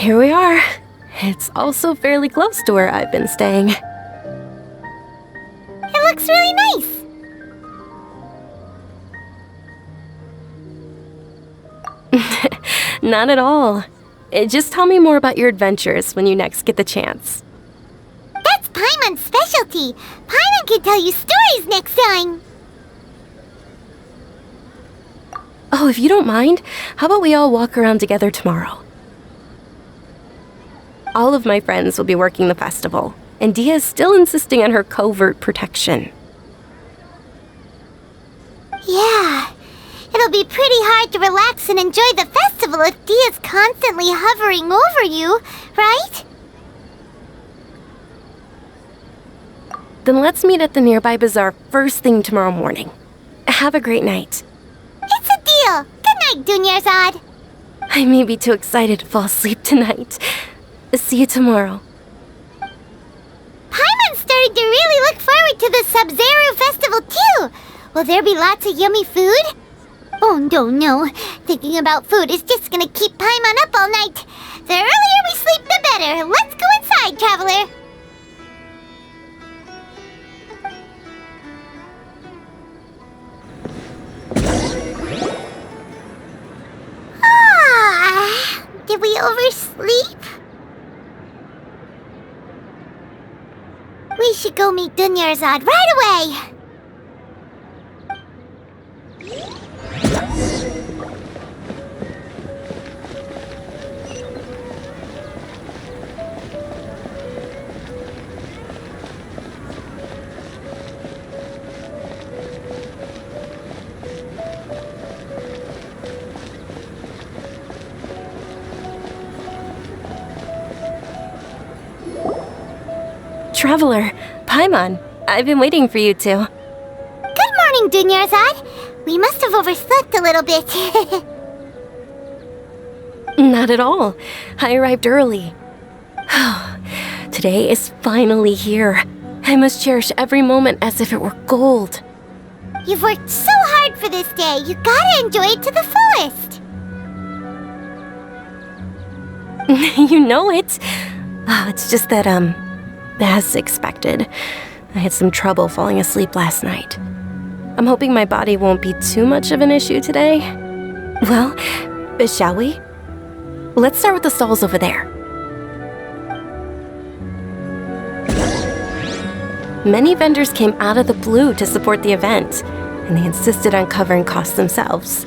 here we are. It's also fairly close to where I've been staying. It looks really nice. Not at all. Just tell me more about your adventures when you next get the chance. That's Paimon's specialty. Paimon can tell you stories next time. Oh, if you don't mind, how about we all walk around together tomorrow? All of my friends will be working the festival, and Dia is still insisting on her covert protection. Yeah, it'll be pretty hard to relax and enjoy the festival if Dia's constantly hovering over you, right? Then let's meet at the nearby bazaar first thing tomorrow morning. Have a great night. It's a deal. Good night, Dunyarzad. I may be too excited to fall asleep tonight. See you tomorrow. Paimon's starting to really look forward to the Sub-Zero festival too. Will there be lots of yummy food? Oh, no. Thinking about food is just gonna keep Paimon up all night. The earlier we sleep, the better. Let's go inside, traveler. Did we oversleep? We should go meet Dunyarzad right away! Traveler, Paimon, I've been waiting for you two. Good morning, Dunyarzad. We must have overslept a little bit. Not at all. I arrived early. Today is finally here. I must cherish every moment as if it were gold. You've worked so hard for this day. You gotta enjoy it to the fullest. You know it. It's just that, as expected, I had some trouble falling asleep last night. I'm hoping my body won't be too much of an issue today. Well, shall we? Let's start with the stalls over there. Many vendors came out of the blue to support the event, and they insisted on covering costs themselves.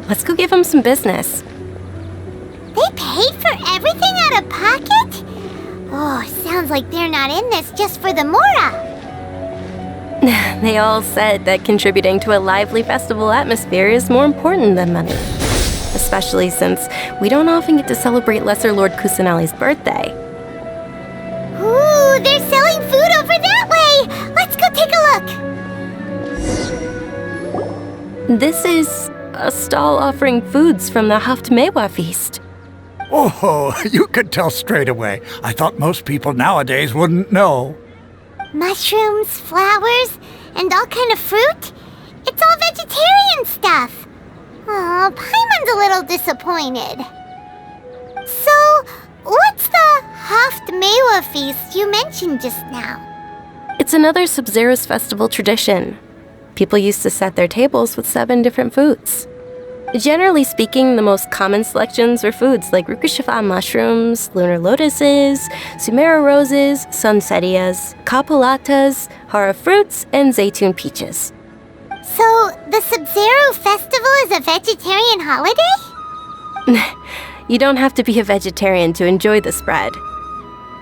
Let's go give them some business. They paid for everything out of pocket? Oh, sounds like they're not in this just for the Mora. They all said that contributing to a lively festival atmosphere is more important than money. Especially since we don't often get to celebrate Lesser Lord Kusanali's birthday. Ooh, they're selling food over that way! Let's go take a look! This is a stall offering foods from the Haftmewa feast. Oh, you could tell straight away. I thought most people nowadays wouldn't know. Mushrooms, flowers, and all kind of fruit? It's all vegetarian stuff. Oh, Paimon's a little disappointed. So, what's the Haftmewa feast you mentioned just now? It's another Sub-Zero's festival tradition. People used to set their tables with 7 different foods. Generally speaking, the most common selections were foods like Rukushifa mushrooms, lunar lotuses, Sumera roses, sunsetias, kapulatas, hara fruits, and zaytun peaches. So, the Sub-Zero festival is a vegetarian holiday? You don't have to be a vegetarian to enjoy the spread.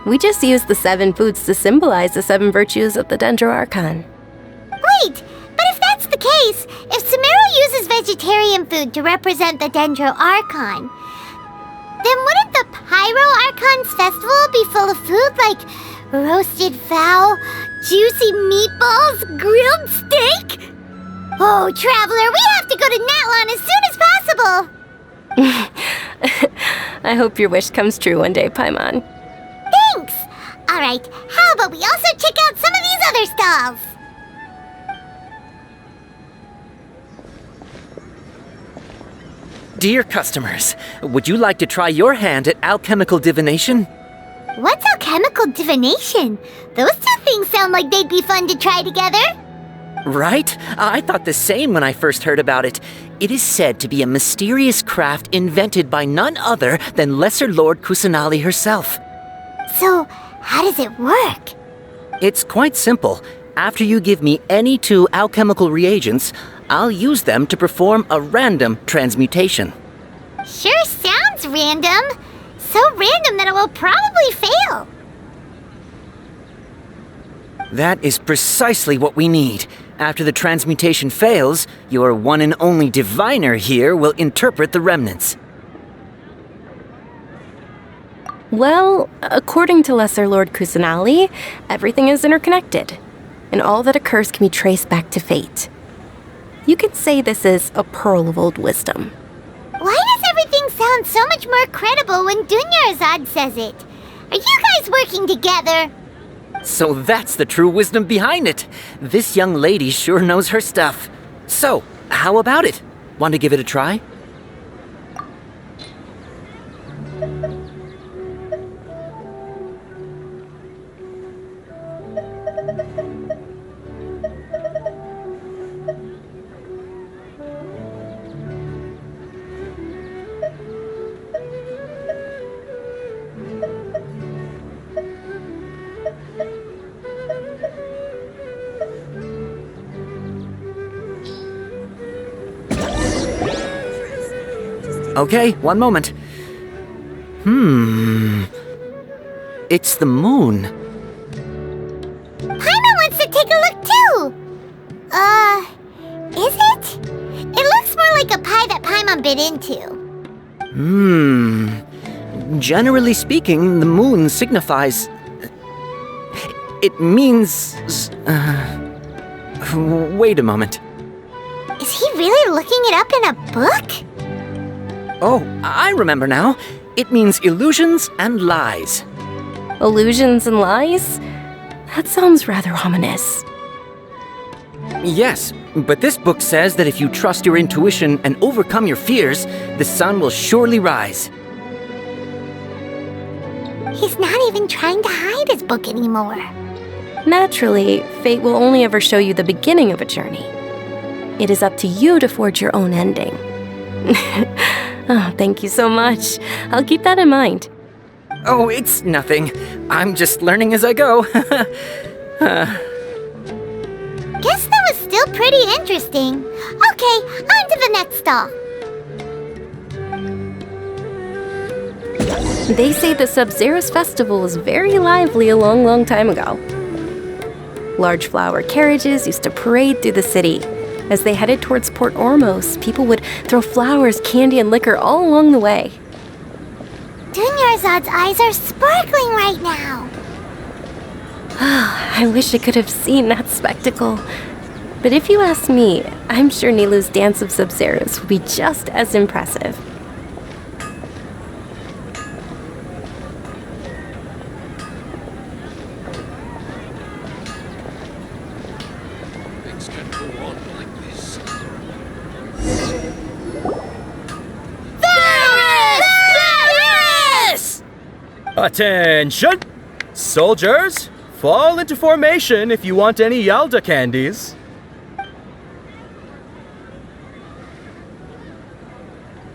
We just use the 7 foods to symbolize the 7 virtues of the Dendro Archon. Wait, but if that's the case, if Sumero uses vegetarian food to represent the Dendro Archon, then wouldn't the Pyro Archon's festival be full of food like roasted fowl, juicy meatballs, grilled steak? Oh, Traveler, we have to go to Natlan as soon as possible! I hope your wish comes true one day, Paimon. Thanks! Alright, how about we also check out some of these other stalls? Dear customers, would you like to try your hand at alchemical divination? What's alchemical divination? Those two things sound like they'd be fun to try together. Right? I thought the same when I first heard about it. It is said to be a mysterious craft invented by none other than Lesser Lord Kusanali herself. So, how does it work? It's quite simple. After you give me any 2 alchemical reagents, I'll use them to perform a random transmutation. Sure sounds random. So random that it will probably fail. That is precisely what we need. After the transmutation fails, your one and only diviner here will interpret the remnants. Well, according to Lesser Lord Kusanali, everything is interconnected, and all that occurs can be traced back to fate. You could say this is a pearl of old wisdom. Why does everything sound so much more credible when Dunyarzad says it? Are you guys working together? So that's the true wisdom behind it. This young lady sure knows her stuff. So, how about it? Want to give it a try? Okay, one moment. It's the moon. Paimon wants to take a look too! Is it? It looks more like a pie that Paimon bit into. Generally speaking, the moon signifies... It means... Wait a moment. Is he really looking it up in a book? Oh, I remember now. It means illusions and lies. Illusions and lies? That sounds rather ominous. Yes, but this book says that if you trust your intuition and overcome your fears, the sun will surely rise. He's not even trying to hide his book anymore. Naturally, fate will only ever show you the beginning of a journey. It is up to you to forge your own ending. Oh, thank you so much. I'll keep that in mind. Oh, it's nothing. I'm just learning as I go. Guess that was still pretty interesting. Okay, on to the next stall. They say the Sub-Zero's festival was very lively a long, long time ago. Large flower carriages used to parade through the city. As they headed towards Port Ormos, people would throw flowers, candy, and liquor all along the way. Dunyarzad's eyes are sparkling right now. I wish I could have seen that spectacle. But if you ask me, I'm sure Nilou's dance of Sub-Zeros will be just as impressive. Attention! Soldiers, fall into formation if you want any Yalda candies.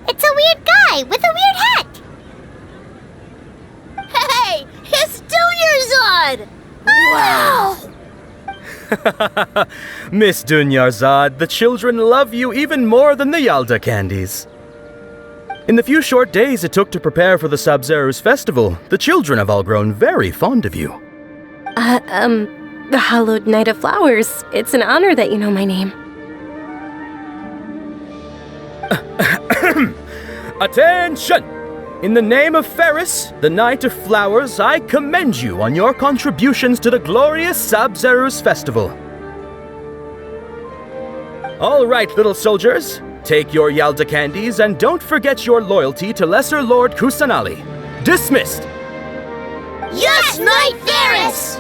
It's a weird guy with a weird hat. Hey, it's Dunyarzad! Wow! Miss Dunyarzad, the children love you even more than the Yalda candies. In the few short days it took to prepare for the Sub-Zero's festival, the children have all grown very fond of you. The Hallowed Knight of Flowers. It's an honor that you know my name. Attention! In the name of Ferris, the Knight of Flowers, I commend you on your contributions to the glorious Sub-Zero's festival. All right, little soldiers. Take your Yalda candies and don't forget your loyalty to Lesser Lord Kusanali. Dismissed! Yes, Knight Ferris!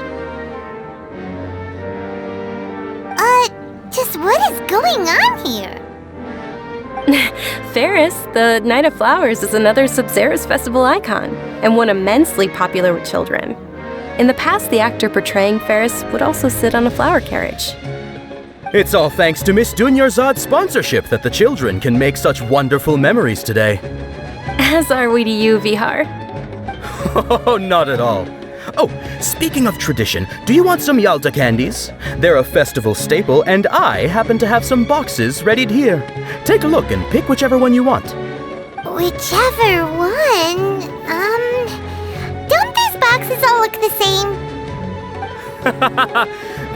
Just what is going on here? Ferris, the Night of Flowers, is another Sub-Zero's festival icon, and one immensely popular with children. In the past, the actor portraying Ferris would also sit on a flower carriage. It's all thanks to Miss Dunyarzad's sponsorship that the children can make such wonderful memories today. As are we to you, Vihar. Oh, not at all. Oh, speaking of tradition, do you want some Yalta candies? They're a festival staple, and I happen to have some boxes readied here. Take a look and pick whichever one you want. Whichever one? Don't these boxes all look the same?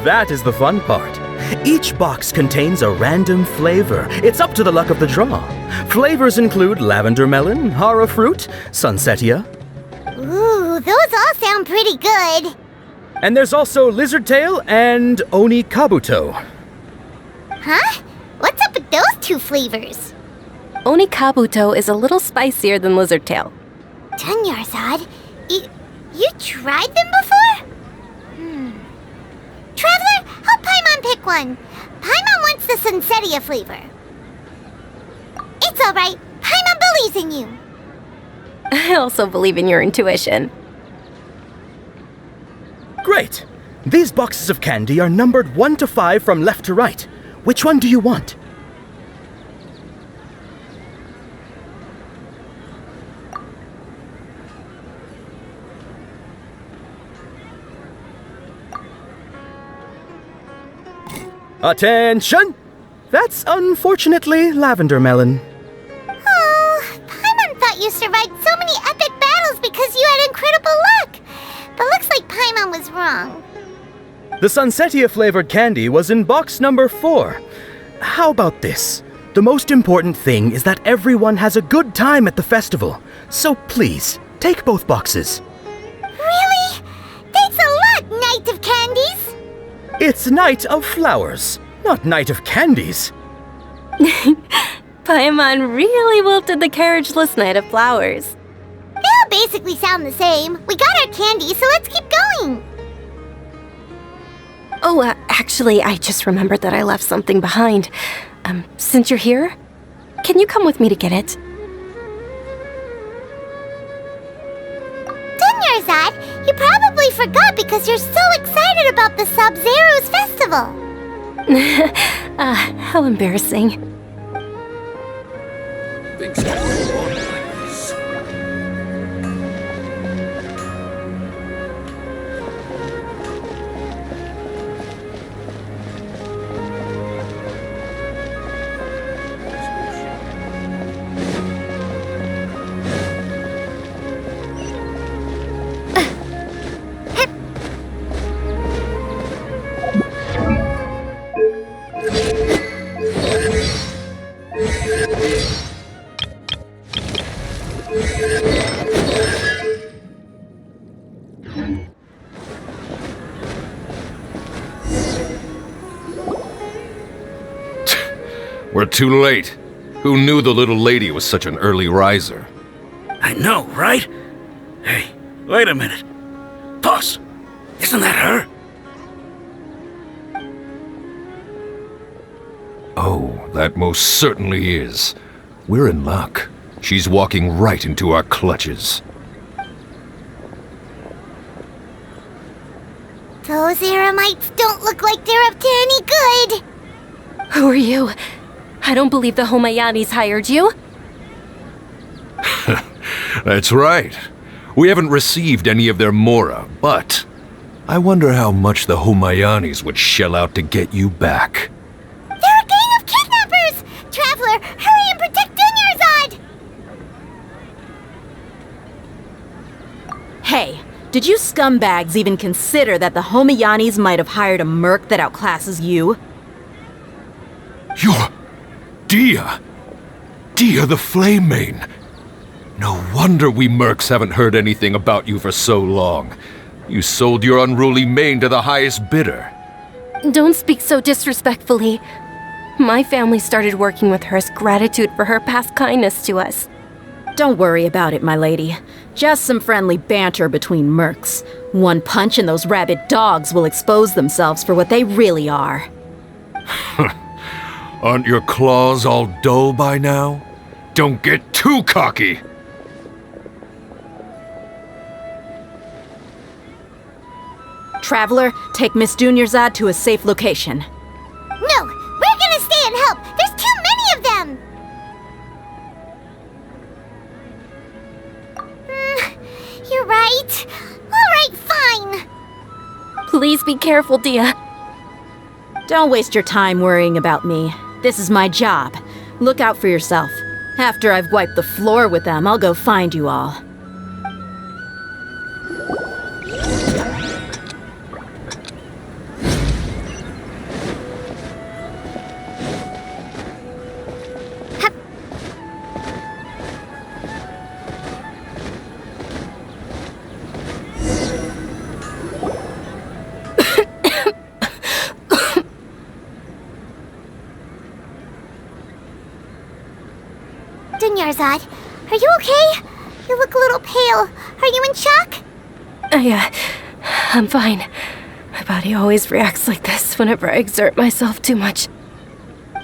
That is the fun part. Each box contains a random flavor. It's up to the luck of the draw. Flavors include lavender melon, hara fruit, sunsetia. Ooh, those all sound pretty good. And there's also lizard tail and oni kabuto. Huh? What's up with those two flavors? Oni Kabuto is a little spicier than Lizard Tail. Dunyarzad, you tried them before? Traveler, help Paimon pick one. Paimon wants the Sunsetia flavor. It's alright. Paimon believes in you. I also believe in your intuition. Great! These boxes of candy are numbered 1 to 5 from left to right. Which one do you want? Attention! That's unfortunately lavender melon. Oh, Paimon thought you survived so many epic battles because you had incredible luck. But looks like Paimon was wrong. The Sunsetia flavored candy was in box number 4. How about this? The most important thing is that everyone has a good time at the festival. So please, take both boxes. Really? Thanks a lot, Knight of Candies! It's Night of Flowers, not Night of Candies. Paimon really wilted the carriageless Night of Flowers. They all basically sound the same. We got our candy, so let's keep going. Oh, actually, I just remembered that I left something behind. Since you're here, can you come with me to get it? Dunyarzad, you probably forgot because you're so excited about the Sub-Zero's festival. How embarrassing. We're too late. Who knew the little lady was such an early riser? I know, right? Hey, wait a minute. Boss, isn't that her? Oh, that most certainly is. We're in luck. She's walking right into our clutches. Those Eremites don't look like they're up to any good. Who are you? I don't believe the Homayanis hired you. That's right. We haven't received any of their mora, but I wonder how much the Homayanis would shell out to get you back. They're a gang of kidnappers! Traveler, hurry and protect Dunyarzad! Hey, did you scumbags even consider that the Homayanis might have hired a merc that outclasses you? You're... Dia! Dia the Flame Mane! No wonder we mercs haven't heard anything about you for so long. You sold your unruly mane to the highest bidder. Don't speak so disrespectfully. My family started working with her as gratitude for her past kindness to us. Don't worry about it, my lady. Just some friendly banter between mercs. One punch and those rabid dogs will expose themselves for what they really are. Aren't your claws all dull by now? Don't get too cocky! Traveler, take Miss Dunyarzad to a safe location. No, we're gonna stay and help. There's too many of them. You're right. All right, fine. Please be careful, Dia. Don't waste your time worrying about me. This is my job. Look out for yourself. After I've wiped the floor with them, I'll go find you all. Dunyarzad, are you okay? You look a little pale. Are you in shock? I'm fine. My body always reacts like this whenever I exert myself too much.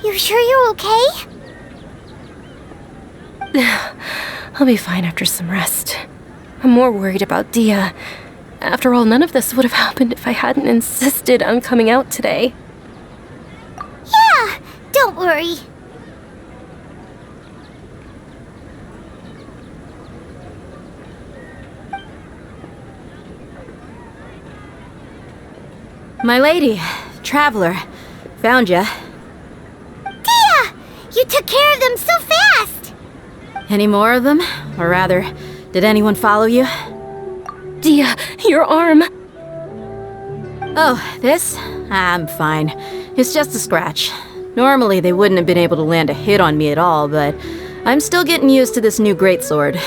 You sure you're okay? I'll be fine after some rest. I'm more worried about Dia. After all, none of this would have happened if I hadn't insisted on coming out today. Yeah, don't worry. My lady, Traveler, found ya. Dia! You took care of them so fast! Any more of them? Or rather, did anyone follow you? Dia, your arm! Oh, this? I'm fine. It's just a scratch. Normally, they wouldn't have been able to land a hit on me at all, but I'm still getting used to this new greatsword.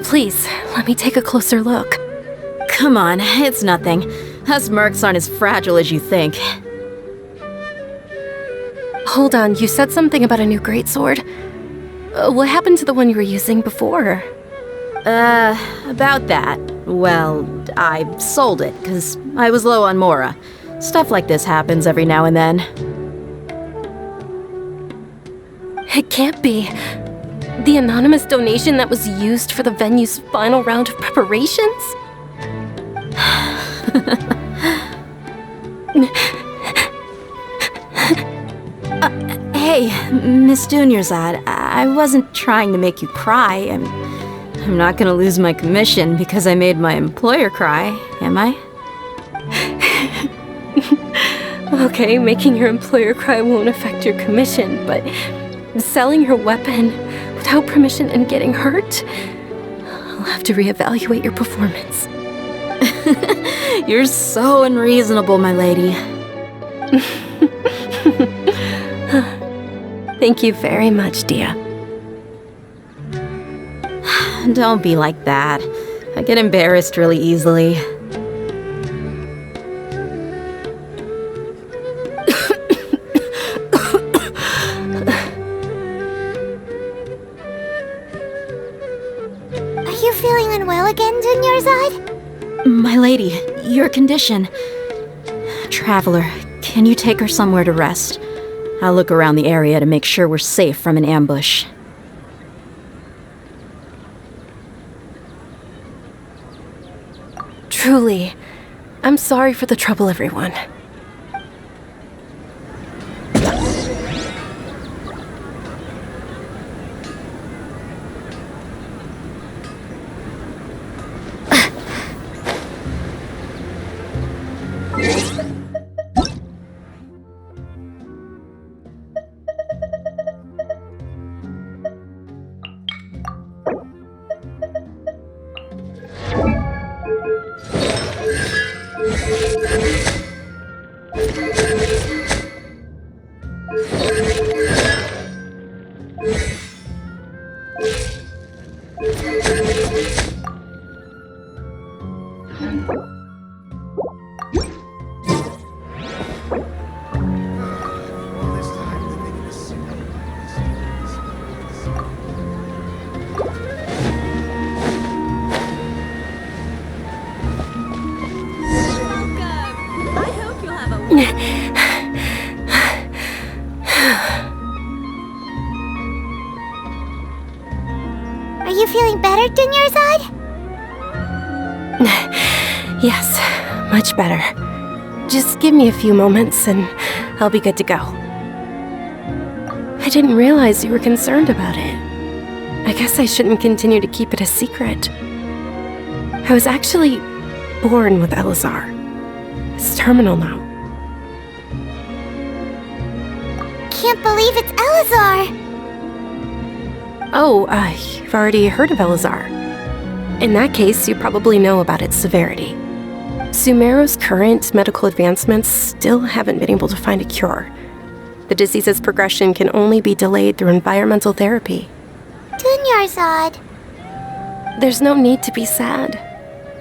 Please, let me take a closer look. Come on, it's nothing. Us mercs aren't as fragile as you think. Hold on, you said something about a new greatsword. What happened to the one you were using before? About that. Well, I sold it, because I was low on Mora. Stuff like this happens every now and then. It can't be. The anonymous donation that was used for the venue's final round of preparations? Hey, Miss Dunyarzad, I wasn't trying to make you cry. I'm not gonna lose my commission because I made my employer cry, am I? Okay, making your employer cry won't affect your commission, but selling your weapon without permission and getting hurt? I'll have to reevaluate your performance. You're so unreasonable, my lady. Thank you very much, Dia. Don't be like that. I get embarrassed really easily. Are you feeling unwell again, Dunyarzad? My lady, your condition. Traveler, can you take her somewhere to rest? I'll look around the area to make sure we're safe from an ambush. Truly, I'm sorry for the trouble, everyone. feeling better, Dunyarzad? Yes, much better. Just give me a few moments and I'll be good to go. I didn't realize you were concerned about it. I guess I shouldn't continue to keep it a secret. I was actually born with Elazar. It's terminal now. Can't believe it's Elazar! Oh, you've already heard of Elazar. In that case, you probably know about its severity. Sumeru's current medical advancements still haven't been able to find a cure. The disease's progression can only be delayed through environmental therapy. Dunyarzad. There's no need to be sad.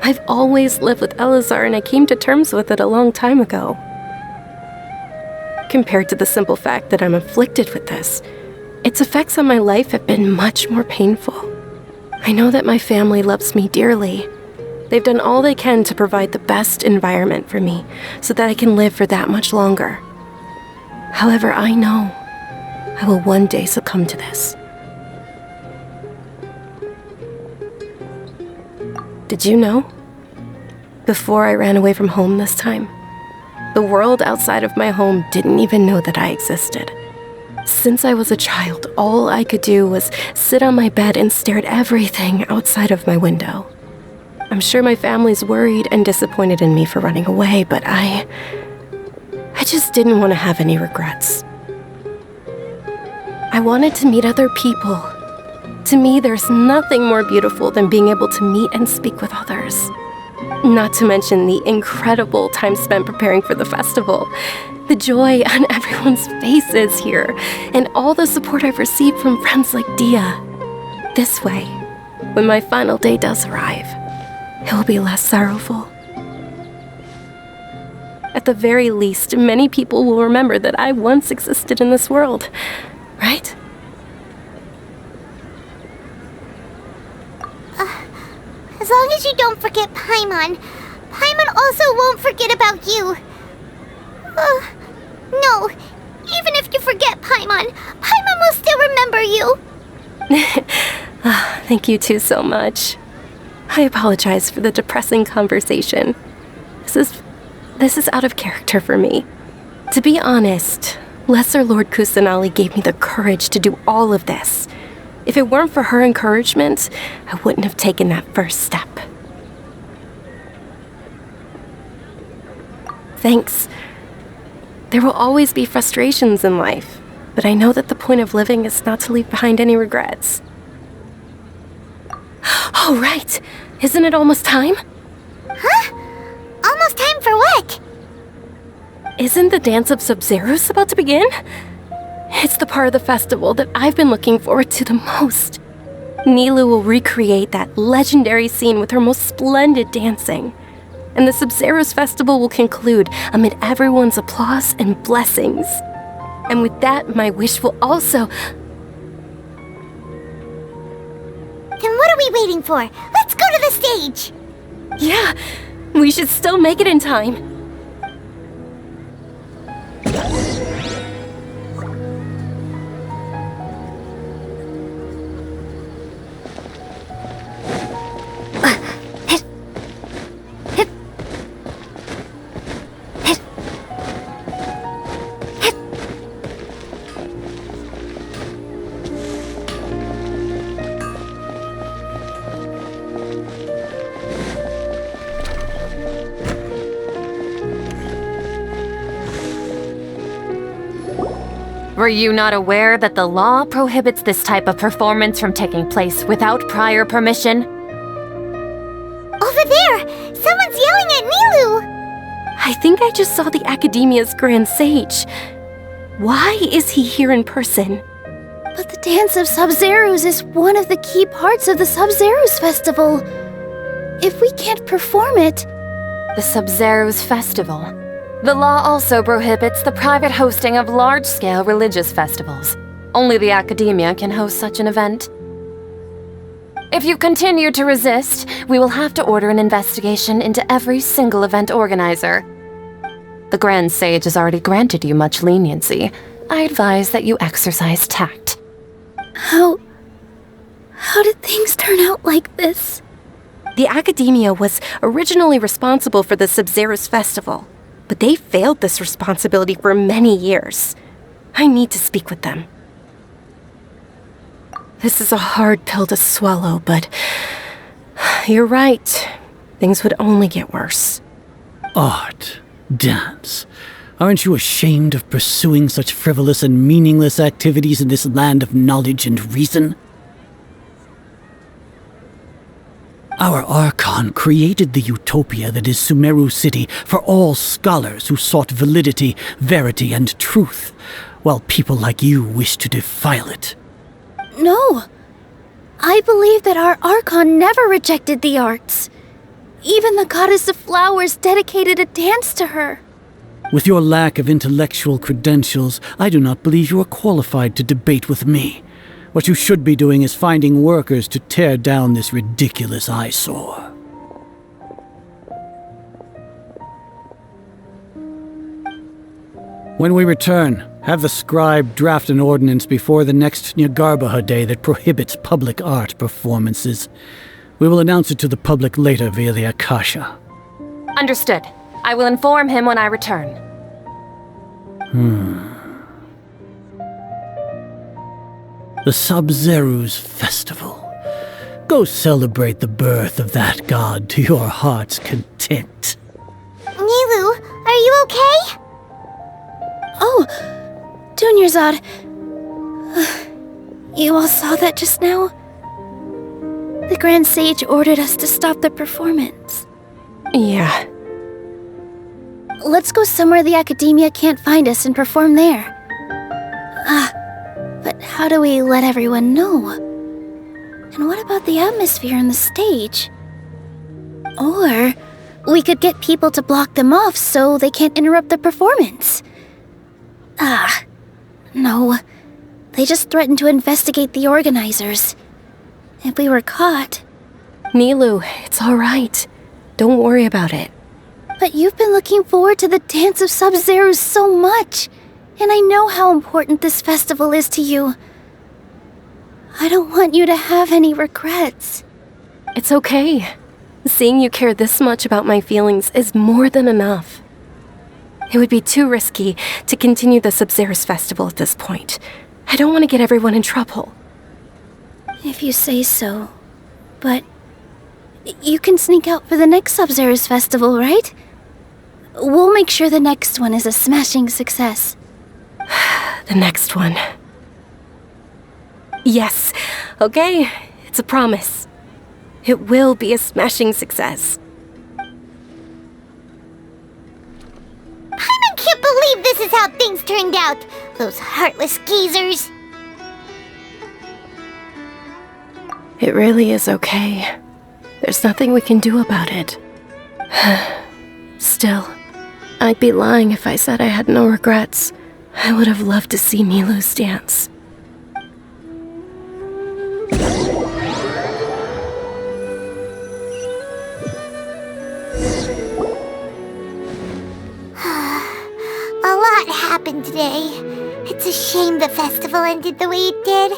I've always lived with Elazar and I came to terms with it a long time ago. Compared to the simple fact that I'm afflicted with this, its effects on my life have been much more painful. I know that my family loves me dearly. They've done all they can to provide the best environment for me so that I can live for that much longer. However, I know I will one day succumb to this. Did you know? Before I ran away from home this time, the world outside of my home didn't even know that I existed. Since I was a child, all I could do was sit on my bed and stare at everything outside of my window. I'm sure my family's worried and disappointed in me for running away, but I just didn't want to have any regrets. I wanted to meet other people. To me, there's nothing more beautiful than being able to meet and speak with others. Not to mention the incredible time spent preparing for the festival, the joy on everyone's faces here, and all the support I've received from friends like Dia. This way, when my final day does arrive, it will be less sorrowful. At the very least, many people will remember that I once existed in this world, right? As long as you don't forget Paimon, Paimon also won't forget about you. No, even if you forget Paimon, Paimon will still remember you. Thank you two so much. I apologize for the depressing conversation. This is out of character for me. To be honest, Lesser Lord Kusanali gave me the courage to do all of this. If it weren't for her encouragement, I wouldn't have taken that first step. Thanks. There will always be frustrations in life, but I know that the point of living is not to leave behind any regrets. Oh, right! Isn't it almost time? Huh? Almost time for what? Isn't the Dance of Sub-Zeros about to begin? It's the part of the festival that I've been looking forward to the most. Nilu will recreate that legendary scene with her most splendid dancing. And the Sub-Zeros festival will conclude amid everyone's applause and blessings. And with that, my wish will also... Then what are we waiting for? Let's go to the stage! Yeah, we should still make it in time. Were you not aware that the law prohibits this type of performance from taking place without prior permission? Over there! Someone's yelling at Nilu! I think I just saw the Academia's Grand Sage. Why is he here in person? But the Dance of Sub-Zeros is one of the key parts of the Sub-Zeros Festival. If we can't perform it... The Sub-Zeros Festival. The law also prohibits the private hosting of large-scale religious festivals. Only the Academia can host such an event. If you continue to resist, we will have to order an investigation into every single event organizer. The Grand Sage has already granted you much leniency. I advise that you exercise tact. How How did things turn out like this? The Academia was originally responsible for the Sub-Zero's festival, but they failed this responsibility for many years. I need to speak with them. This is a hard pill to swallow, but you're right. Things would only get worse. Art, dance. Aren't you ashamed of pursuing such frivolous and meaningless activities in this land of knowledge and reason? Our Archon created the utopia that is Sumeru City for all scholars who sought validity, verity, and truth, while people like you wish to defile it. No. I believe that our Archon never rejected the arts. Even the goddess of flowers dedicated a dance to her. With your lack of intellectual credentials, I do not believe you are qualified to debate with me. What you should be doing is finding workers to tear down this ridiculous eyesore. When we return, have the scribe draft an ordinance before the next Nyagarbha day that prohibits public art performances. We will announce it to the public later via the Akasha. Understood. I will inform him when I return. The Sub-Zeru's festival. Go celebrate the birth of that god to your heart's content. Nilu, are you okay? Oh, Dunyarzad. You all saw that just now? The Grand Sage ordered us to stop the performance. Yeah. Let's go somewhere the Academia can't find us and perform there. But how do we let everyone know? And what about the atmosphere on the stage? Or we could get people to block them off so they can't interrupt the performance. No. They just threatened to investigate the organizers. If we were caught... Nilu, it's all right. Don't worry about it. But you've been looking forward to the Dance of Sub-Zero so much, and I know how important this festival is to you. I don't want you to have any regrets. It's okay. Seeing you care this much about my feelings is more than enough. It would be too risky to continue the Sub-Zero's festival at this point. I don't want to get everyone in trouble. If you say so. But you can sneak out for the next Sub-Zero's festival, right? We'll make sure the next one is a smashing success. The next one. Yes. Okay. It's a promise. It will be a smashing success. I can't believe this is how things turned out. Those heartless geezers. It really is okay. There's nothing we can do about it. Still, I'd be lying if I said I had no regrets. I would have loved to see Nilu's dance. A lot happened today. It's a shame the festival ended the way it did.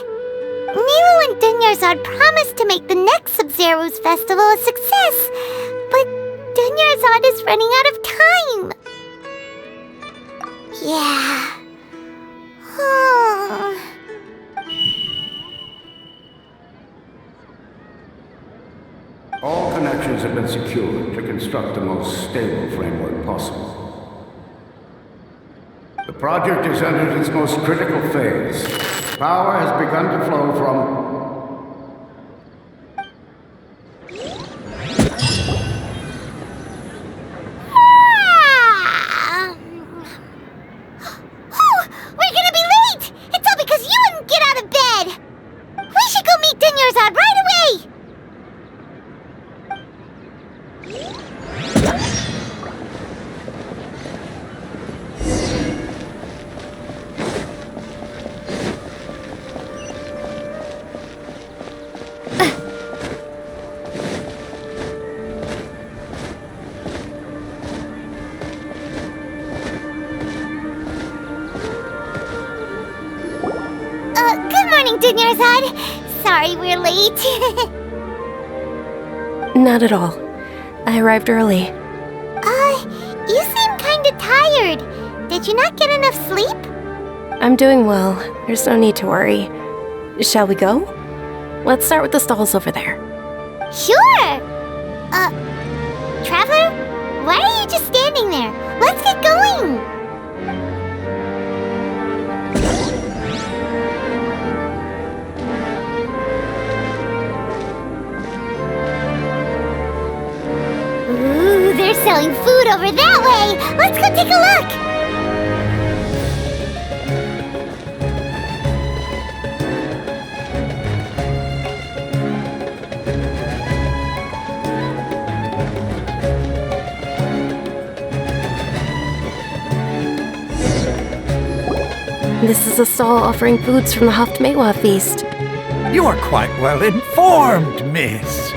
Nilu and Dunyarzad promised to make the next Sub-Zero's festival a success, but Dunyarzad is running out of time. Yeah. All connections have been secured to construct the most stable framework possible. The project has entered its most critical phase. Power has begun to flow from... We're gonna be late! It's all because you wouldn't get out of bed! We should go meet Dunyarzad right away! Good morning, Dunyarzad. sorry we're late. Not at all. I arrived early. You seem kinda tired. Did you not get enough sleep? I'm doing well. There's no need to worry. Shall we go? Let's start with the stalls over there. Sure! Traveler? Why are you just standing there? Let's get going! Ooh, they're selling food over that way! Let's go take a look! This is a stall offering foods from the Haftmewa feast. You are quite well informed, miss.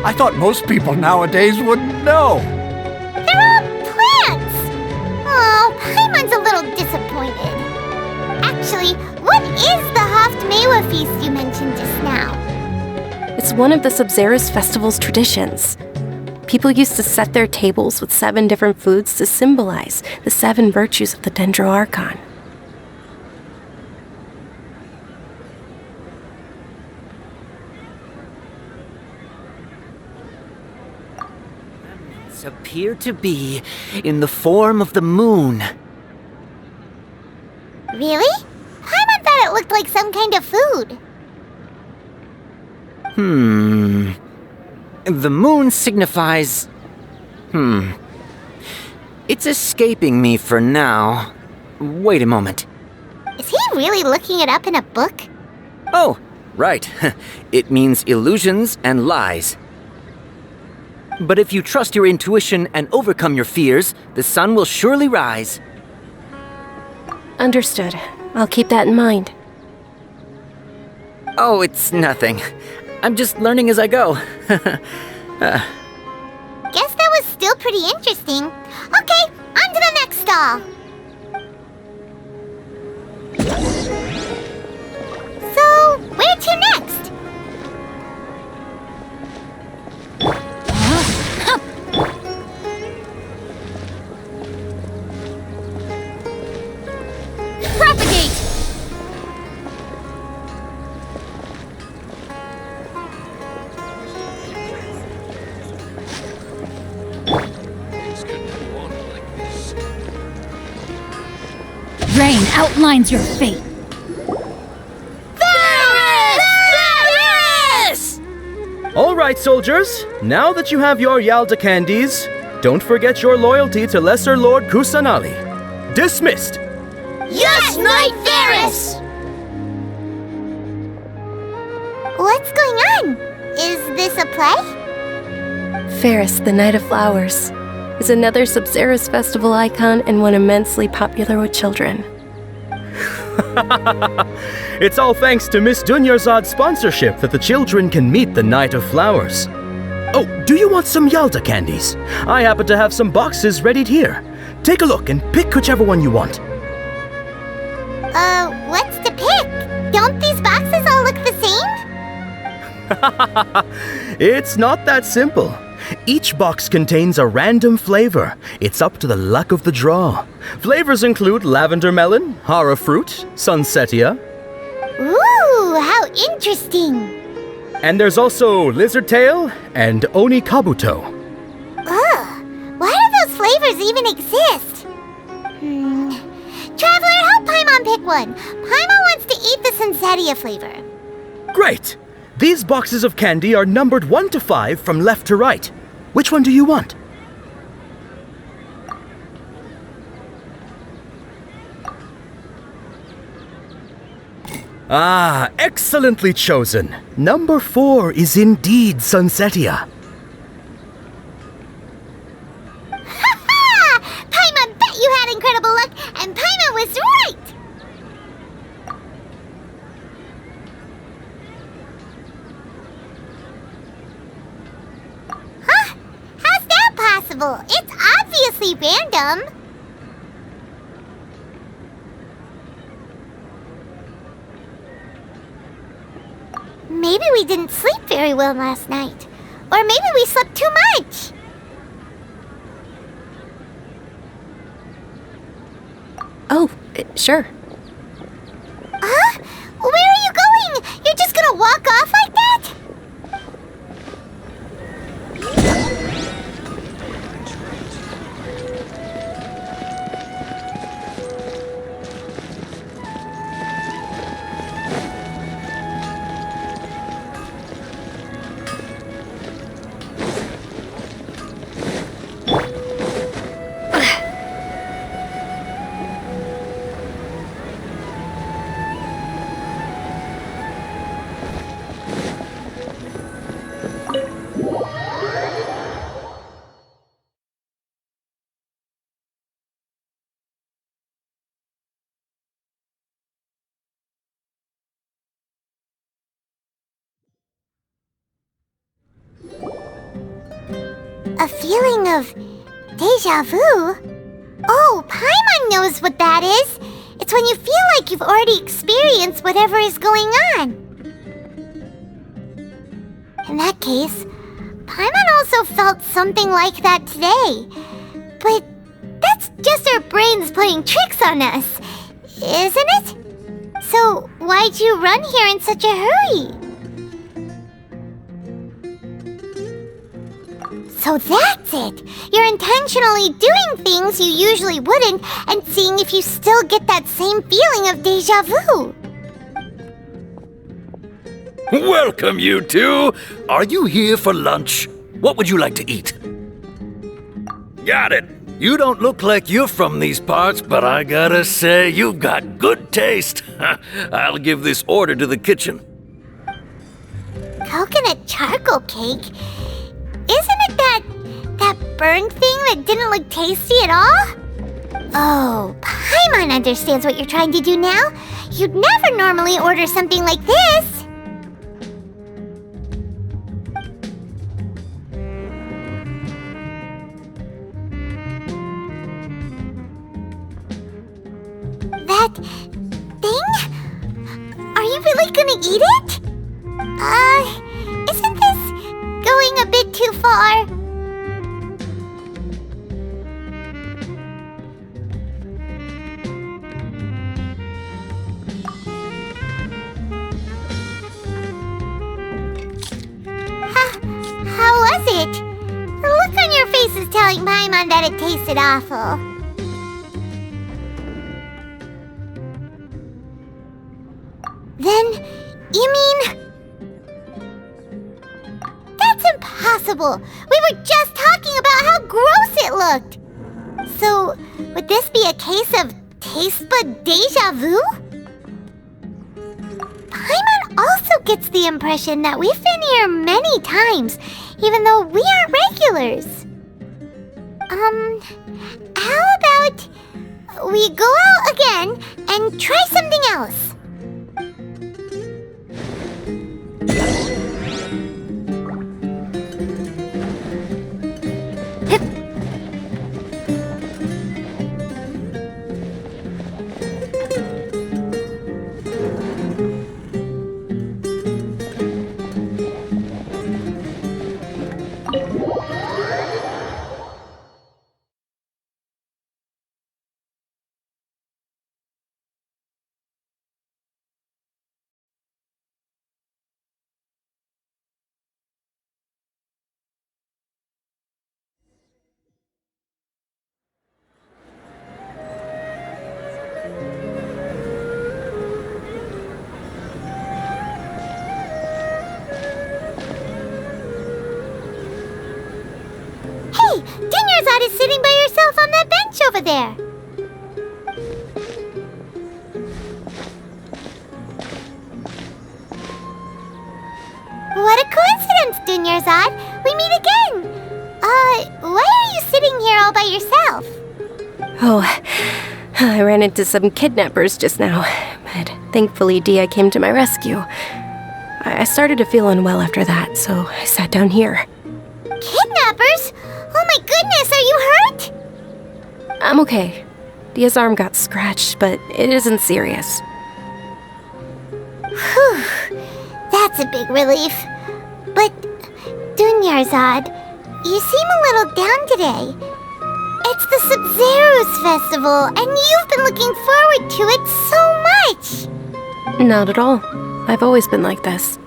I thought most people nowadays wouldn't know. They're all plants! Oh, Paimon's a little disappointed. Actually, what is the Haftmewa feast you mentioned just now? It's one of the Sub-Zerus festival's traditions. People used to set their tables with 7 different foods to symbolize the 7 virtues of the Dendro Archon. Appear to be in the form of the moon. Really? Paimon thought it looked like some kind of food. The moon signifies... It's escaping me for now. Wait a moment. Is he really looking it up in a book? Oh, right. It means illusions and lies. But if you trust your intuition and overcome your fears, the sun will surely rise. Understood. I'll keep that in mind. Oh, it's nothing. I'm just learning as I go. Guess that was still pretty interesting. Okay, on to the next stall. So, where to next? Propagate! Rain outlines your fate. Varys! All right, soldiers. Now that you have your Yalda candies, don't forget your loyalty to Lesser Lord Kusanali. Dismissed! Yes, Knight Varys! What's going on? Is this a play? Ferris, the Knight of Flowers, is another Sub-Zerus festival icon and one immensely popular with children. It's all thanks to Miss Dunyarzad's sponsorship that the children can meet the Knight of Flowers. Oh, do you want some Yalda candies? I happen to have some boxes readied here. Take a look and pick whichever one you want. What's to pick? Don't these boxes all look the same? It's not that simple. Each box contains a random flavor. It's up to the luck of the draw. Flavors include lavender melon, hara fruit, sunsetia. Ooh, how interesting! And there's also lizard tail and oni kabuto. Ugh, why do those flavors even exist? Traveler, help Paimon pick one. Paimon wants to eat the sunsetia flavor. Great! These boxes of candy are numbered 1 to 5 from left to right. Which one do you want? Ah, excellently chosen. Number 4 is indeed sunsetia. Ha-ha! Paimon bet you had incredible luck, and Paimon was right! Huh? How's that possible? It's obviously random. Maybe we didn't sleep very well last night. Or maybe we slept too much. Oh, sure. Huh? Where are you going? You're just gonna walk off like that? A feeling of deja vu? Oh, Paimon knows what that is. It's when you feel like you've already experienced whatever is going on. In that case, Paimon also felt something like that today. But that's just our brains playing tricks on us, isn't it? So why'd you run here in such a hurry? So that's it! You're intentionally doing things you usually wouldn't and seeing if you still get that same feeling of deja vu. Welcome, you two! Are you here for lunch? What would you like to eat? Got it! You don't look like you're from these parts, but I gotta say, you've got good taste. I'll give this order to the kitchen. Coconut charcoal cake? Isn't it that burned thing that didn't look tasty at all? Oh, Paimon understands what you're trying to do now. You'd never normally order something like this. That thing? Are you really gonna eat it? Isn't this going a bit too far? How was it? The look on your face is telling Paimon that it tasted awful. Then, you mean... That's impossible! We were just talking about how gross it looked! So, would this be a case of taste bud deja vu? Paimon also gets the impression that we've been here many times, even though we aren't regulars. How about we go out again and try something else? Is sitting by yourself on that bench over there. What a coincidence, Dunyarzad. We meet again. Why are you sitting here all by yourself? Oh, I ran into some kidnappers just now, but thankfully Dia came to my rescue. I started to feel unwell after that, so I sat down here. Kidnappers? Oh my goodness, are you hurt? I'm okay. Dia's arm got scratched, but it isn't serious. Whew. That That's a big relief. But, Dunyarzad, you seem a little down today. It's the Sub-Zero's festival, and you've been looking forward to it so much! Not at all. I've always been like this.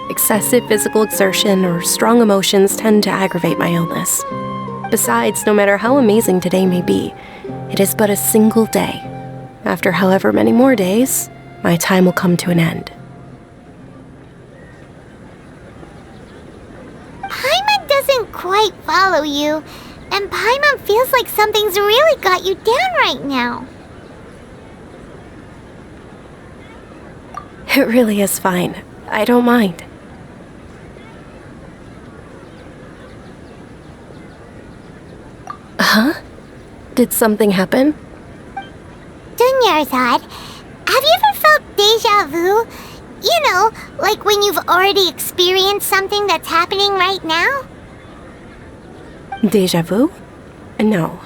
Excessive physical exertion or strong emotions tend to aggravate my illness. Besides, no matter how amazing today may be, it is but a single day. After however many more days, my time will come to an end. Paimon doesn't quite follow you, and Paimon feels like something's really got you down right now. It really is fine. I don't mind. Huh? Did something happen? Dunyarzad, have you ever felt deja vu? You know, like when you've already experienced something that's happening right now? Deja vu? No.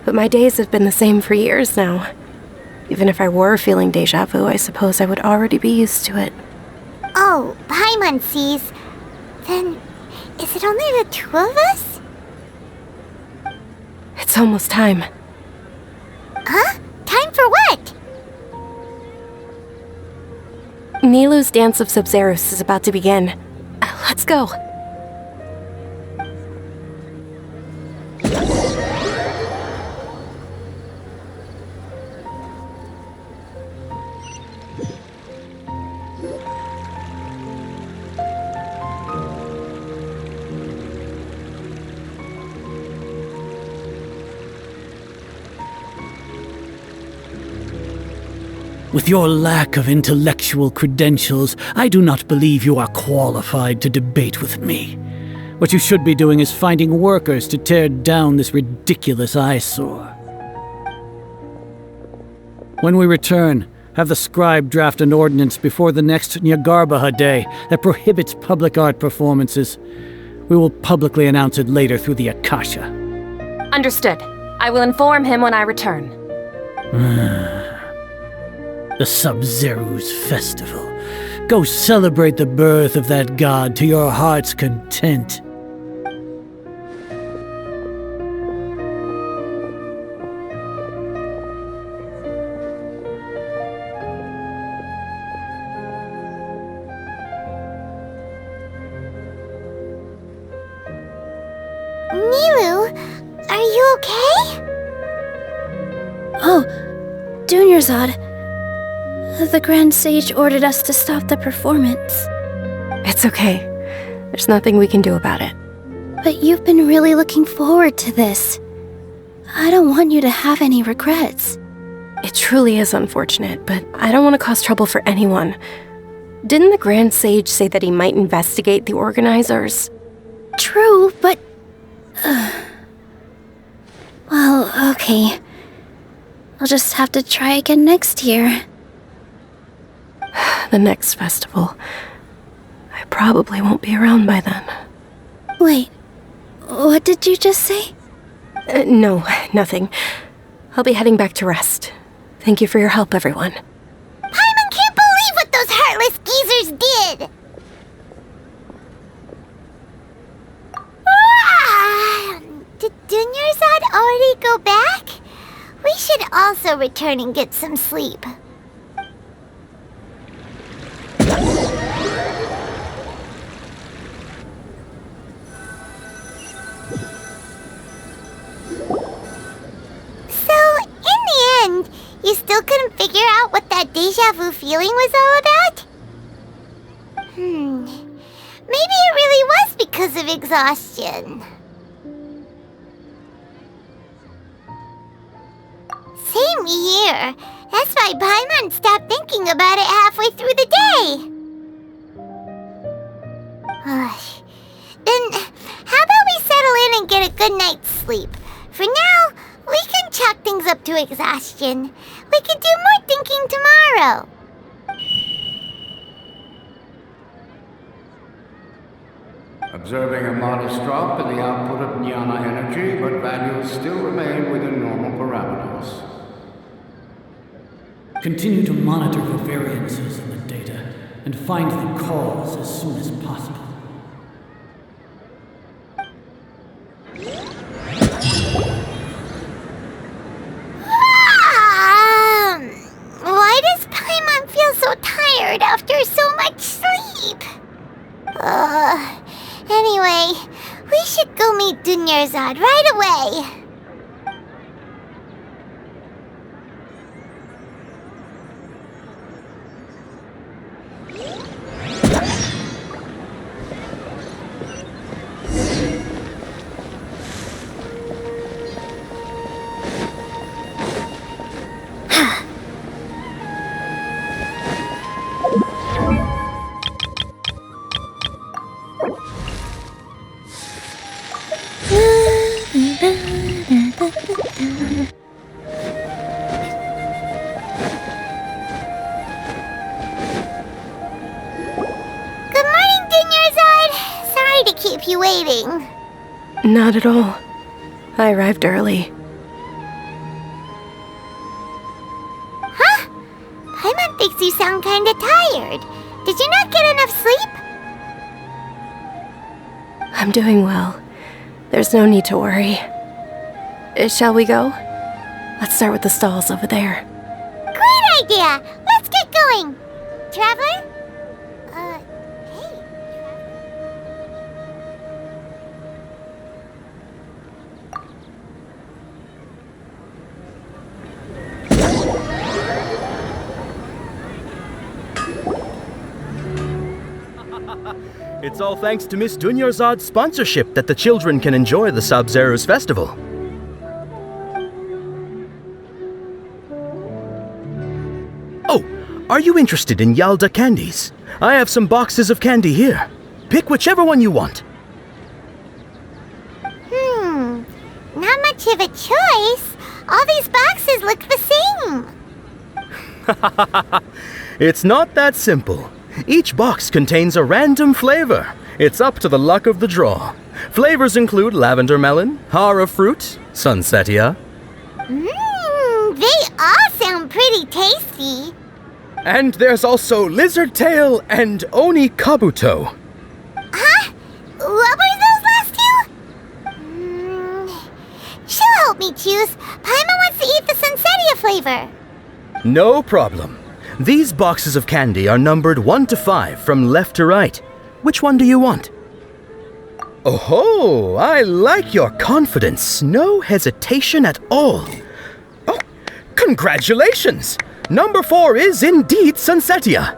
But my days have been the same for years now. Even if I were feeling deja vu, I suppose I would already be used to it. Oh, Paimon sees. Then, is it only the two of us? It's almost time. Huh? Time for what? Nilou's Dance of Sub-Zeros is about to begin. Let's go. With your lack of intellectual credentials, I do not believe you are qualified to debate with me. What you should be doing is finding workers to tear down this ridiculous eyesore. When we return, have the scribe draft an ordinance before the next Nyagarbaha Day that prohibits public art performances. We will publicly announce it later through the Akasha. Understood. I will inform him when I return. The Sub-Zero's festival. Go celebrate the birth of that god to your heart's content. Nilou, are you okay? Oh, Dunyarzad. The Grand Sage ordered us to stop the performance. It's okay. There's nothing we can do about it. But you've been really looking forward to this. I don't want you to have any regrets. It truly is unfortunate, but I don't want to cause trouble for anyone. Didn't the Grand Sage say that he might investigate the organizers? True, but... well, okay. I'll just have to try again next year. The next festival. I probably won't be around by then. Wait, what did you just say? No, nothing. I'll be heading back to rest. Thank you for your help, everyone. Paimon can't believe what those heartless geezers did! Did Dunyarzad already go back? We should also return and get some sleep. You still couldn't figure out what that deja vu feeling was all about? Maybe it really was because of exhaustion. Same here. That's why Paimon stopped thinking about it halfway through the day. Then, how about we settle in and get a good night's sleep? For now, we can chalk things up to exhaustion. We can do more thinking tomorrow. Observing a modest drop in the output of jnana energy, but values still remain within normal parameters. Continue to monitor for variances in the data. and find the cause as soon as possible. Why does Paimon feel so tired after so much sleep? Anyway, we should go meet Dunyarzad right away. You waiting? Not at all. I arrived early. Huh? Paimon thinks you sound kinda tired. Did you not get enough sleep? I'm doing well. There's no need to worry. Shall we go? Let's start with the stalls over there. Great idea! Let's get going! Traveler? It's all thanks to Miss Dunyarzad's sponsorship that the children can enjoy the Sub-Zero's festival. Oh, are you interested in Yalda candies? I have some boxes of candy here. Pick whichever one you want. Not much of a choice. All these boxes look the same. It's not that simple. Each box contains a random flavor. It's up to the luck of the draw. Flavors include lavender melon, hara fruit, sunsetia. They all sound pretty tasty. And there's also lizard tail and oni kabuto. Huh? What were those last two? She'll help me choose. Paimon wants to eat the sunsetia flavor. No problem. These boxes of candy are numbered 1 to 5 from left to right. Which one do you want? Oh, I like your confidence. No hesitation at all. Oh, congratulations! Number 4 is indeed sunsetia.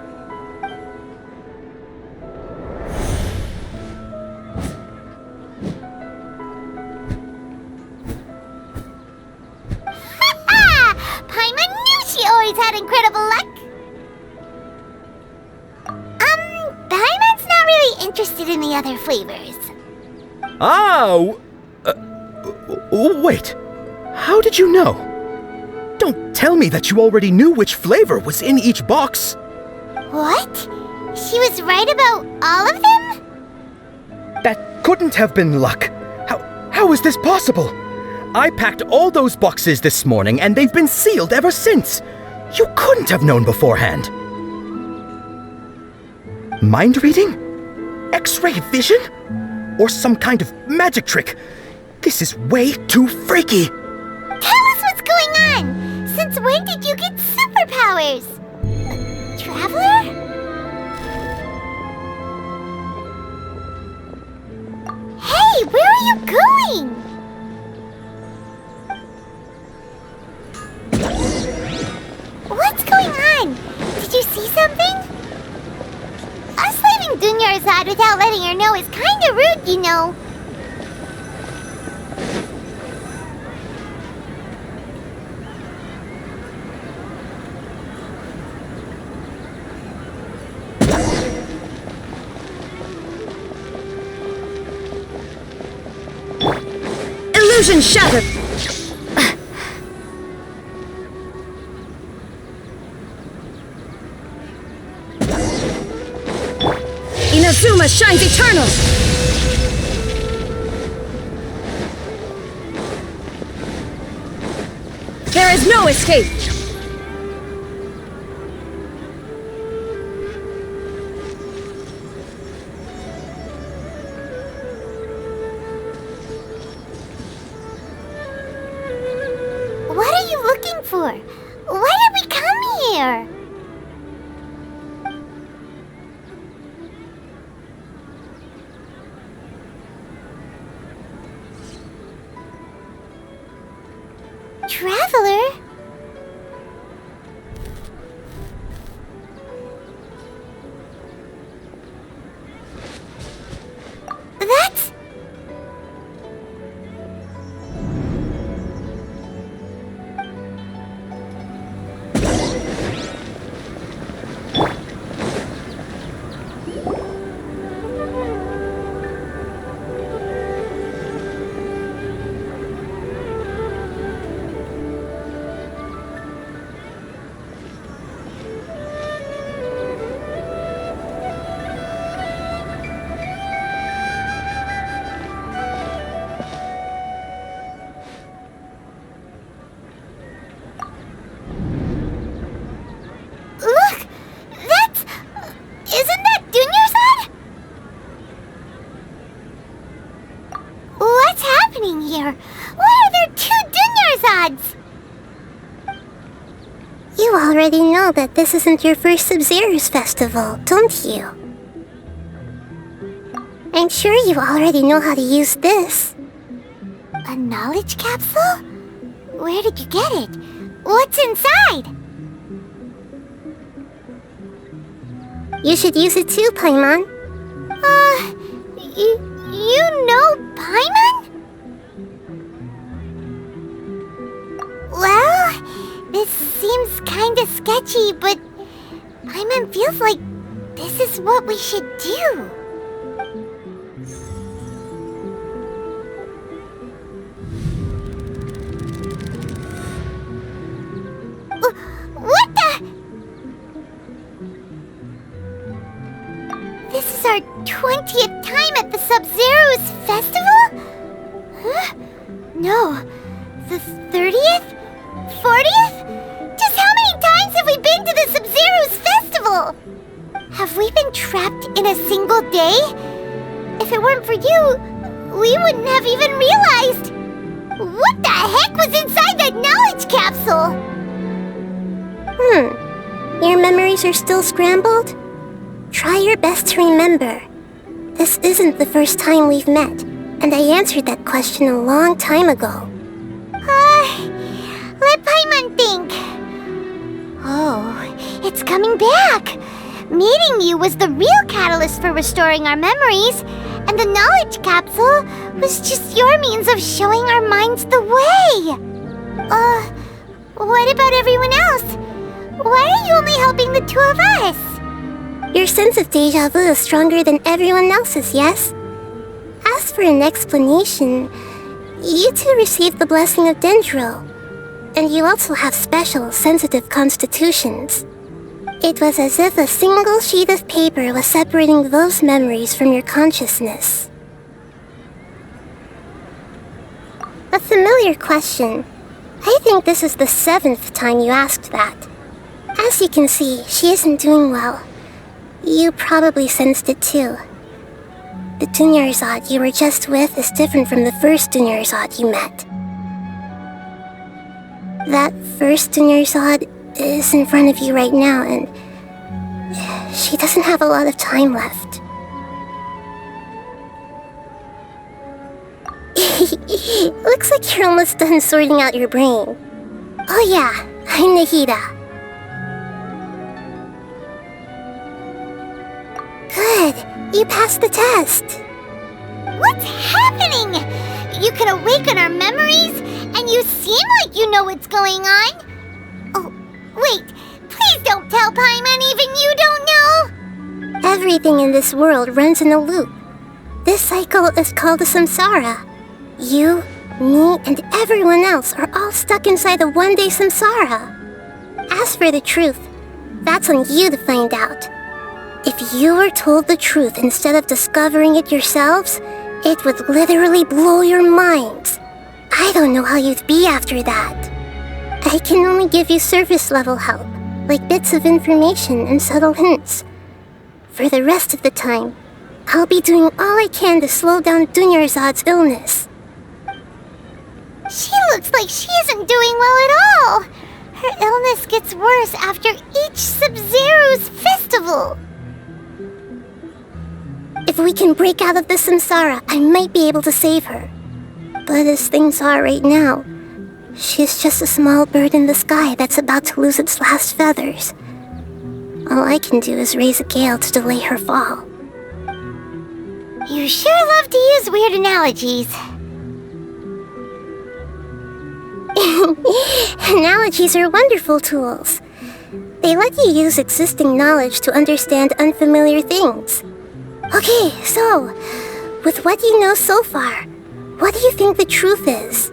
Paimon knew she always had incredible luck. Paimon's not really interested in the other flavors. Wait. How did you know? Don't tell me that you already knew which flavor was in each box. What? She was right about all of them? That couldn't have been luck. How is this possible? I packed all those boxes this morning and they've been sealed ever since. You couldn't have known beforehand. Mind reading? X-ray vision? Or some kind of magic trick? This is way too freaky. Tell us what's going on. Since when did you get superpowers? Traveler? Hey, where are you going? What's going on? Did you see something? Us leaving Dunyarzad without letting her know is kinda rude, you know. Illusion shattered! Inazuma shines eternal! There is no escape! sure. Why did we come here? Traveler? That's... Look! That's... Isn't that Dunyarzad? What's happening here? Why are there 2 Dunyarzads? You already know that this isn't your first Sub-Zero's festival, don't you? I'm sure you already know how to use this. A knowledge capsule? Where did you get it? What's inside? You should use it too, Paimon. You know Paimon? Well, this seems kinda sketchy, but Paimon feels like this is what we should do. What the? This is our 20th time at the Sub-Zero's festival? Huh? No. The 30th? 40th? Just how many times have we been to the Sub-Zero's festival? Have we been trapped in a single day? If it weren't for you, we wouldn't have even realized. What the heck was inside that knowledge capsule? Your memories are still scrambled? Try your best to remember. This isn't the first time we've met, and I answered that question a long time ago. Let Paimon think. Oh, it's coming back. Meeting you was the real catalyst for restoring our memories, and the knowledge capsule was just your means of showing our minds the way. What about everyone else? Why are you only helping the 2 of us? Your sense of deja vu is stronger than everyone else's, yes? As for an explanation, you two received the blessing of Dendro, and you also have special, sensitive constitutions. It was as if a single sheet of paper was separating those memories from your consciousness. A familiar question. I think this is the 7th time you asked that. As you can see, she isn't doing well. You probably sensed it too. The Dunyarzad you were just with is different from the first Dunyarzad you met. That first Dunyarzad is in front of you right now, and she doesn't have a lot of time left. Looks like you're almost done sorting out your brain. Oh yeah, I'm Nahida. Good, you passed the test. What's happening? You can awaken our memories, and you seem like you know what's going on. Oh, wait, please don't tell Paimon even you don't know. Everything in this world runs in a loop. This cycle is called the samsara. You, me, and everyone else are all stuck inside the one-day samsara. As for the truth, that's on you to find out. If you were told the truth instead of discovering it yourselves, it would literally blow your minds. I don't know how you'd be after that. I can only give you surface-level help, like bits of information and subtle hints. For the rest of the time, I'll be doing all I can to slow down Dunyarzad's illness. She looks like she isn't doing well at all. Her illness gets worse after each Sub-Zero's festival. If we can break out of the samsara, I might be able to save her. But as things are right now, she's just a small bird in the sky that's about to lose its last feathers. All I can do is raise a gale to delay her fall. You sure love to use weird analogies. Analogies are wonderful tools. They let you use existing knowledge to understand unfamiliar things. Okay, so, with what you know so far, what do you think the truth is?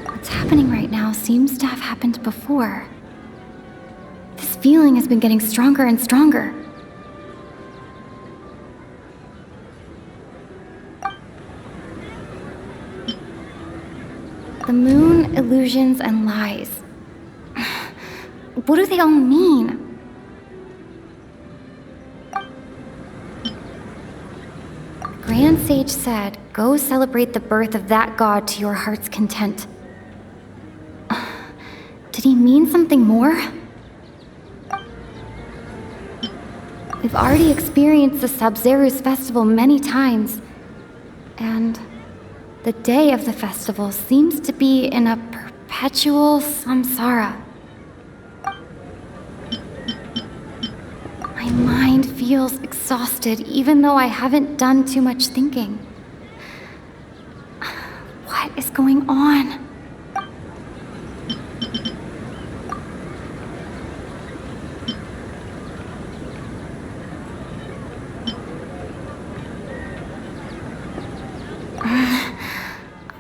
What's happening right now seems to have happened before. This feeling has been getting stronger and stronger. The moon, illusions, and lies. What do they all mean? The Grand Sage said, "Go celebrate the birth of that god to your heart's content." Did he mean something more? We've already experienced the Sub-Zero's festival many times, and the day of the festival seems to be in a perpetual samsara. My mind feels exhausted even though I haven't done too much thinking. What is going on?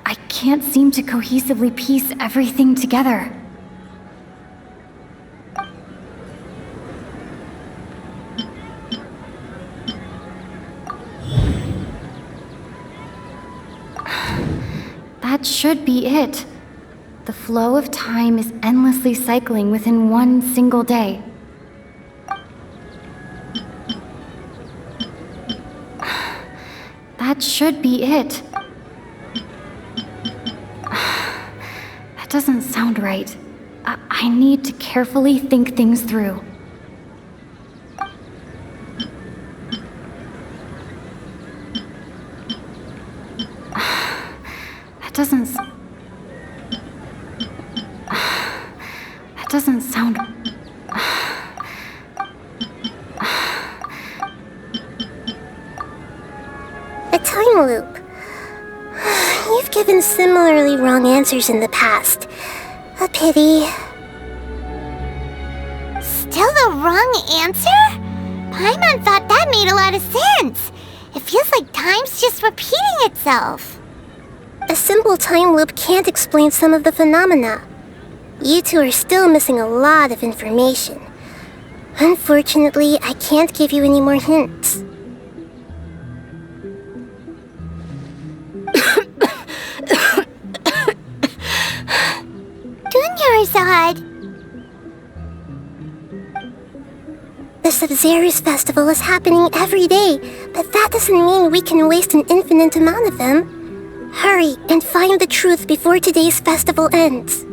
I can't seem to cohesively piece everything together. That should be it. The flow of time is endlessly cycling within one single day. That should be it. That doesn't sound right. I need to carefully think things through. That doesn't sound. A time loop. You've given similarly wrong answers in the past. A pity. Still the wrong answer? Paimon thought that made a lot of sense. It feels like time's just repeating itself. A simple time loop can't explain some of the phenomena. You two are still missing a lot of information. Unfortunately, I can't give you any more hints. Dunyarzad! The Sub-Zero's festival is happening every day, but that doesn't mean we can waste an infinite amount of them. Hurry and find the truth before today's festival ends.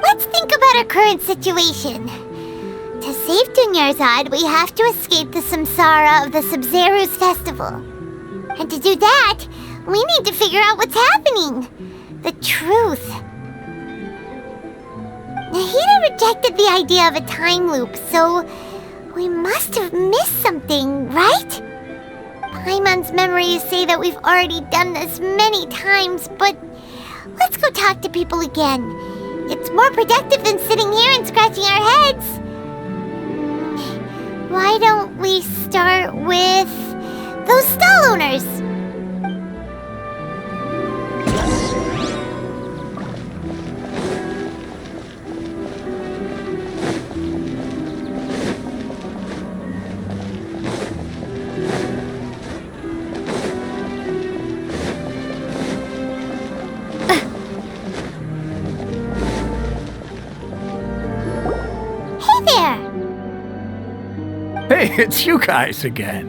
Let's think about our current situation. To save Dunyarzad, we have to escape the samsara of the Sub-Zero's festival. And to do that, we need to figure out what's happening. The truth. Nahida rejected the idea of a time loop, so we must have missed something, right? Paimon's memories say that we've already done this many times, but let's go talk to people again. It's more productive than sitting here and scratching our heads. Why don't we start with those stall owners? there? Hey, it's you guys again.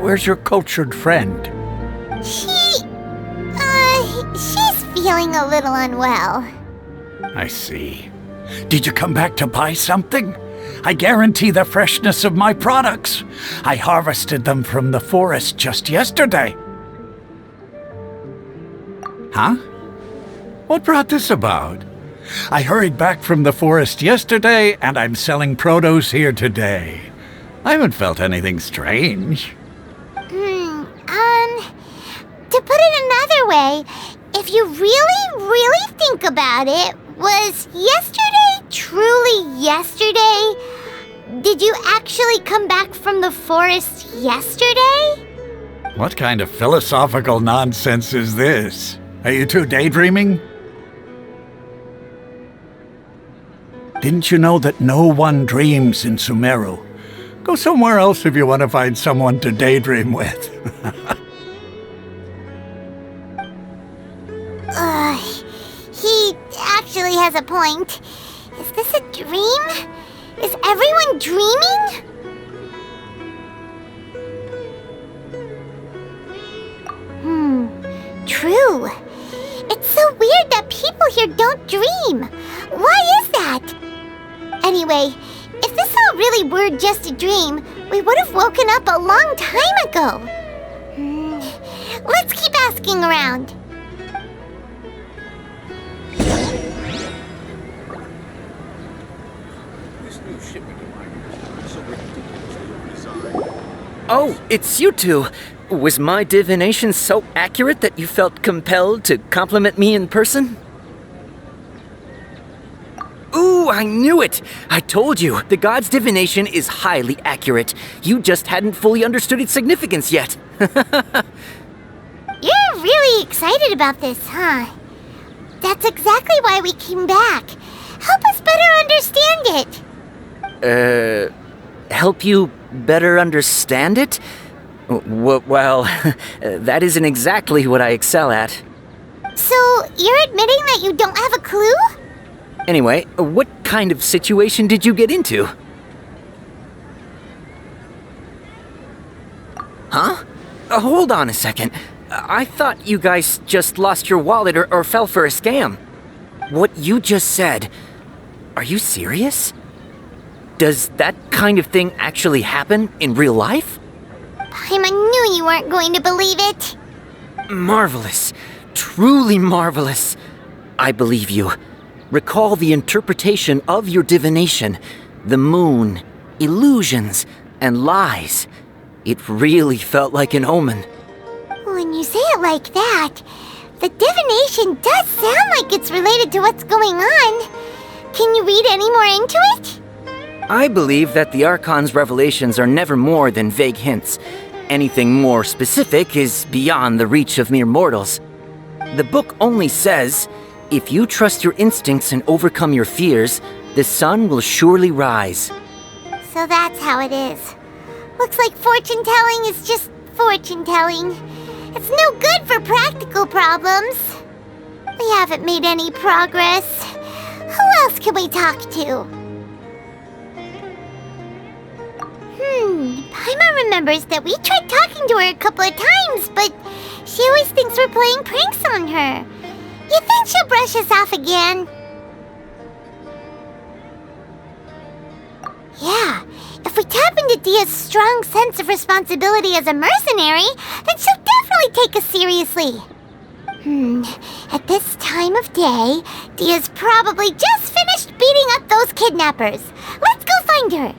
Where's your cultured friend? She's feeling a little unwell. I see. Did you come back to buy something? I guarantee the freshness of my products. I harvested them from the forest just yesterday. Huh? What brought this about? I hurried back from the forest yesterday, and I'm selling produce here today. I haven't felt anything strange. To put it another way, if you really think about it, was yesterday truly yesterday? Did you actually come back from the forest yesterday? What kind of philosophical nonsense is this? Are you two daydreaming? Didn't you know that no one dreams in Sumeru? Go somewhere else if you want to find someone to daydream with. He actually has a point. Is this a dream? Is everyone dreaming? True. It's so weird that people here don't dream. Why is that? Anyway, if this all really were just a dream, we would have woken up a long time ago. Let's keep asking around. Oh, it's you two. Was my divination so accurate that you felt compelled to compliment me in person? Ooh, I knew it! I told you, the god's divination is highly accurate. You just hadn't fully understood its significance yet. You're really excited about this, huh? That's exactly why we came back. Help us better understand it. Help you better understand it? Well, that isn't exactly what I excel at. So, you're admitting that you don't have a clue? Anyway, what kind of situation did you get into? Huh? Hold on a second. I thought you guys just lost your wallet or fell for a scam. What you just said, are you serious? Does that kind of thing actually happen in real life? I knew you weren't going to believe it. Marvelous. Truly marvelous. I believe you. Recall the interpretation of your divination, the moon, illusions, and lies. It really felt like an omen. When you say it like that, the divination does sound like it's related to what's going on. Can you read any more into it? I believe that the Archon's revelations are never more than vague hints. Anything more specific is beyond the reach of mere mortals. The book only says, if you trust your instincts and overcome your fears, the sun will surely rise. So that's how it is. Looks like fortune-telling is just fortune-telling. It's no good for practical problems. We haven't made any progress. Who else can we talk to? Paimon remembers that we tried talking to her a couple of times, but she always thinks we're playing pranks on her. You think she'll brush us off again? Yeah, if we tap into Dia's strong sense of responsibility as a mercenary, then she'll definitely take us seriously. At this time of day, Dia's probably just finished beating up those kidnappers. Let's go find her.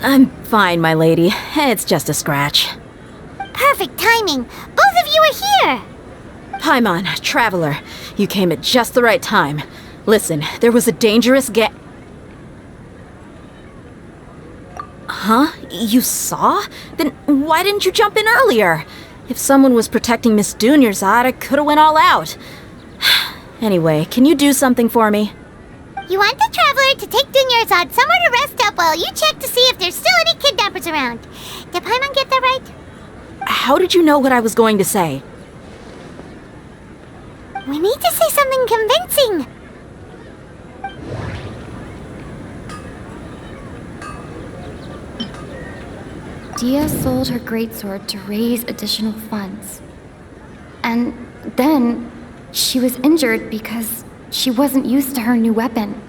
I'm fine, my lady. It's just a scratch. Perfect timing. Both of you are here. Paimon, traveler, you came at just the right time. Listen, there was a dangerous Huh? You saw? Then why didn't you jump in earlier? If someone was protecting Miss Dunyarzad, I could have went all out. Anyway, can you do something for me? You want the Traveler to take Dunyarzad somewhere to rest up while you check to see if there's still any kidnappers around. Did Paimon get that right? How did you know what I was going to say? We need to say something convincing. Dia sold her greatsword to raise additional funds. And then she was injured because she wasn't used to her new weapon.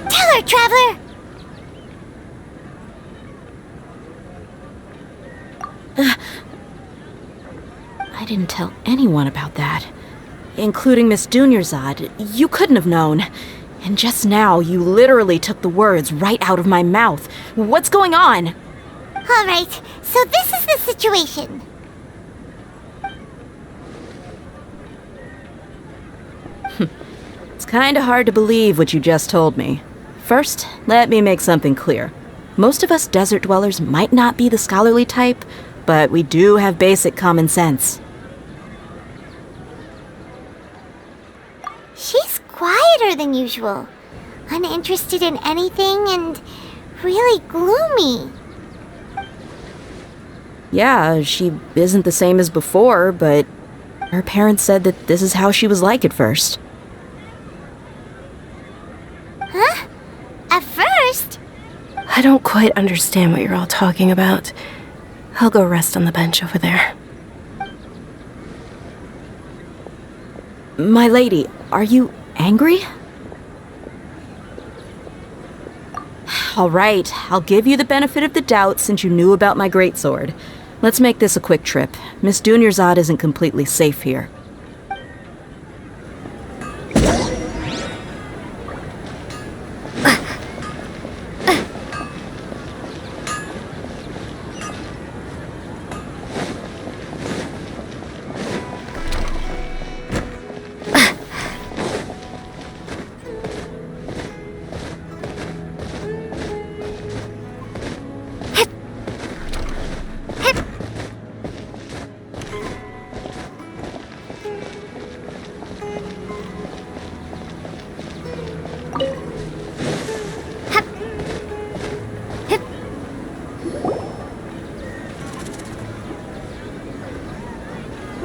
Tell her, Traveler! I didn't tell anyone about that. Including Miss Dunyarzad. You couldn't have known. And just now, you literally took the words right out of my mouth. What's going on? All right, so this is the situation. It's kinda hard to believe what you just told me. First, let me make something clear. Most of us desert dwellers might not be the scholarly type, but we do have basic common sense. She's quieter than usual, uninterested in anything, and really gloomy. Yeah, she isn't the same as before, but her parents said that this is how she was like at first. Huh? At first? I don't quite understand what you're all talking about. I'll go rest on the bench over there. My lady, are you angry? All right, I'll give you the benefit of the doubt since you knew about my greatsword. Let's make this a quick trip. Miss Dunyarzad isn't completely safe here.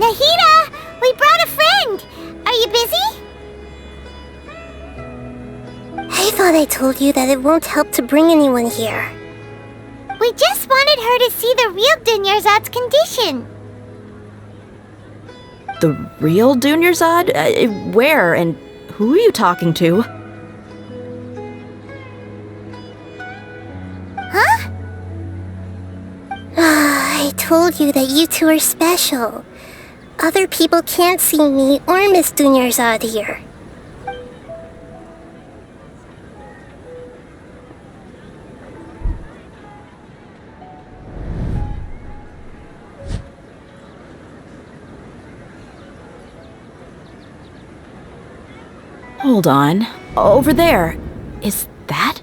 Nahida! We brought a friend! Are you busy? I thought I told you that it won't help to bring anyone here. We just wanted her to see the real Dunyarzad's condition. The real Dunyarzad? Where and who are you talking to? Huh? I told you that you two are special. Other people can't see me or Miss Dunyarzad here. Hold on. Over there. Is that?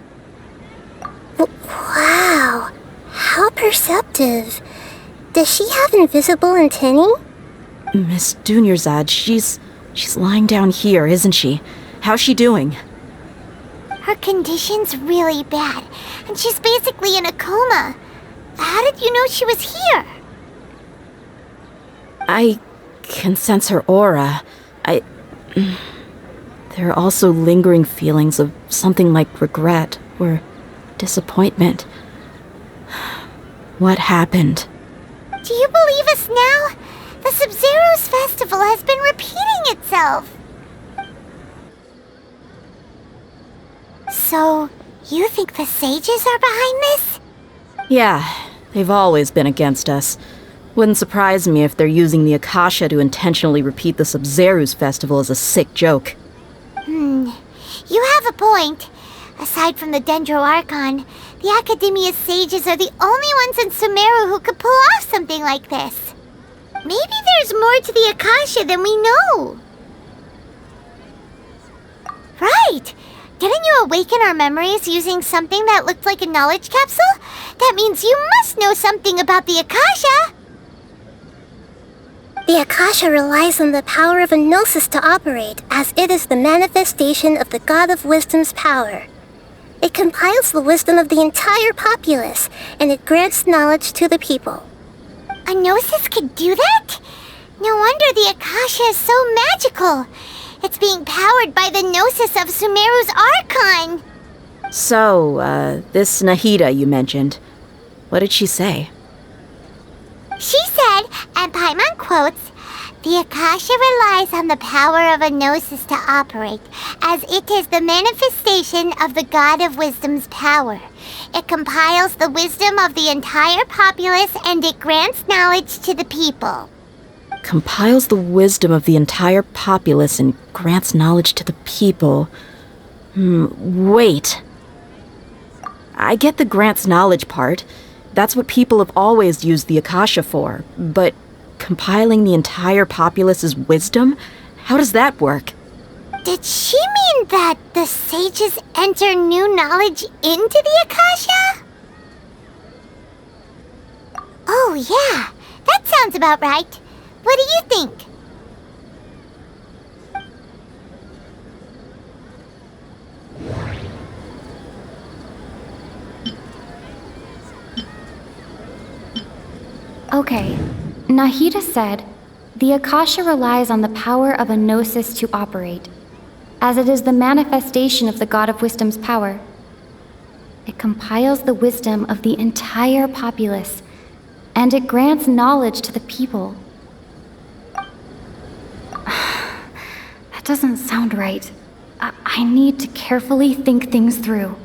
Wow. How perceptive. Does she have invisible antennae? Miss Dunyarzad, she's lying down here, isn't she? How's she doing? Her condition's really bad, and she's basically in a coma. How did you know she was here? I can sense her aura. There are also lingering feelings of something like regret or disappointment. What happened? Do you believe us now? The Sub-Zero's festival has been repeating itself. So, you think the sages are behind this? Yeah, they've always been against us. Wouldn't surprise me if they're using the Akasha to intentionally repeat the Sub-Zero's festival as a sick joke. You have a point. Aside from the Dendro Archon, the Academia's sages are the only ones in Sumeru who could pull off something like this. Maybe there's more to the Akasha than we know. Right! Didn't you awaken our memories using something that looked like a knowledge capsule? That means you must know something about the Akasha! The Akasha relies on the power of a gnosis to operate, as it is the manifestation of the God of Wisdom's power. It compiles the wisdom of the entire populace, and it grants knowledge to the people. A gnosis could do that? No wonder the Akasha is so magical. It's being powered by the gnosis of Sumeru's Archon. So, this Nahida you mentioned, what did she say? She said, and Paimon quotes, "The Akasha relies on the power of a gnosis to operate, as it is the manifestation of the God of Wisdom's power. It compiles the wisdom of the entire populace and it grants knowledge to the people." Compiles the wisdom of the entire populace and grants knowledge to the people. Wait. I get the grants knowledge part. That's what people have always used the Akasha for. But compiling the entire populace's wisdom? How does that work? Did she mean that the sages enter new knowledge into the Akasha? Oh yeah, that sounds about right. What do you think? Okay, Nahida said, "The Akasha relies on the power of a gnosis to operate, as it is the manifestation of the God of Wisdom's power. It compiles the wisdom of the entire populace, and it grants knowledge to the people." That doesn't sound right. I need to carefully think things through.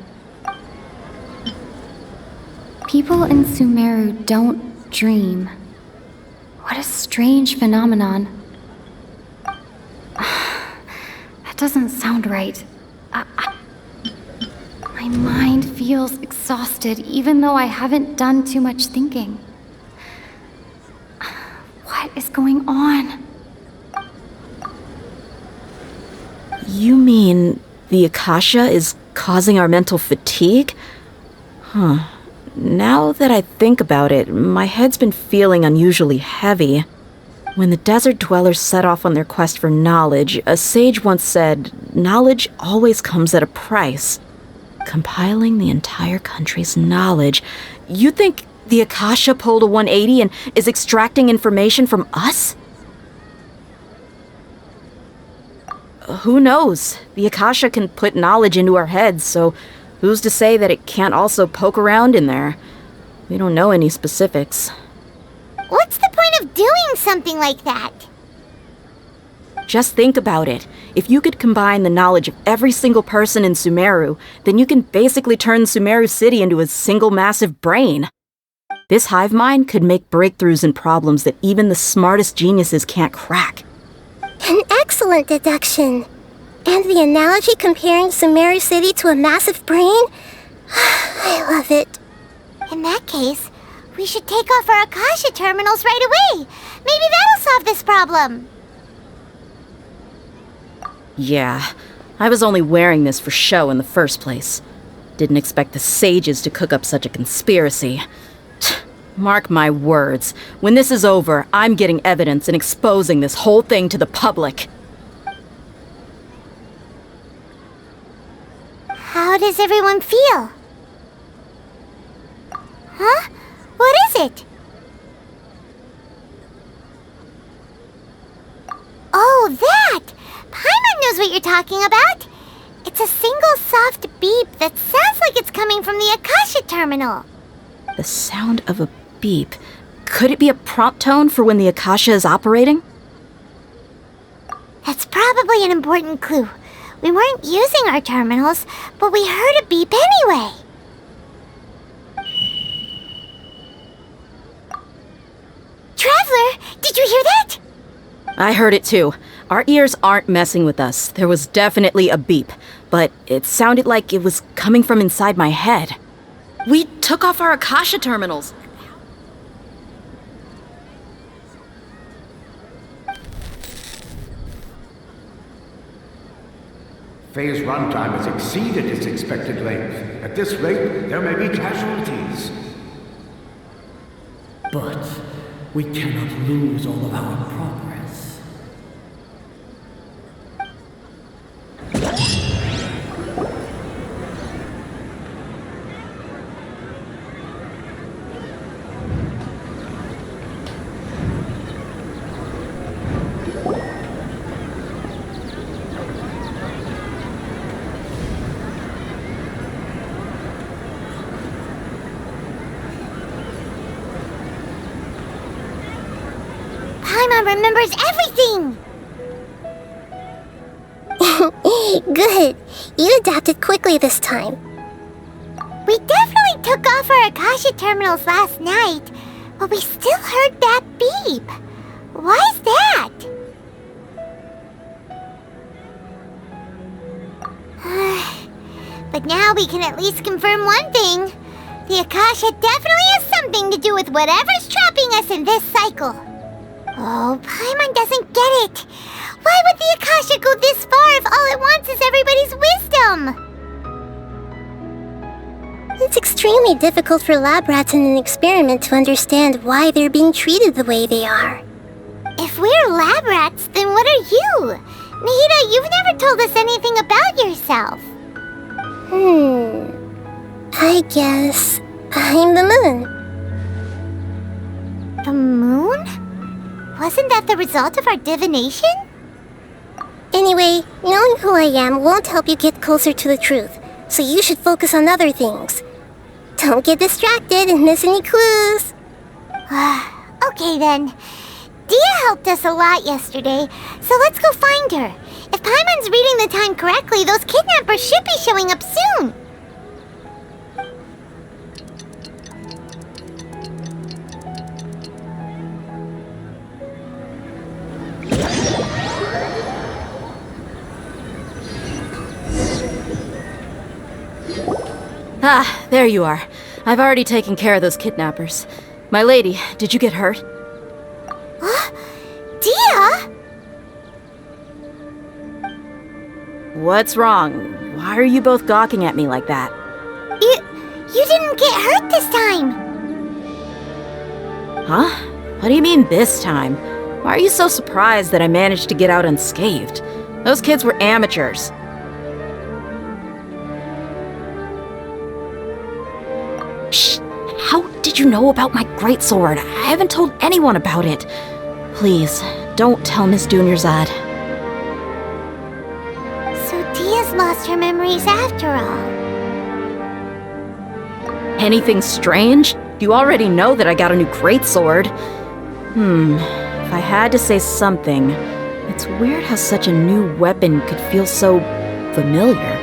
People in Sumeru don't dream. What a strange phenomenon. That doesn't sound right. My mind feels exhausted even though I haven't done too much thinking. What is going on? You mean the Akasha is causing our mental fatigue? Huh. Now that I think about it, my head's been feeling unusually heavy. When the desert dwellers set off on their quest for knowledge, a sage once said, "Knowledge always comes at a price." Compiling the entire country's knowledge. You think the Akasha pulled a 180 and is extracting information from us? Who knows? The Akasha can put knowledge into our heads, so who's to say that it can't also poke around in there? We don't know any specifics. What's the point of doing something like that? Just think about it. If you could combine the knowledge of every single person in Sumeru, then you can basically turn Sumeru City into a single massive brain. This hive mind could make breakthroughs in problems that even the smartest geniuses can't crack. An excellent deduction. And the analogy comparing Sumeru City to a massive brain? I love it. In that case, we should take off our Akasha terminals right away. Maybe that'll solve this problem. Yeah, I was only wearing this for show in the first place. Didn't expect the sages to cook up such a conspiracy. Mark my words, when this is over, I'm getting evidence and exposing this whole thing to the public. How does everyone feel? Huh? What is it? Oh, that! Paimon knows what you're talking about. It's a single soft beep that sounds like it's coming from the Akasha terminal. The sound of a beep. Could it be a prompt tone for when the Akasha is operating? That's probably an important clue. We weren't using our terminals, but we heard a beep anyway. Traveler, did you hear that? I heard it too. Our ears aren't messing with us. There was definitely a beep, but it sounded like it was coming from inside my head. We took off our Akasha terminals. Phase runtime has exceeded its expected length. At this rate, there may be casualties. But We cannot lose all of our progress. Paimon remembers everything! Good. You adapted quickly this time. We definitely took off our Akasha terminals last night, but we still heard that beep. Why is that? But now we can at least confirm one thing. The Akasha definitely has something to do with whatever's trapping us in this cycle. Oh, Paimon doesn't get it. Why would the Akasha go this far if all it wants is everybody's wisdom? It's extremely difficult for lab rats in an experiment to understand why they're being treated the way they are. If we're lab rats, then what are you? Nahida, you've never told us anything about yourself. I guess I'm the moon. The moon? Wasn't that the result of our divination? Anyway, knowing who I am won't help you get closer to the truth, so you should focus on other things. Don't get distracted and miss any clues. Okay then. Dia helped us a lot yesterday, so let's go find her. If Paimon's reading the time correctly, those kidnappers should be showing up soon. Ah, there you are. I've already taken care of those kidnappers. My lady, did you get hurt? Dia? What's wrong? Why are you both gawking at me like that? You didn't get hurt this time. Huh? What do you mean this time? Why are you so surprised that I managed to get out unscathed? Those kids were amateurs. Shh! How did you know about my greatsword? I haven't told anyone about it. Please, don't tell Miss Dunyarzad. So Dia's lost her memories after all. Anything strange? You already know that I got a new greatsword. If I had to say something, it's weird how such a new weapon could feel so familiar.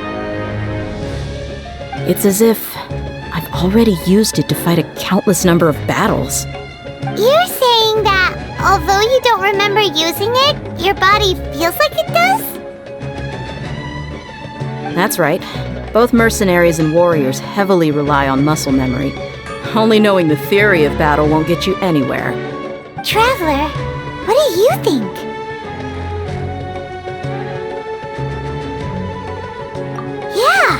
It's as if I've already used it to fight a countless number of battles. You're saying that although you don't remember using it, your body feels like it does? That's right. Both mercenaries and warriors heavily rely on muscle memory. Only knowing the theory of battle won't get you anywhere. Traveler, what do you think? Yeah,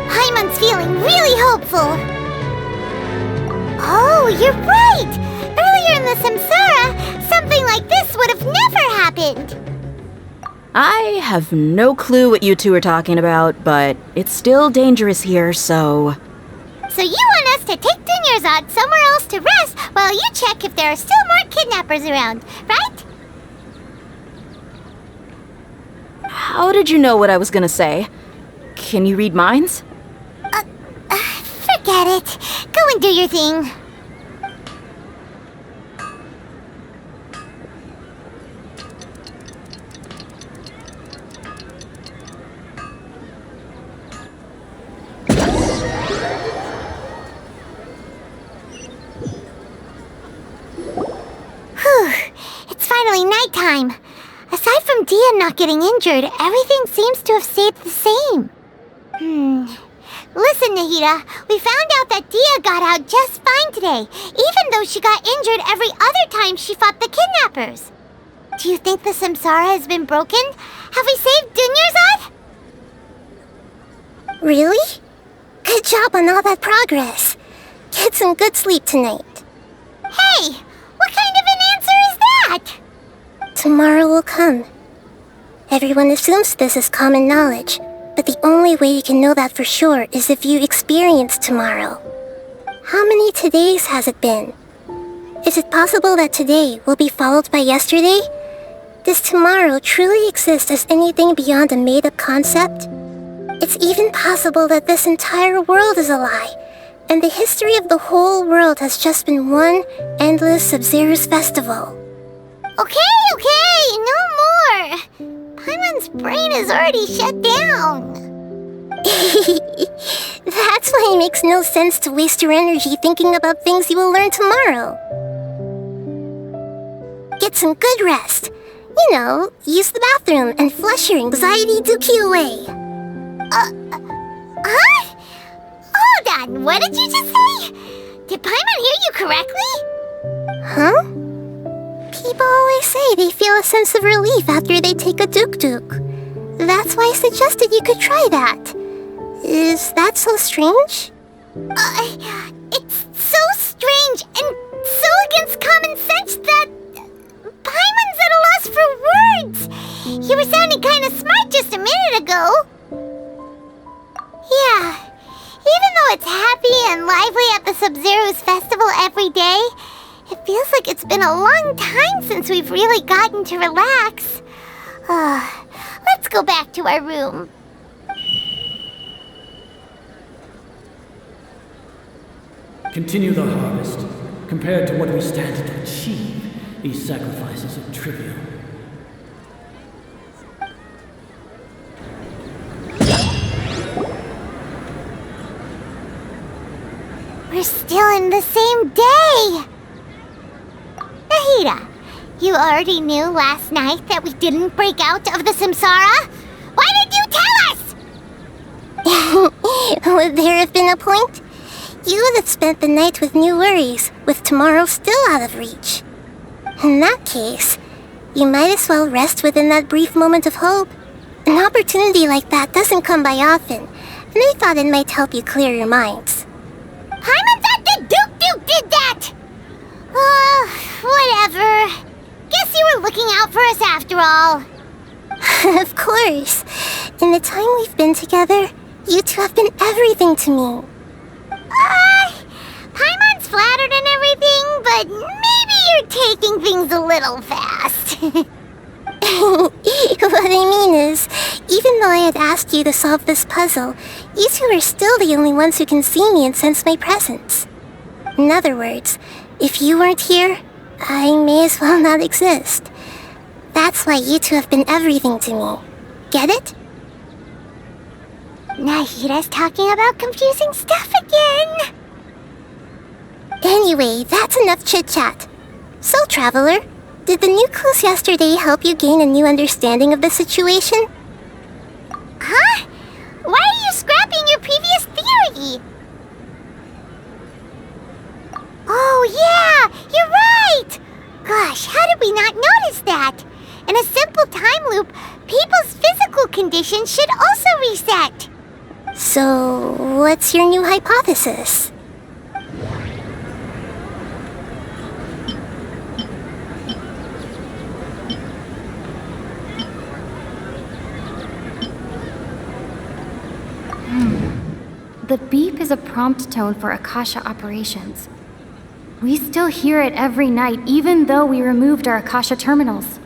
Paimon's feeling really hopeful. Oh, you're right! Earlier in the Samsara, something like this would have never happened! I have no clue what you two are talking about, but it's still dangerous here, so... So you want us to take Dunyarzad somewhere else to rest while you check if there are still more kidnappers around, right? How did you know what I was gonna say? Can you read minds? Forget it. Go and do your thing. It's finally nighttime. Aside from Dia not getting injured, everything seems to have stayed the same. Listen, Nahida, we found out that Dia got out just fine today, even though she got injured every other time she fought the kidnappers. Do you think the Samsara has been broken? Have we saved Dunyarzad? Really? Good job on all that progress. Get some good sleep tonight. Hey, what kind of that? Tomorrow will come. Everyone assumes this is common knowledge, but the only way you can know that for sure is if you experience tomorrow. How many todays has it been? Is it possible that today will be followed by yesterday? Does tomorrow truly exist as anything beyond a made-up concept? It's even possible that this entire world is a lie, and the history of the whole world has just been one endless Sub-Zero's festival. Okay, no more! Paimon's brain is already shut down. That's why it makes no sense to waste your energy thinking about things you will learn tomorrow. Get some good rest. You know, use the bathroom and flush your anxiety dookie away. Huh? Hold on, what did you just say? Did Paimon hear you correctly? Huh? People always say they feel a sense of relief after they take a duk-duk. That's why I suggested you could try that. Is that so strange? It's so strange and so against common sense that Paimon's at a loss for words. You were sounding kind of smart just a minute ago. Yeah, even though it's happy and lively at the Sub-Zero's festival every day, it feels like it's been a long time since we've really gotten to relax. Let's go back to our room. Continue the harvest. Compared to what we stand to achieve, these sacrifices are trivial. We're still in the same day! Nahida, you already knew last night that we didn't break out of the samsara? Why did you tell us? Would there have been a point? You would have spent the night with new worries, with tomorrow still out of reach. In that case, you might as well rest within that brief moment of hope. An opportunity like that doesn't come by often, and I thought it might help you clear your minds. Paimon thought the Duke did that! Whatever. Guess you were looking out for us after all. Of course. In the time we've been together, you two have been everything to me. Paimon's flattered and everything, but maybe you're taking things a little fast. What I mean is, even though I had asked you to solve this puzzle, you two are still the only ones who can see me and sense my presence. In other words, if you weren't here, I may as well not exist. That's why you two have been everything to me. Get it? Nahida's talking about confusing stuff again. Anyway, that's enough chit-chat. So, Traveler, did the new clues yesterday help you gain a new understanding of the situation? Huh? Why are you scrapping your previous theory? Oh yeah, you're right! Gosh, how did we not notice that? In a simple time loop, people's physical condition should also reset. So, what's your new hypothesis? The beep is a prompt tone for Akasha operations. We still hear it every night, even though we removed our Akasha terminals.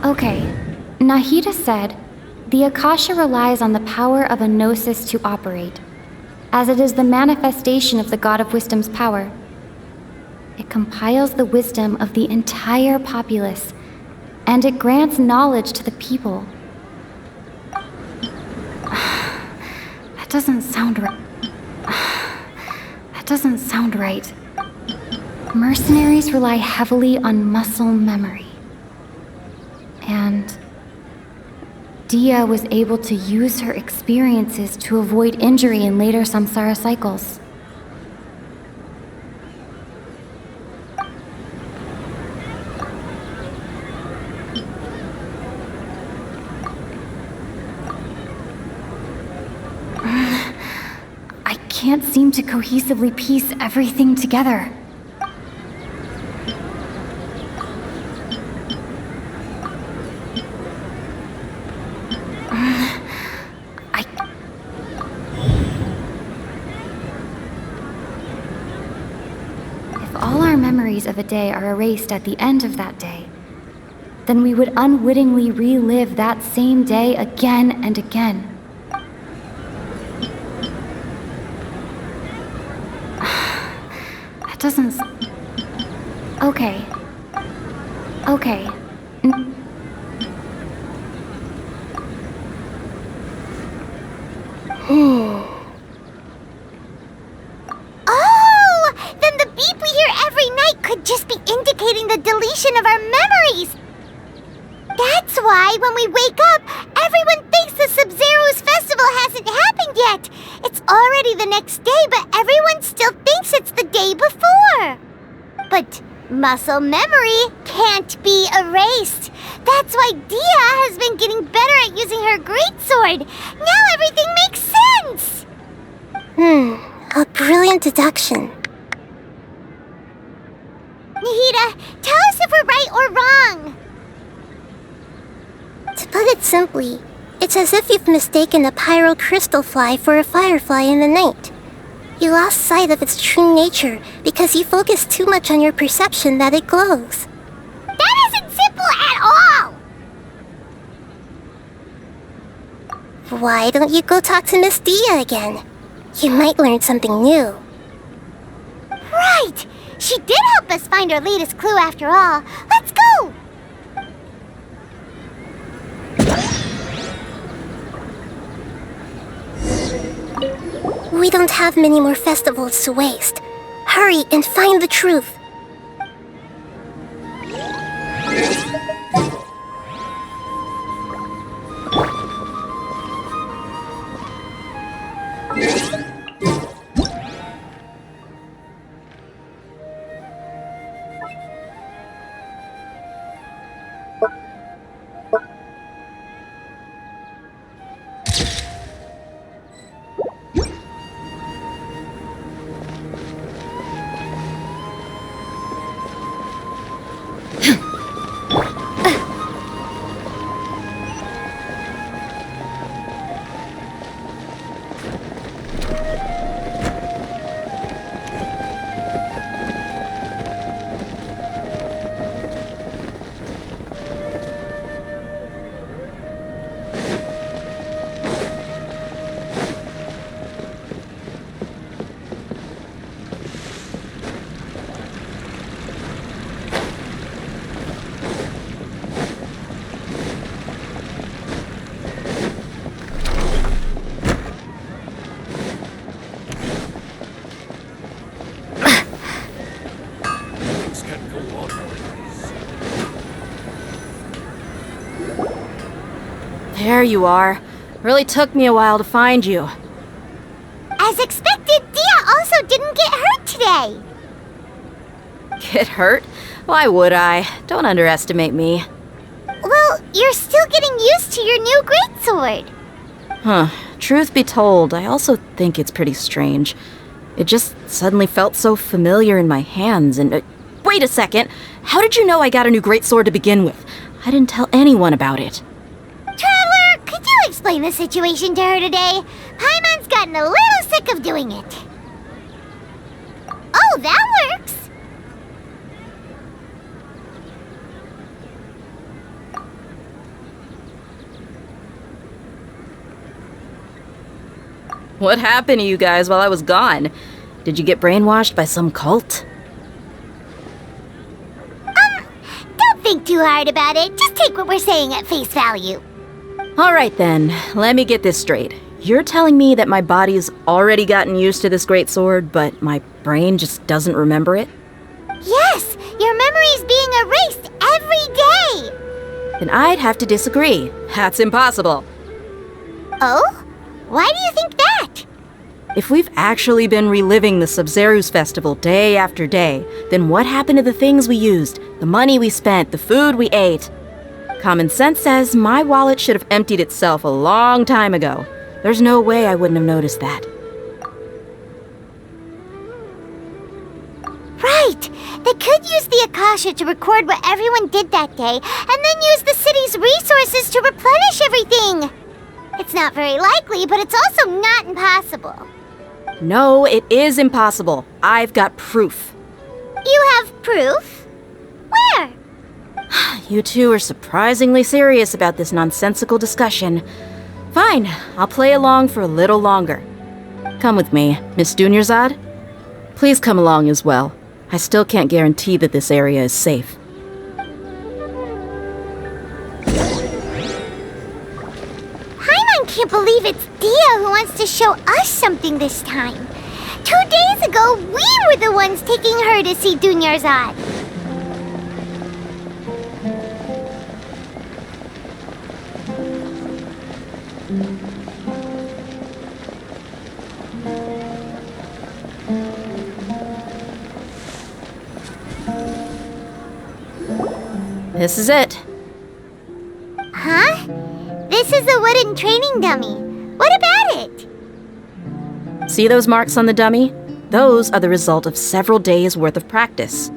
Okay, Nahida said, the Akasha relies on the power of a gnosis to operate, as it is the manifestation of the God of Wisdom's power. It compiles the wisdom of the entire populace, and it grants knowledge to the people. That doesn't sound right. That doesn't sound right. Mercenaries rely heavily on muscle memory. And Dia was able to use her experiences to avoid injury in later samsara cycles. I can't seem to cohesively piece everything together. of a day are erased at the end of that day, then we would unwittingly relive that same day again and again. That doesn't... Okay. Okay. Oh! Then the beep we hear every night could just be indicating the deletion of our memories! That's why when we wake up, everyone thinks the Sub-Zero's festival hasn't happened yet! It's already the next day, but everyone still thinks it's the day before! But muscle memory can't be erased. That's why Dia has been getting better at using her greatsword. Now everything makes sense! A brilliant deduction. Nahida, tell us if we're right or wrong. To put it simply, it's as if you've mistaken a pyro crystal fly for a firefly in the night. You lost sight of its true nature because you focused too much on your perception that it glows. That isn't simple at all! Why don't you go talk to Miss Dia again? You might learn something new. Right! She did help us find our latest clue after all. Let's go! We don't have many more festivals to waste. Hurry and find the truth. There you are. Really took me a while to find you. As expected, Dia also didn't get hurt today. Get hurt? Why would I? Don't underestimate me. Well, you're still getting used to your new greatsword. Huh. Truth be told, I also think it's pretty strange. It just suddenly felt so familiar in my hands and... wait a second! How did you know I got a new greatsword to begin with? I didn't tell anyone about it. Traveler, could you explain the situation to her today? Paimon's gotten a little sick of doing it. Oh, that works! What happened to you guys while I was gone? Did you get brainwashed by some cult? Don't think too hard about it. Just take what we're saying at face value. Alright then, let me get this straight. You're telling me that my body's already gotten used to this greatsword, but my brain just doesn't remember it? Yes! Your memory's being erased every day! Then I'd have to disagree. That's impossible. Oh? Why do you think that? If we've actually been reliving the Sub-Zero's festival day after day, then what happened to the things we used, the money we spent, the food we ate? Common sense says my wallet should have emptied itself a long time ago. There's no way I wouldn't have noticed that. Right! They could use the Akasha to record what everyone did that day, and then use the city's resources to replenish everything! It's not very likely, but it's also not impossible. No, it is impossible. I've got proof. You have proof? Where? You two are surprisingly serious about this nonsensical discussion. Fine, I'll play along for a little longer. Come with me, Miss Dunyarzad. Please come along as well. I still can't guarantee that this area is safe. Paimon can't believe it's Dia who wants to show us something this time. 2 days ago, we were the ones taking her to see Dunyarzad. This is it. Huh? This is a wooden training dummy. What about it? See those marks on the dummy? Those are the result of several days' worth of practice.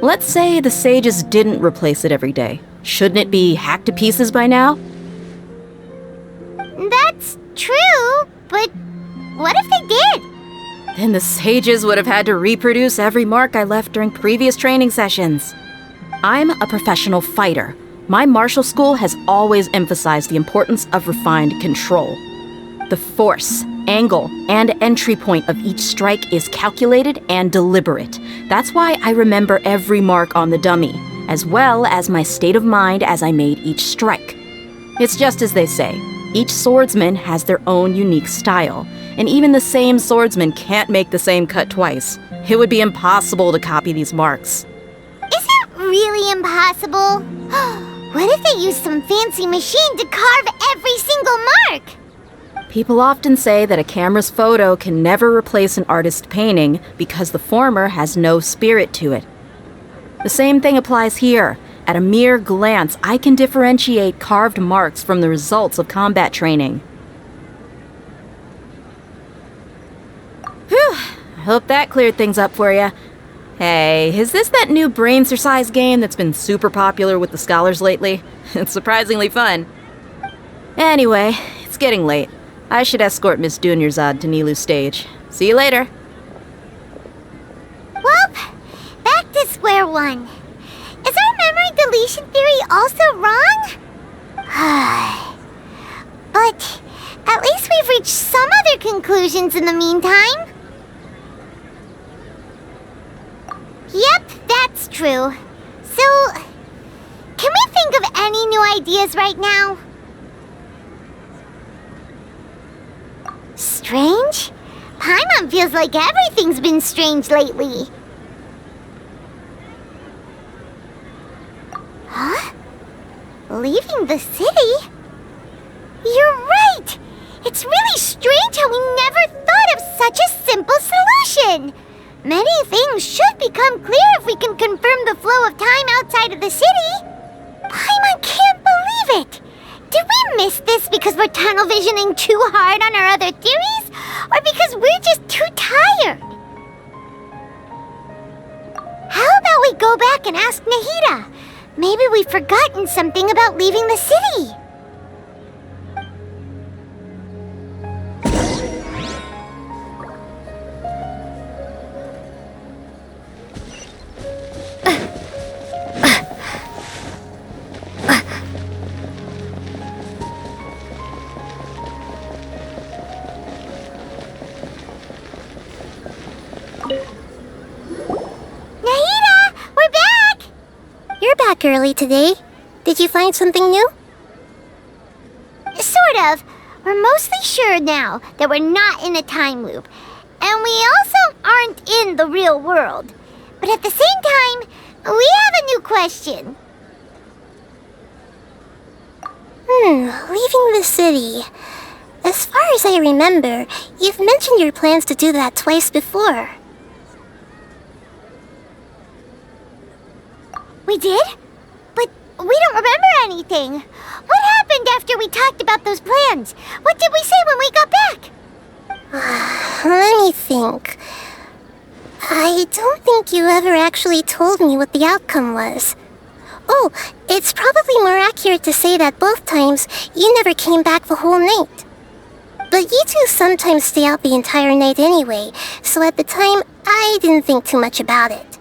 Let's say the sages didn't replace it every day. Shouldn't it be hacked to pieces by now? That's true, but what if they did? Then the sages would have had to reproduce every mark I left during previous training sessions. I'm a professional fighter. My martial school has always emphasized the importance of refined control. The force, angle, and entry point of each strike is calculated and deliberate. That's why I remember every mark on the dummy, as well as my state of mind as I made each strike. It's just as they say, each swordsman has their own unique style, and even the same swordsman can't make the same cut twice. It would be impossible to copy these marks. Is it really impossible? What if they used some fancy machine to carve every single mark? People often say that a camera's photo can never replace an artist's painting because the former has no spirit to it. The same thing applies here. At a mere glance, I can differentiate carved marks from the results of combat training. Whew, I hope that cleared things up for you. Hey, is this that new brain exercise game that's been super popular with the scholars lately? It's surprisingly fun. Anyway, it's getting late. I should escort Miss Dunyarzad to Nilu's stage. See you later. Well, back to square one. Is our memory deletion theory also wrong? But at least we've reached some other conclusions in the meantime. Yep, that's true. So, can we think of any new ideas right now? Strange? Paimon feels like everything's been strange lately. Huh? Leaving the city? You're right! It's really strange how we never thought of such a simple solution! Many things should become clear if we can confirm the flow of time outside of the city. Paimon can't believe it! Did we miss this because we're tunnel visioning too hard on our other theories? Or because we're just too tired? How about we go back and ask Nahida? Maybe we've forgotten something about leaving the city. Early today. Did you find something new? Sort of. We're mostly sure now that we're not in a time loop. And we also aren't in the real world. But at the same time, we have a new question. Leaving the city. As far as I remember, you've mentioned your plans to do that twice before. We did? But we don't remember anything. What happened after we talked about those plans? What did we say when we got back? Let me think. I don't think you ever actually told me what the outcome was. Oh, it's probably more accurate to say that both times you never came back the whole night. But you two sometimes stay out the entire night anyway, so at the time, I didn't think too much about it.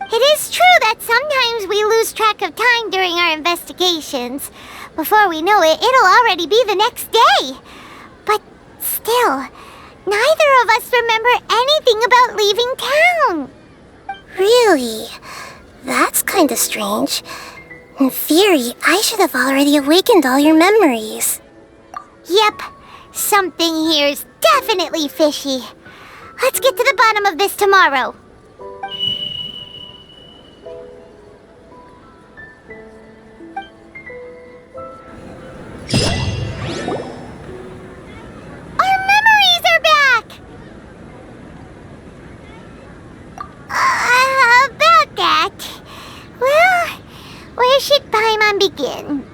It is true that sometimes we lose track of time during our investigations. Before we know it, it'll already be the next day. But still, neither of us remember anything about leaving town. Really? That's kinda strange. In theory, I should have already awakened all your memories. Yep, something here's definitely fishy. Let's get to the bottom of this tomorrow. Our memories are back! About that. Well, where should Paimon begin?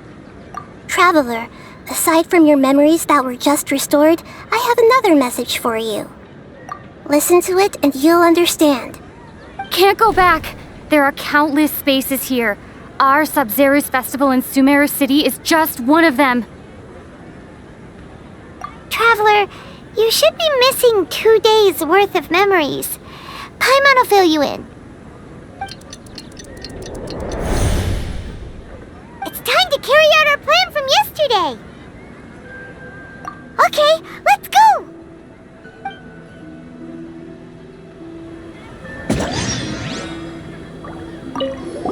Traveler, aside from your memories that were just restored, I have another message for you. Listen to it and you'll understand. Can't go back. There are countless spaces here. Our Sub-Zero's festival in Sumeru City is just one of them. Traveler, you should be missing 2 days' worth of memories. Paimon will fill you in. It's time to carry out our plan from yesterday. Okay, let's go!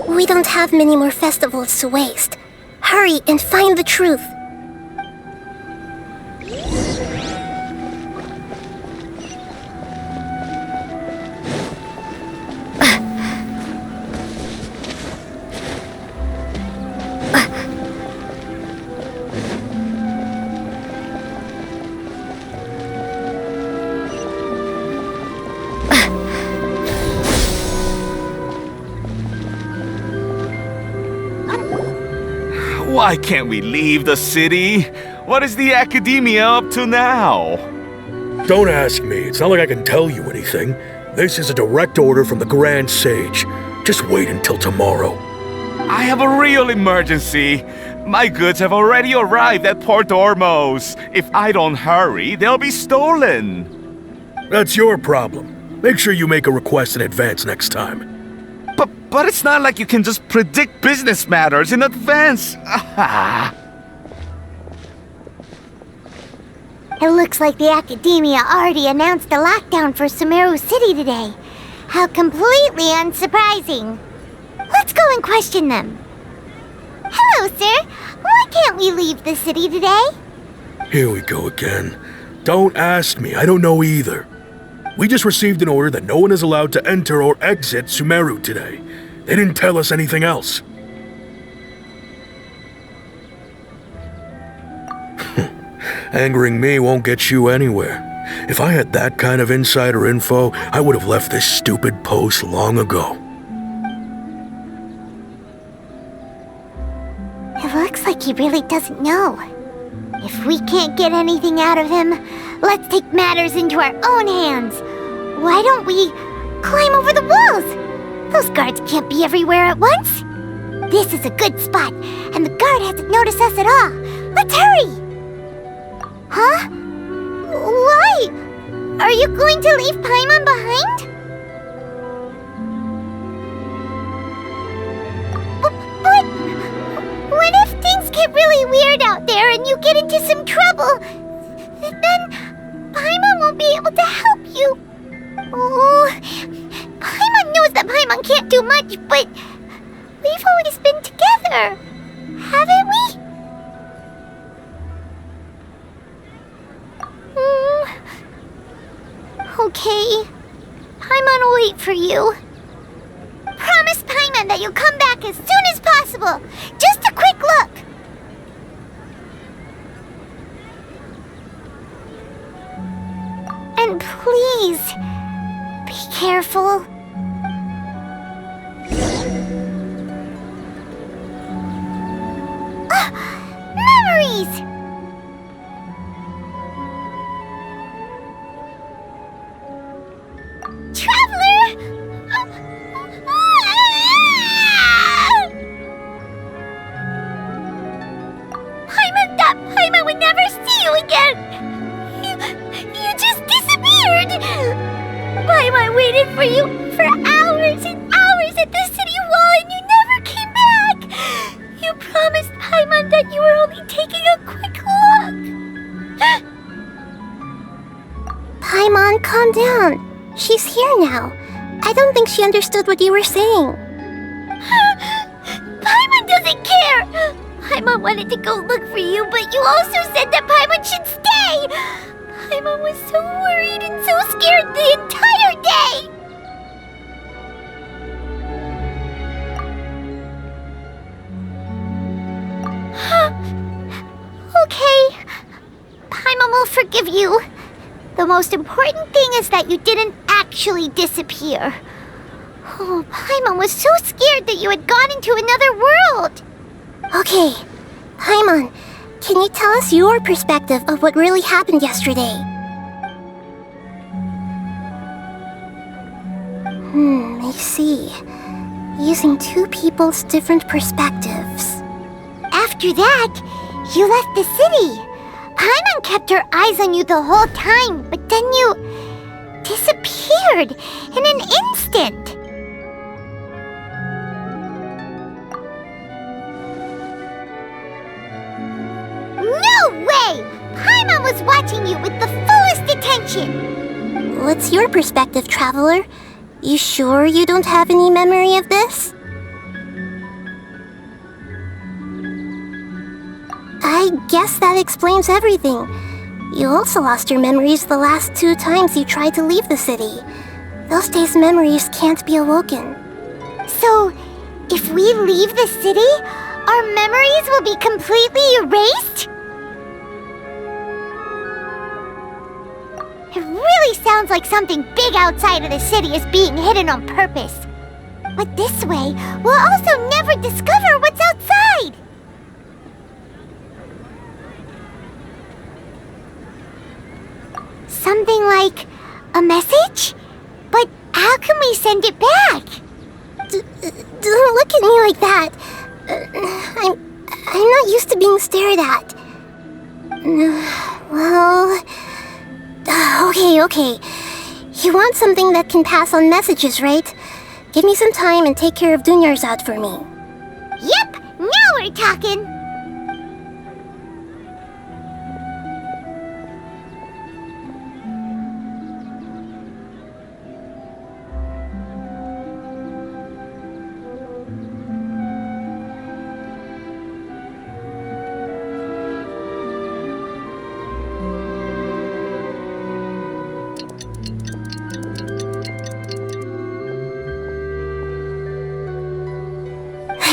We don't have many more festivals to waste. Hurry and find the truth. Why can't we leave the city? What is the academia up to now? Don't ask me. It's not like I can tell you anything. This is a direct order from the Grand Sage. Just wait until tomorrow. I have a real emergency. My goods have already arrived at Port Ormos. If I don't hurry, they'll be stolen. That's your problem. Make sure you make a request in advance next time. But it's not like you can just predict business matters in advance. It looks like the Academia already announced a lockdown for Sumeru City today. How completely unsurprising. Let's go and question them. Hello, sir. Why can't we leave the city today? Here we go again. Don't ask me. I don't know either. We just received an order that no one is allowed to enter or exit Sumeru today. They didn't tell us anything else. Angering me won't get you anywhere. If I had that kind of insider info, I would have left this stupid post long ago. It looks like he really doesn't know. If we can't get anything out of him, let's take matters into our own hands. Why don't we climb over the walls? Those guards can't be everywhere at once. This is a good spot, and the guard hasn't noticed us at all. Let's hurry! Huh? Why? Are you going to leave Paimon behind? But what if things get really weird out there and you get into some trouble? Then Paimon won't be able to help you. Oh, Paimon knows that Paimon can't do much, but we've always been together, haven't we? Okay. Paimon will wait for you. Promise Paimon that you'll come back as soon as possible. Just a quick look. And please, be careful. Memories! Traveler! Paimon would never see you again! You just disappeared! Paimon waited for you calm down. She's here now. I don't think she understood what you were saying. Paimon doesn't care! Paimon wanted to go look for you, but you also said that Paimon should stay! Paimon was so worried and so scared the entire day! Okay. Paimon will forgive you. The most important thing is that you didn't actually disappear. Oh, Paimon was so scared that you had gone into another world. Okay, Paimon, can you tell us your perspective of what really happened yesterday? I see. Using two people's different perspectives. After that, you left the city. Paimon kept her eyes on you the whole time, but then you disappeared in an instant. No way! Paimon was watching you with the fullest attention. What's your perspective, Traveler? You sure you don't have any memory of this? I guess that explains everything. You also lost your memories the last 2 times you tried to leave the city. Those days' memories can't be awoken. So, if we leave the city, our memories will be completely erased? It really sounds like something big outside of the city is being hidden on purpose. But this way, we'll also never discover what's outside. Something like a message? But how can we send it back? Don't look at me like that. I'm not used to being stared at. Well... Okay. You want something that can pass on messages, right? Give me some time and take care of Dunyarzad for me. Yep, now we're talking.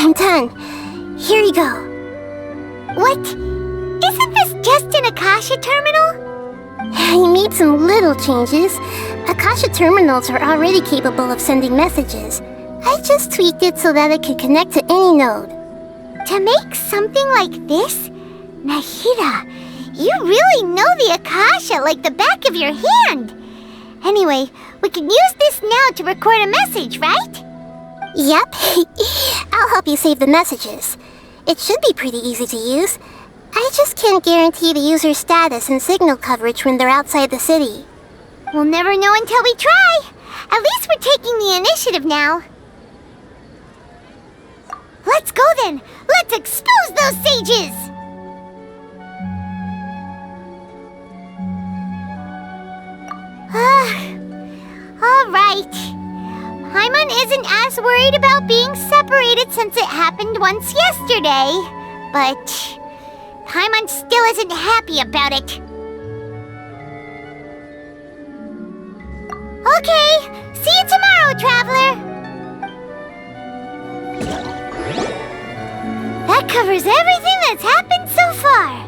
I'm done. Here you go. What? Isn't this just an Akasha terminal? I made some little changes. Akasha terminals are already capable of sending messages. I just tweaked it so that it could connect to any node. To make something like this? Nahida, you really know the Akasha like the back of your hand. Anyway, we can use this now to record a message, right? Yep. I'll help you save the messages. It should be pretty easy to use. I just can't guarantee the user's status and signal coverage when they're outside the city. We'll never know until we try. At least we're taking the initiative now. Let's go then. Let's expose those sages. All right. Paimon isn't as worried about being separated since it happened once yesterday. But Paimon still isn't happy about it. Okay, see you tomorrow, Traveler. That covers everything that's happened so far.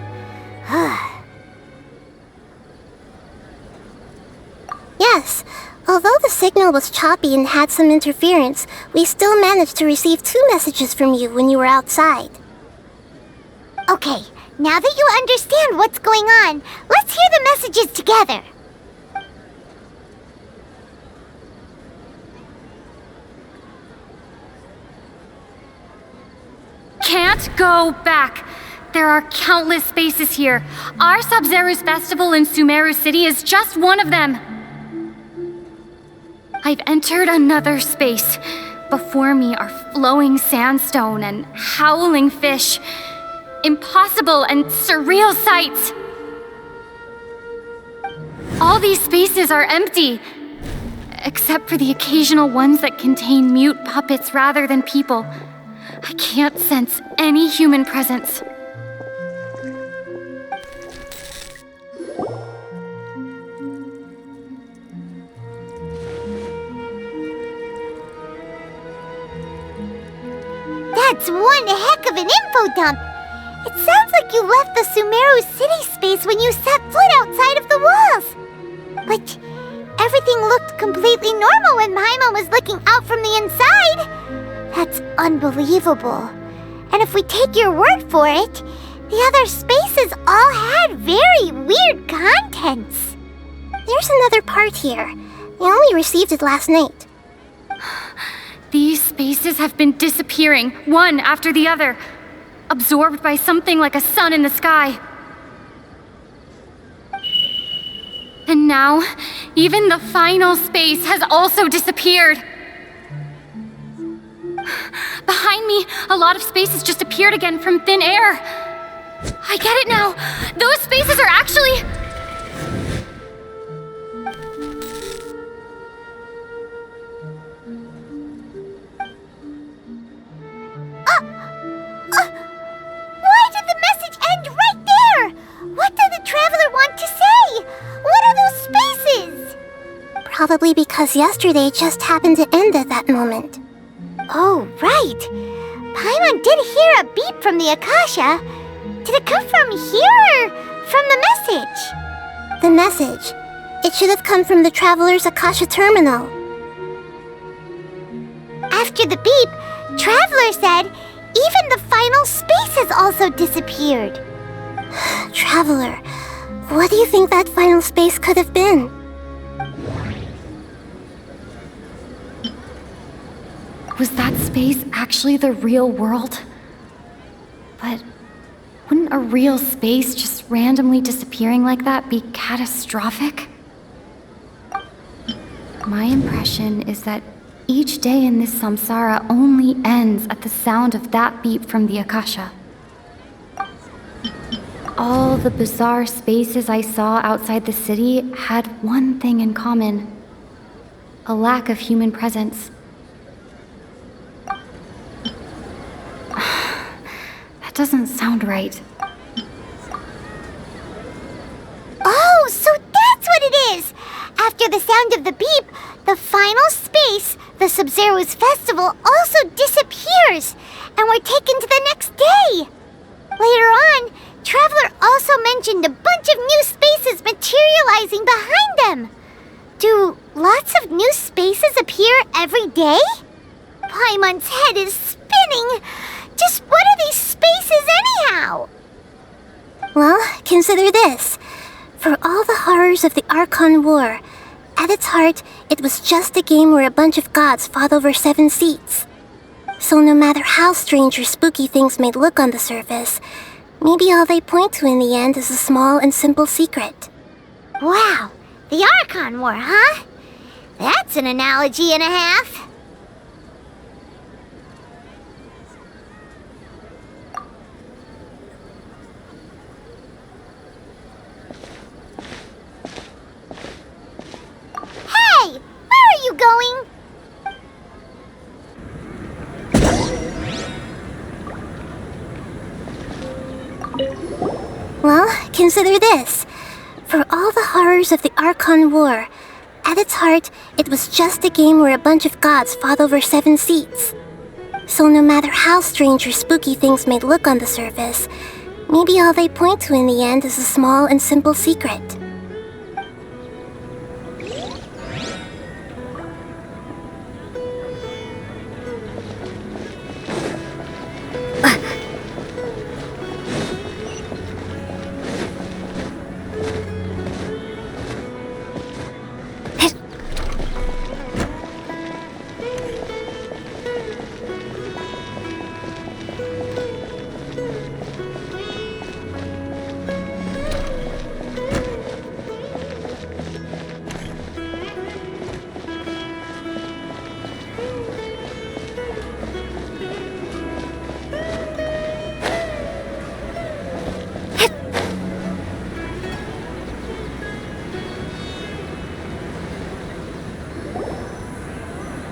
Yes. Although the signal was choppy and had some interference, we still managed to receive 2 messages from you when you were outside. Okay, now that you understand what's going on, let's hear the messages together. Can't go back. There are countless spaces here. Our Sub-Zero's festival in Sumeru City is just one of them. I've entered another space. Before me are flowing sandstone and howling fish. Impossible and surreal sights. All these spaces are empty. Except for the occasional ones that contain mute puppets rather than people. I can't sense any human presence. That's one heck of an info dump. It sounds like you left the Sumeru city space when you set foot outside of the walls. But everything looked completely normal when Paimon was looking out from the inside. That's unbelievable. And if we take your word for it, the other spaces all had very weird contents. There's another part here. We only received it last night. These spaces have been disappearing, one after the other, absorbed by something like a sun in the sky. And now, even the final space has also disappeared. Behind me, a lot of spaces just appeared again from thin air. I get it now. Those spaces are actually... Why did the message end right there? What did the traveler want to say? What are those spaces? Probably because yesterday just happened to end at that moment. Oh, right. Paimon did hear a beep from the Akasha. Did it come from here or from the message? The message. It should have come from the Traveler's Akasha terminal. After the beep, Traveler said even the final space has also disappeared. Traveler, what do you think that final space could have been? Was that space actually the real world? But wouldn't a real space just randomly disappearing like that be catastrophic? My impression is that each day in this samsara only ends at the sound of that beep from the Akasha. All the bizarre spaces I saw outside the city had one thing in common: a lack of human presence. That doesn't sound right. Oh, so that's what it is! After the sound of the beep, the final space, the Sub-Zero's festival, also disappears, and we're taken to the next day. Later on, Traveler also mentioned a bunch of new spaces materializing behind them. Do lots of new spaces appear every day? Paimon's head is spinning. Just what are these spaces anyhow? Well, consider this. For all the horrors of the Archon War, at its heart, it was just a game where a bunch of gods fought over 7 seats. So no matter how strange or spooky things may look on the surface, maybe all they point to in the end is a small and simple secret. Wow, the Archon War, huh? That's an analogy and a half. Hey, where are you going? Well, consider this. For all the horrors of the Archon War, at its heart, it was just a game where a bunch of gods fought over 7 seats. So no matter how strange or spooky things may look on the surface, maybe all they point to in the end is a small and simple secret.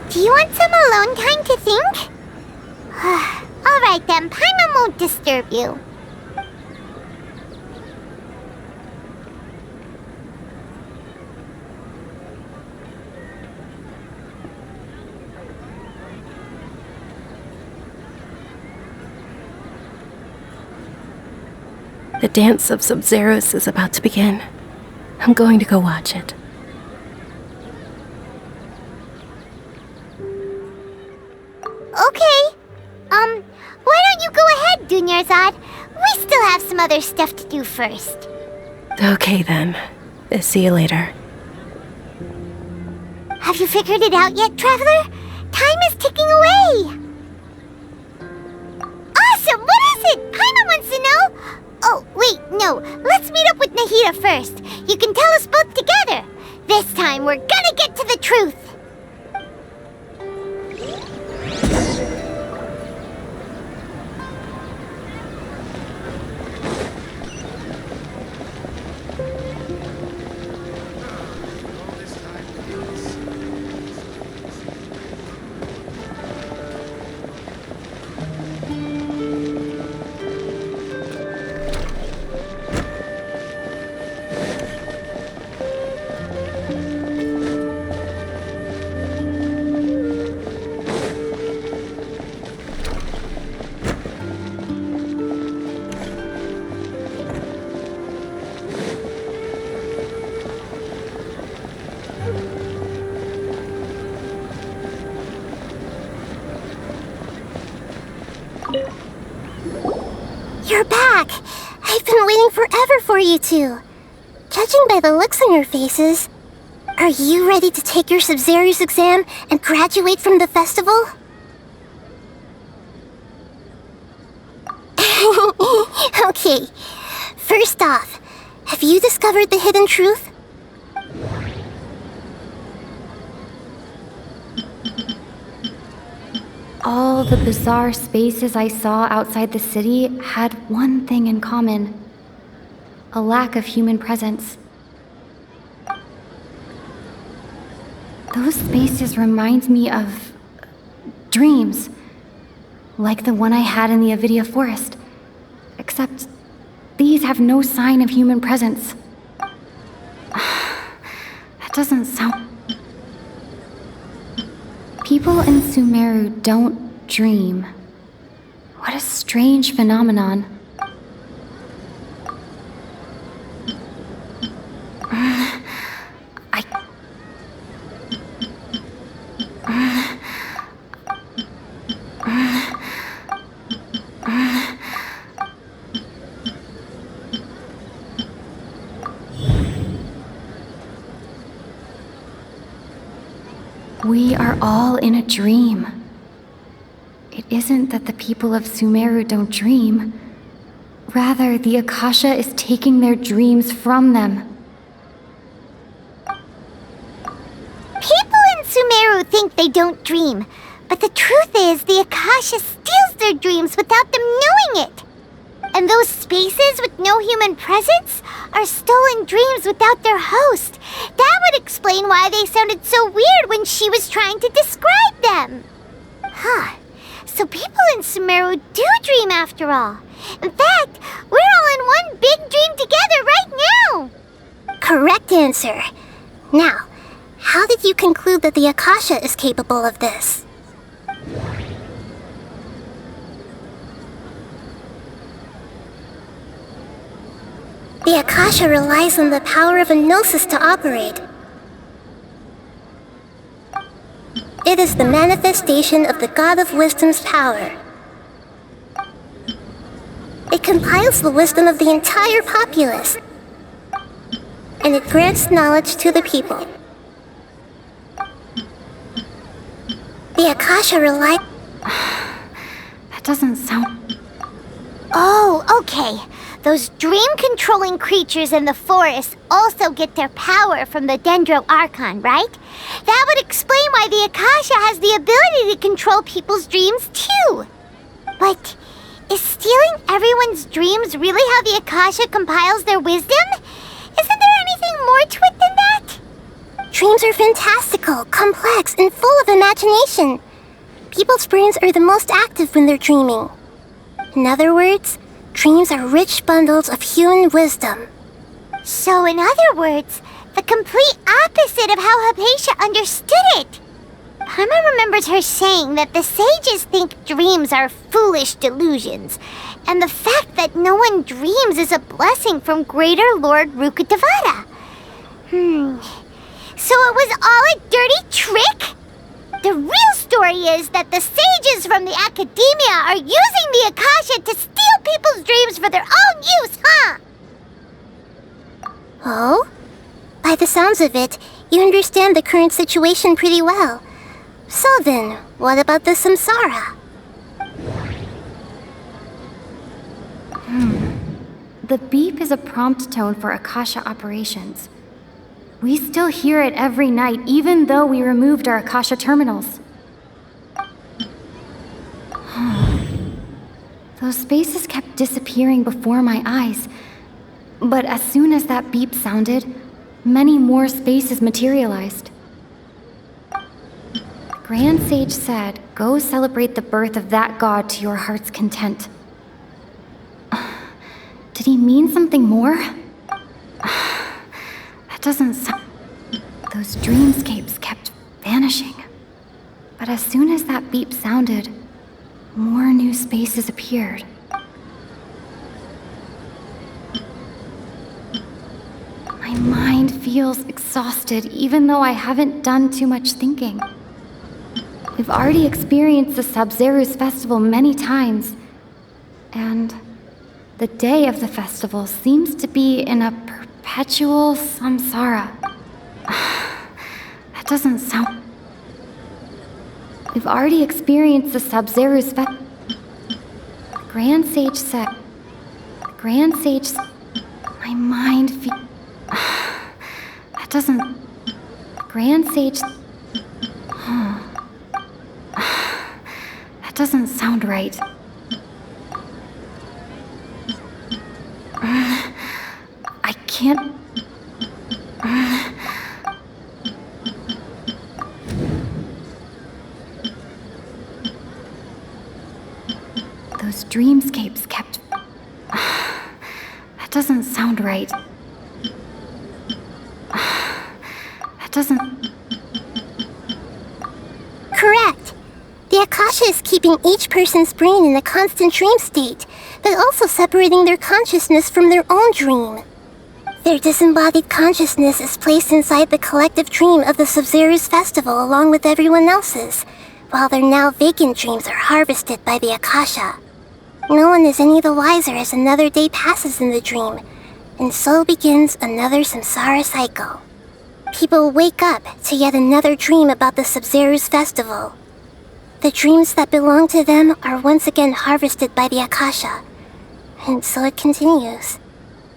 Do you want some alone time to think? Alright then, Paimon won't disturb you. The dance of Sub-Zeros is about to begin. I'm going to go watch it. Okay. Why don't you go ahead, Dunyarzad? We still have some other stuff to do first. Okay then. See you later. Have you figured it out yet, Traveler? Time is ticking away! Awesome! What is it? Paimon wants to know! Oh, wait, no. Let's meet up with Nahida first. You can tell us both together. This time, we're gonna get to the truth. You're back! I've been waiting forever for you two. Judging by the looks on your faces, are you ready to take your Sub-Zero's exam and graduate from the festival? Okay, first off, have you discovered the hidden truth? All the bizarre spaces I saw outside the city had one thing in common: a lack of human presence. Those spaces remind me of dreams, like the one I had in the Avidia forest, except these have no sign of human presence. That doesn't sound... People in Sumeru don't dream. What a strange phenomenon. We are all in a dream. It isn't that the people of Sumeru don't dream. Rather, the Akasha is taking their dreams from them. People in Sumeru think they don't dream, but the truth is the Akasha steals their dreams without them knowing it. And those spaces with no human presence are stolen dreams without their host. That would explain why they sounded so weird when she was trying to describe them. Huh. So people in Sumeru do dream after all. In fact, we're all in one big dream together right now. Correct answer. Now, how did you conclude that the Akasha is capable of this? The Akasha relies on the power of a gnosis to operate. It is the manifestation of the God of Wisdom's power. It compiles the wisdom of the entire populace, and it grants knowledge to the people. The Akasha relies... That doesn't sound... Oh, okay. Those dream-controlling creatures in the forest also get their power from the Dendro Archon, right? That would explain why the Akasha has the ability to control people's dreams, too. But is stealing everyone's dreams really how the Akasha compiles their wisdom? Isn't there anything more to it than that? Dreams are fantastical, complex, and full of imagination. People's brains are the most active when they're dreaming. In other words, dreams are rich bundles of human wisdom. So in other words, the complete opposite of how Hypatia understood it. Paimon remembers her saying that the sages think dreams are foolish delusions, and the fact that no one dreams is a blessing from Greater Lord Rukkhadevata. So it was all a dirty trick? The real story is that the sages from the Academia are using the Akasha to steal people's dreams for their own use, huh? Oh? By the sounds of it, you understand the current situation pretty well. So then, what about the samsara? The beep is a prompt tone for Akasha operations. We still hear it every night, even though we removed our Akasha terminals. Those spaces kept disappearing before my eyes. But as soon as that beep sounded, many more spaces materialized. The Grand Sage said, "Go celebrate the birth of that god to your heart's content." Did he mean something more? That doesn't sound... Those dreamscapes kept vanishing. But as soon as that beep sounded, more new spaces appeared. My mind feels exhausted, even though I haven't done too much thinking. We've already experienced the Sabzeruz festival many times, and the day of the festival seems to be in a perpetual samsara. That doesn't sound... We've already experienced the Sabzeruz festival. Grand Sage said... Grand Sage... My mind feels... That doesn't... Grand Sage... That doesn't sound right. I can't... Those dreamscapes kept... That doesn't sound right. That doesn't... Correct. The Akasha is keeping each person's brain in a constant dream state, but also separating their consciousness from their own dream. Their disembodied consciousness is placed inside the collective dream of the Sabzeruz festival along with everyone else's, while their now vacant dreams are harvested by the Akasha. No one is any the wiser as another day passes in the dream, and so begins another samsara cycle. People wake up to yet another dream about the Sabzeruz festival. The dreams that belong to them are once again harvested by the Akasha, and so it continues.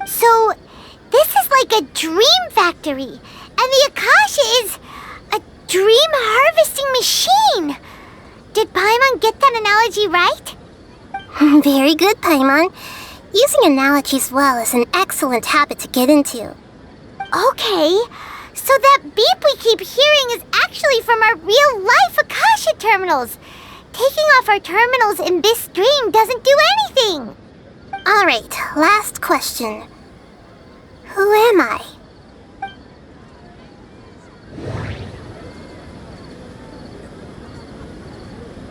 So, this is like a dream factory, and the Akasha is a dream harvesting machine. Did Paimon get that analogy right? Very good, Paimon. Using analogies well is an excellent habit to get into. Okay, so that beep we keep hearing is actually from our real-life Akasha terminals. Taking off our terminals in this dream doesn't do anything. Alright, last question. Who am I?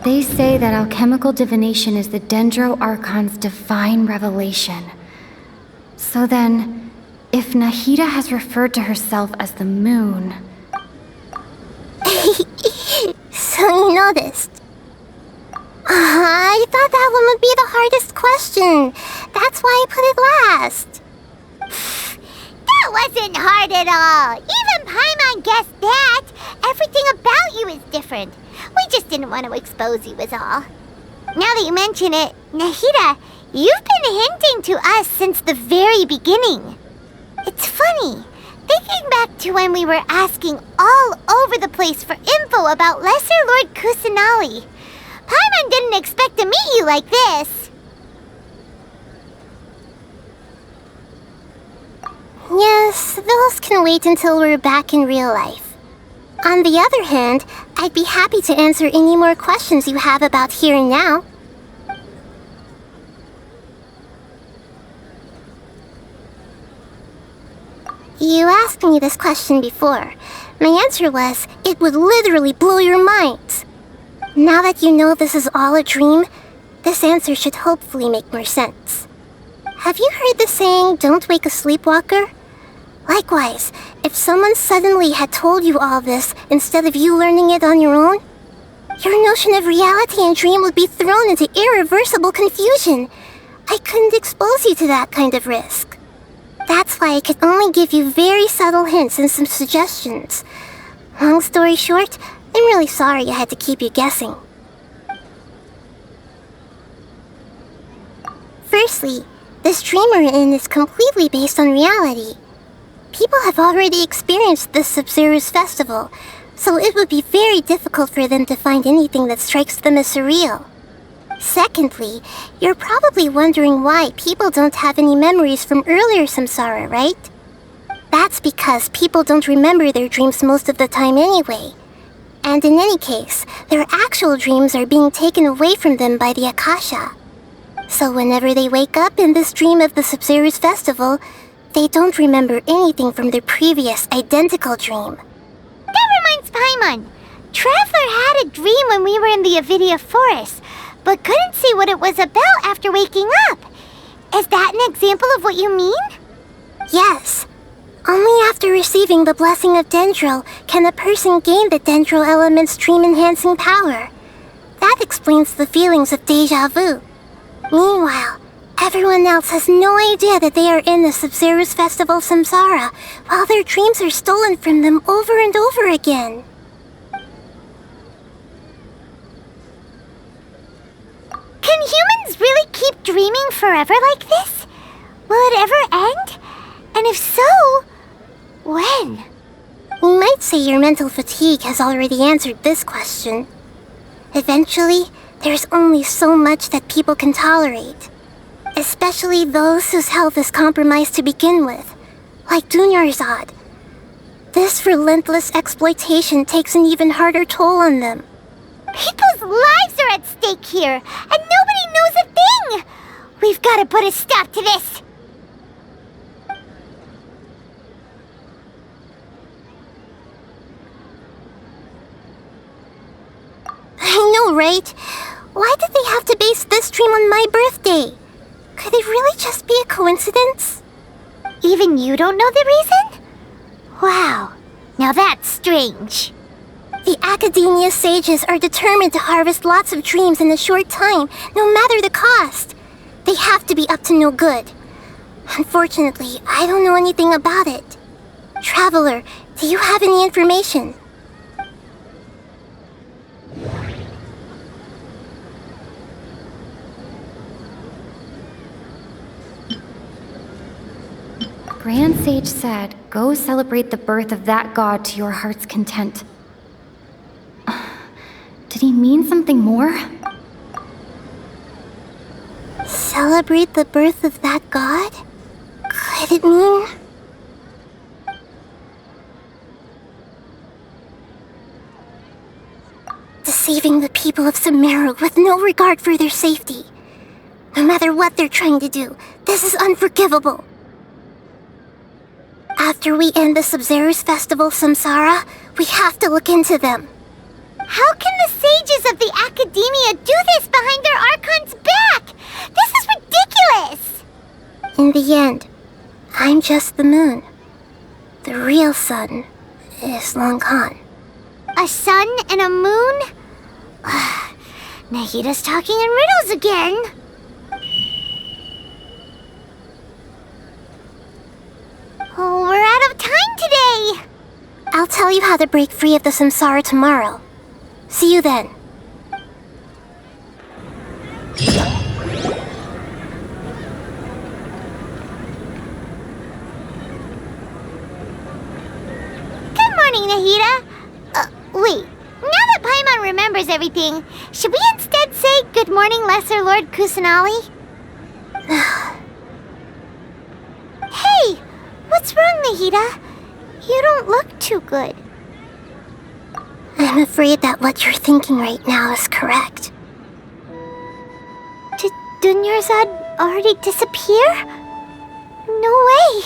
They say that alchemical divination is the Dendro Archon's divine revelation. So then, if Nahida has referred to herself as the moon... So you noticed. I thought that one would be the hardest question. That's why I put it last. That wasn't hard at all. Even Paimon guessed that. Everything about you is different. We just didn't want to expose you is all. Now that you mention it, Nahida, you've been hinting to us since the very beginning. It's funny, thinking back to when we were asking all over the place for info about Lesser Lord Kusanali. Paimon didn't expect to meet you like this. Yes, those can wait until we're back in real life. On the other hand, I'd be happy to answer any more questions you have about here and now. You asked me this question before. My answer was, it would literally blow your mind. Now that you know this is all a dream, this answer should hopefully make more sense. Have you heard the saying, don't wake a sleepwalker? Likewise, if someone suddenly had told you all this instead of you learning it on your own, your notion of reality and dream would be thrown into irreversible confusion. I couldn't expose you to that kind of risk. That's why I could only give you very subtle hints and some suggestions. Long story short, I'm really sorry I had to keep you guessing. Firstly, this dream we're in is completely based on reality. People have already experienced this Sub-Zero's festival, so it would be very difficult for them to find anything that strikes them as surreal. Secondly, you're probably wondering why people don't have any memories from earlier samsara, right? That's because people don't remember their dreams most of the time anyway. And in any case, their actual dreams are being taken away from them by the Akasha. So whenever they wake up in this dream of the Sub-Zero's festival, they don't remember anything from their previous identical dream. That reminds Paimon. Traveler had a dream when we were in the Avidia forest, but couldn't see what it was about after waking up. Is that an example of what you mean? Yes. Only after receiving the blessing of Dendro can a person gain the Dendro element's dream-enhancing power. That explains the feelings of déjà vu. Meanwhile, everyone else has no idea that they are in the Sub-Zero's festival samsara, while their dreams are stolen from them over and over again. Can humans really keep dreaming forever like this? Will it ever end? And if so, when? We might say your mental fatigue has already answered this question. Eventually, there's only so much that people can tolerate. Especially those whose health is compromised to begin with, like Dunyarzad. This relentless exploitation takes an even harder toll on them. People's lives are at stake here, and nobody knows a thing! We've got to put a stop to this! I know, right? Why did they have to base this dream on my birthday? Could it really just be a coincidence? Even you don't know the reason? Wow, now that's strange. The Academia sages are determined to harvest lots of dreams in a short time, no matter the cost. They have to be up to no good. Unfortunately, I don't know anything about it. Traveler, do you have any information? Grand Sage said, go celebrate the birth of that god to your heart's content. Did he mean something more? Celebrate the birth of that god? Could it mean... deceiving the people of Sumeru with no regard for their safety? No matter what they're trying to do, this is unforgivable. After we end the Sub-Zero's festival samsara, we have to look into them. How can the sages of the Academia do this behind their Archon's back? This is ridiculous! In the end, I'm just the moon. The real sun is long gone. A sun and a moon? Nahida's talking in riddles again. Oh, we're out of time today! I'll tell you how to break free of the samsara tomorrow. See you then. Good morning, Nahida. Wait. Now that Paimon remembers everything, should we instead say good morning, Lesser Lord Kusanali? Hey! What's wrong, Nahida? You don't look too good. I'm afraid that what you're thinking right now is correct. Did Dunyarzad already disappear? No way!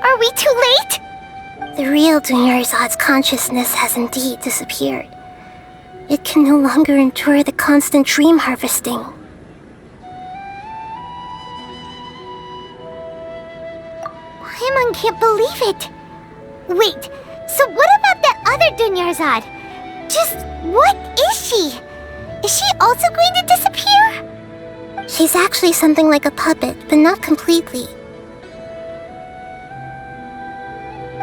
Are we too late? The real Dunyarzad's consciousness has indeed disappeared. It can no longer endure the constant dream harvesting. Paimon can't believe it. Wait, so what about that other Dunyarzad? Just what is she? Is she also going to disappear? She's actually something like a puppet, but not completely.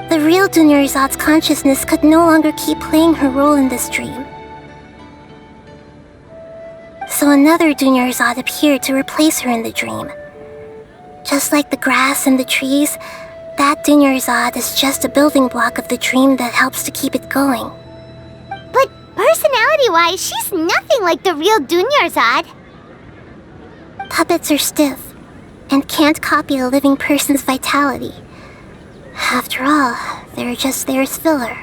The real Dunyarzad's consciousness could no longer keep playing her role in this dream. So another Dunyarzad appeared to replace her in the dream. Just like the grass and the trees, that Dunyarzad is just a building block of the dream that helps to keep it going. But personality-wise, she's nothing like the real Dunyarzad. Puppets are stiff and can't copy a living person's vitality. After all, they're just there as filler.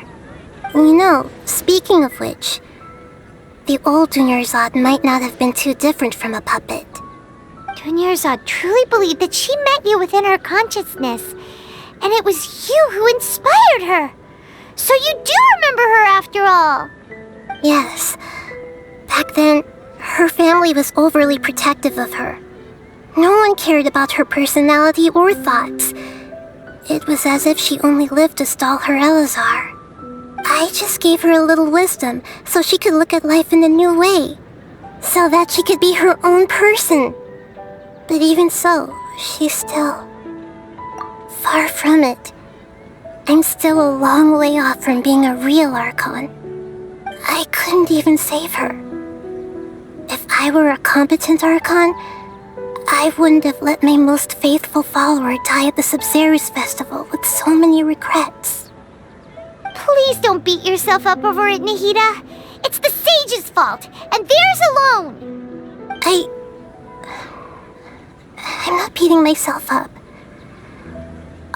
You know, speaking of which, the old Dunyarzad might not have been too different from a puppet. Dunyarzad truly believed that she met you within her consciousness, and it was you who inspired her. So you do remember her after all. Yes. Back then, her family was overly protective of her. No one cared about her personality or thoughts. It was as if she only lived to stall her Elazar. I just gave her a little wisdom so she could look at life in a new way, so that she could be her own person. But even so, she's still far from it. I'm still a long way off from being a real Archon. I couldn't even save her. If I were a competent Archon, I wouldn't have let my most faithful follower die at the Sub-Zero's festival with so many regrets. Please don't beat yourself up over it, Nahida. It's the Sage's fault, and theirs alone. I'm not beating myself up.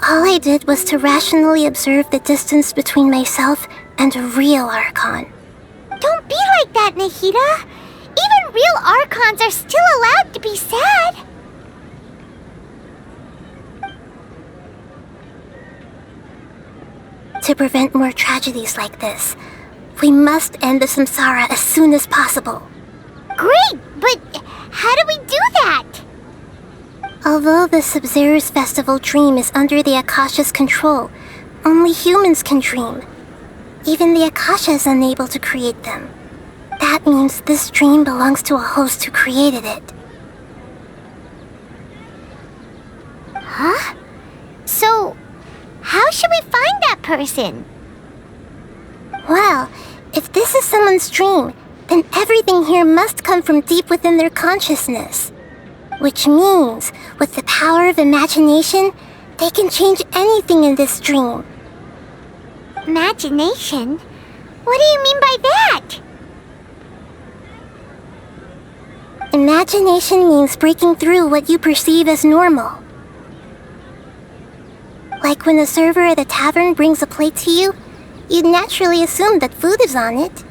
All I did was to rationally observe the distance between myself and a real Archon. Don't be like that, Nahida. Even real Archons are still allowed to be sad. To prevent more tragedies like this, we must end the samsara as soon as possible. Great, but how do we do that? Although the Sub-Zero's festival dream is under the Akasha's control, only humans can dream. Even the Akasha is unable to create them. That means this dream belongs to a host who created it. Huh? So, how should we find that person? Well, if this is someone's dream, then everything here must come from deep within their consciousness. Which means, with the power of imagination, they can change anything in this dream. Imagination? What do you mean by that? Imagination means breaking through what you perceive as normal. Like when the server at the tavern brings a plate to you, you'd naturally assume that food is on it.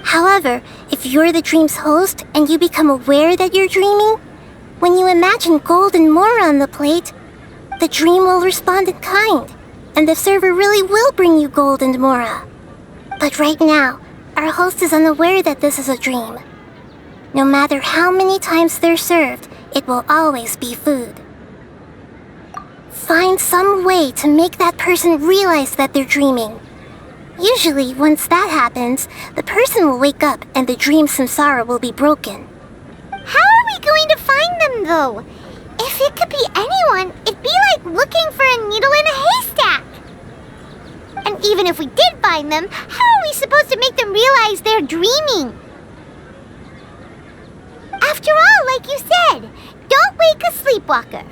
However, if you're the dream's host and you become aware that you're dreaming, when you imagine gold and more on the plate, the dream will respond in kind, and the server really will bring you gold and mora. But right now, our host is unaware that this is a dream. No matter how many times they're served, it will always be food. Find some way to make that person realize that they're dreaming. Usually, once that happens, the person will wake up and the dream samsara will be broken. How are we going to find them, though? If it could be anyone, it'd be like looking for a needle in a haystack. And even if we did find them, how are we supposed to make them realize they're dreaming? After all, like you said, don't wake a sleepwalker.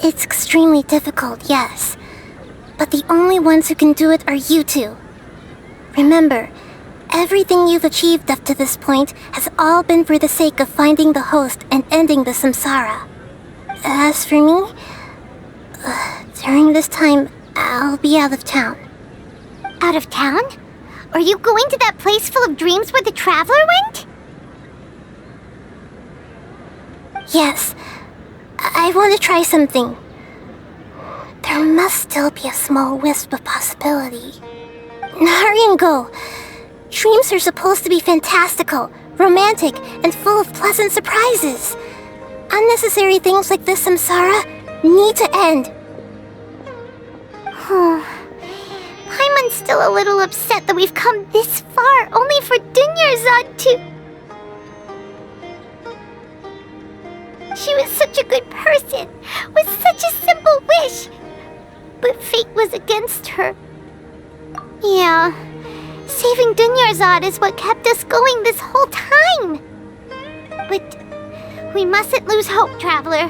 It's extremely difficult, yes. But the only ones who can do it are you two. Remember, everything you've achieved up to this point has all been for the sake of finding the host and ending the samsara. As for me, during this time, I'll be out of town. Out of town? Are you going to that place full of dreams where the traveler went? Yes. I want to try something. There must still be a small wisp of possibility. Hurry and go. Dreams are supposed to be fantastical, romantic, and full of pleasant surprises. Unnecessary things like this samsara need to end. Paimon's still a little upset that we've come this far only for Dunyarzad to... She was such a good person, with such a simple wish. But fate was against her. Yeah, saving Dunyarzad is what kept us going this whole time. But we mustn't lose hope, Traveler.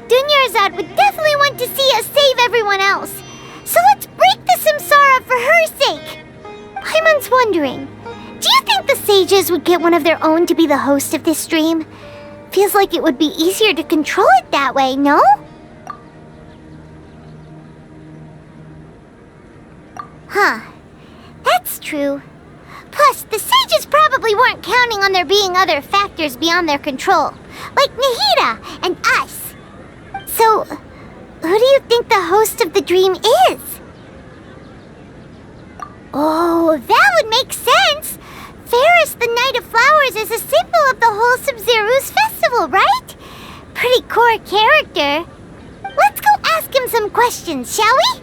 Dunyarzad would definitely want to see us save everyone else. So let's break the samsara for her sake. Paimon's wondering, do you think the sages would get one of their own to be the host of this dream? Feels like it would be easier to control it that way, no? Huh. That's true. Plus, the sages probably weren't counting on there being other factors beyond their control, like Nahida and us. So, who do you think the host of the dream is? Oh, that would make sense! Ferris, the Knight of Flowers, is a symbol of the whole Sub-Zero's festival, right? Pretty core character. Let's go ask him some questions, shall we?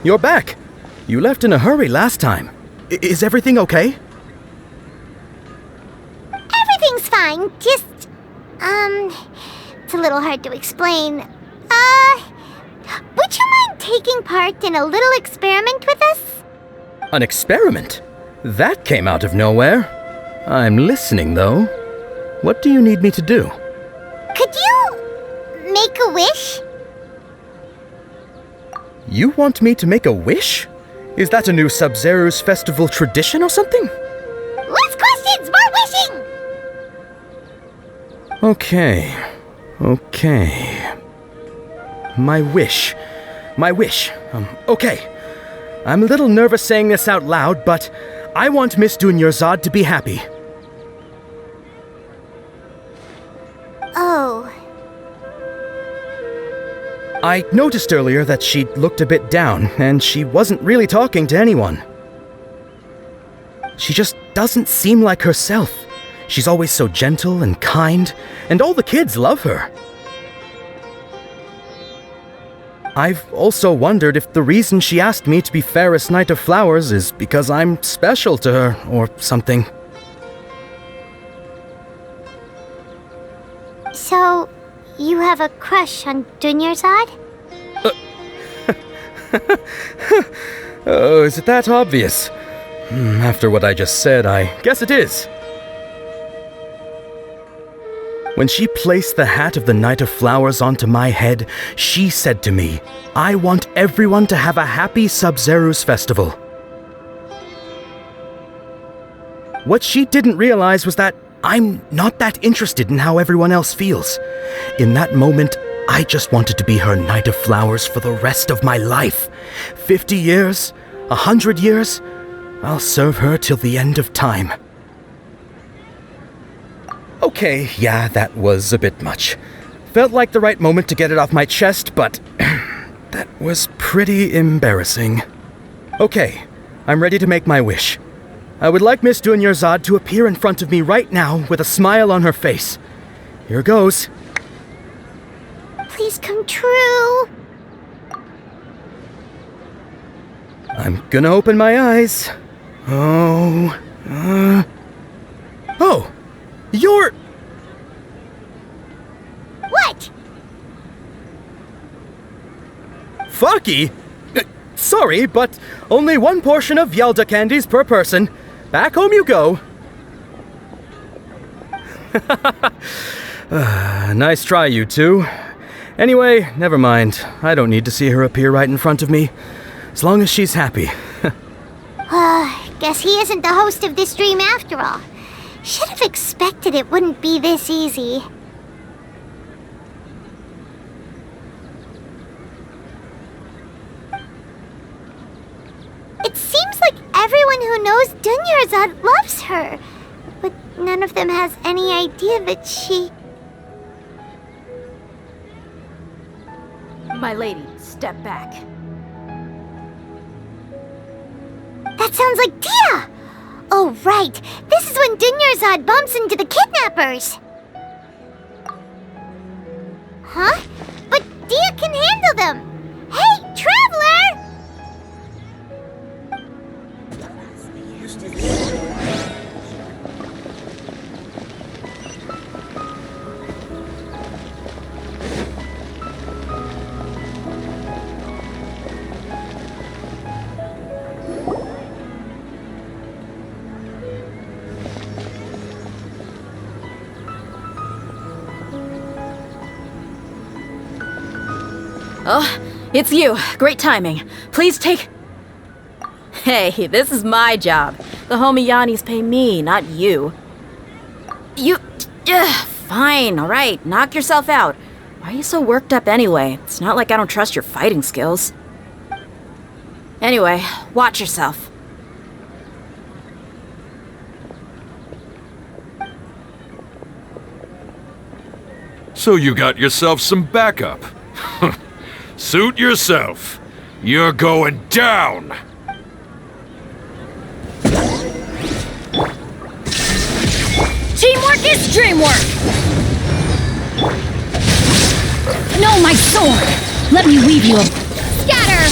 You're back. You left in a hurry last time. Is everything okay? Everything's fine, just... it's a little hard to explain. Would you mind taking part in a little experiment with us? An experiment? That came out of nowhere. I'm listening, though. What do you need me to do? Could you make a wish? You want me to make a wish? Is that a new Sub-Zero's festival tradition or something? Less questions, more wishing! Okay. My wish. Okay. I'm a little nervous saying this out loud, but I want Miss Dunyarzad to be happy. Oh. I noticed earlier that she looked a bit down, and she wasn't really talking to anyone. She just doesn't seem like herself. She's always so gentle and kind, and all the kids love her. I've also wondered if the reason she asked me to be Fairest Knight of Flowers is because I'm special to her, or something. So, you have a crush on Dunyarzad? Oh, is it that obvious? After what I just said, I guess it is. When she placed the hat of the Knight of Flowers onto my head, she said to me, I want everyone to have a happy Sub-Zero's festival. What she didn't realize was that I'm not that interested in how everyone else feels. In that moment, I just wanted to be her Knight of Flowers for the rest of my life. 50 years, 100 years, I'll serve her till the end of time. Okay, yeah, that was a bit much. Felt like the right moment to get it off my chest, but that was pretty embarrassing. Okay, I'm ready to make my wish. I would like Miss Dunyarzad to appear in front of me right now with a smile on her face. Here goes. Please come true. I'm gonna open my eyes. Oh, you're... What? cookie? Sorry, but only one portion of Yalda candies per person. Back home you go. Nice try, you two. Anyway, never mind. I don't need to see her appear right in front of me. As long as she's happy. Guess he isn't the host of this dream after all. Should have expected it wouldn't be this easy. It seems like everyone who knows Dunyarzad loves her, but none of them has any idea that she... My lady, step back. That sounds like Dia! Oh, right. This is when Dunyarzad bumps into the kidnappers. Huh? But Dia can handle them. Hey, Traveler! Oh, it's you. Great timing. Please take... Hey, this is my job. The homie Yannis pay me, not you. You... Fine, alright. Knock yourself out. Why are you so worked up anyway? It's not like I don't trust your fighting skills. Anyway, watch yourself. So you got yourself some backup. Suit yourself. You're going down! Teamwork is dreamwork! No, my sword! Let me weave you a... Scatter!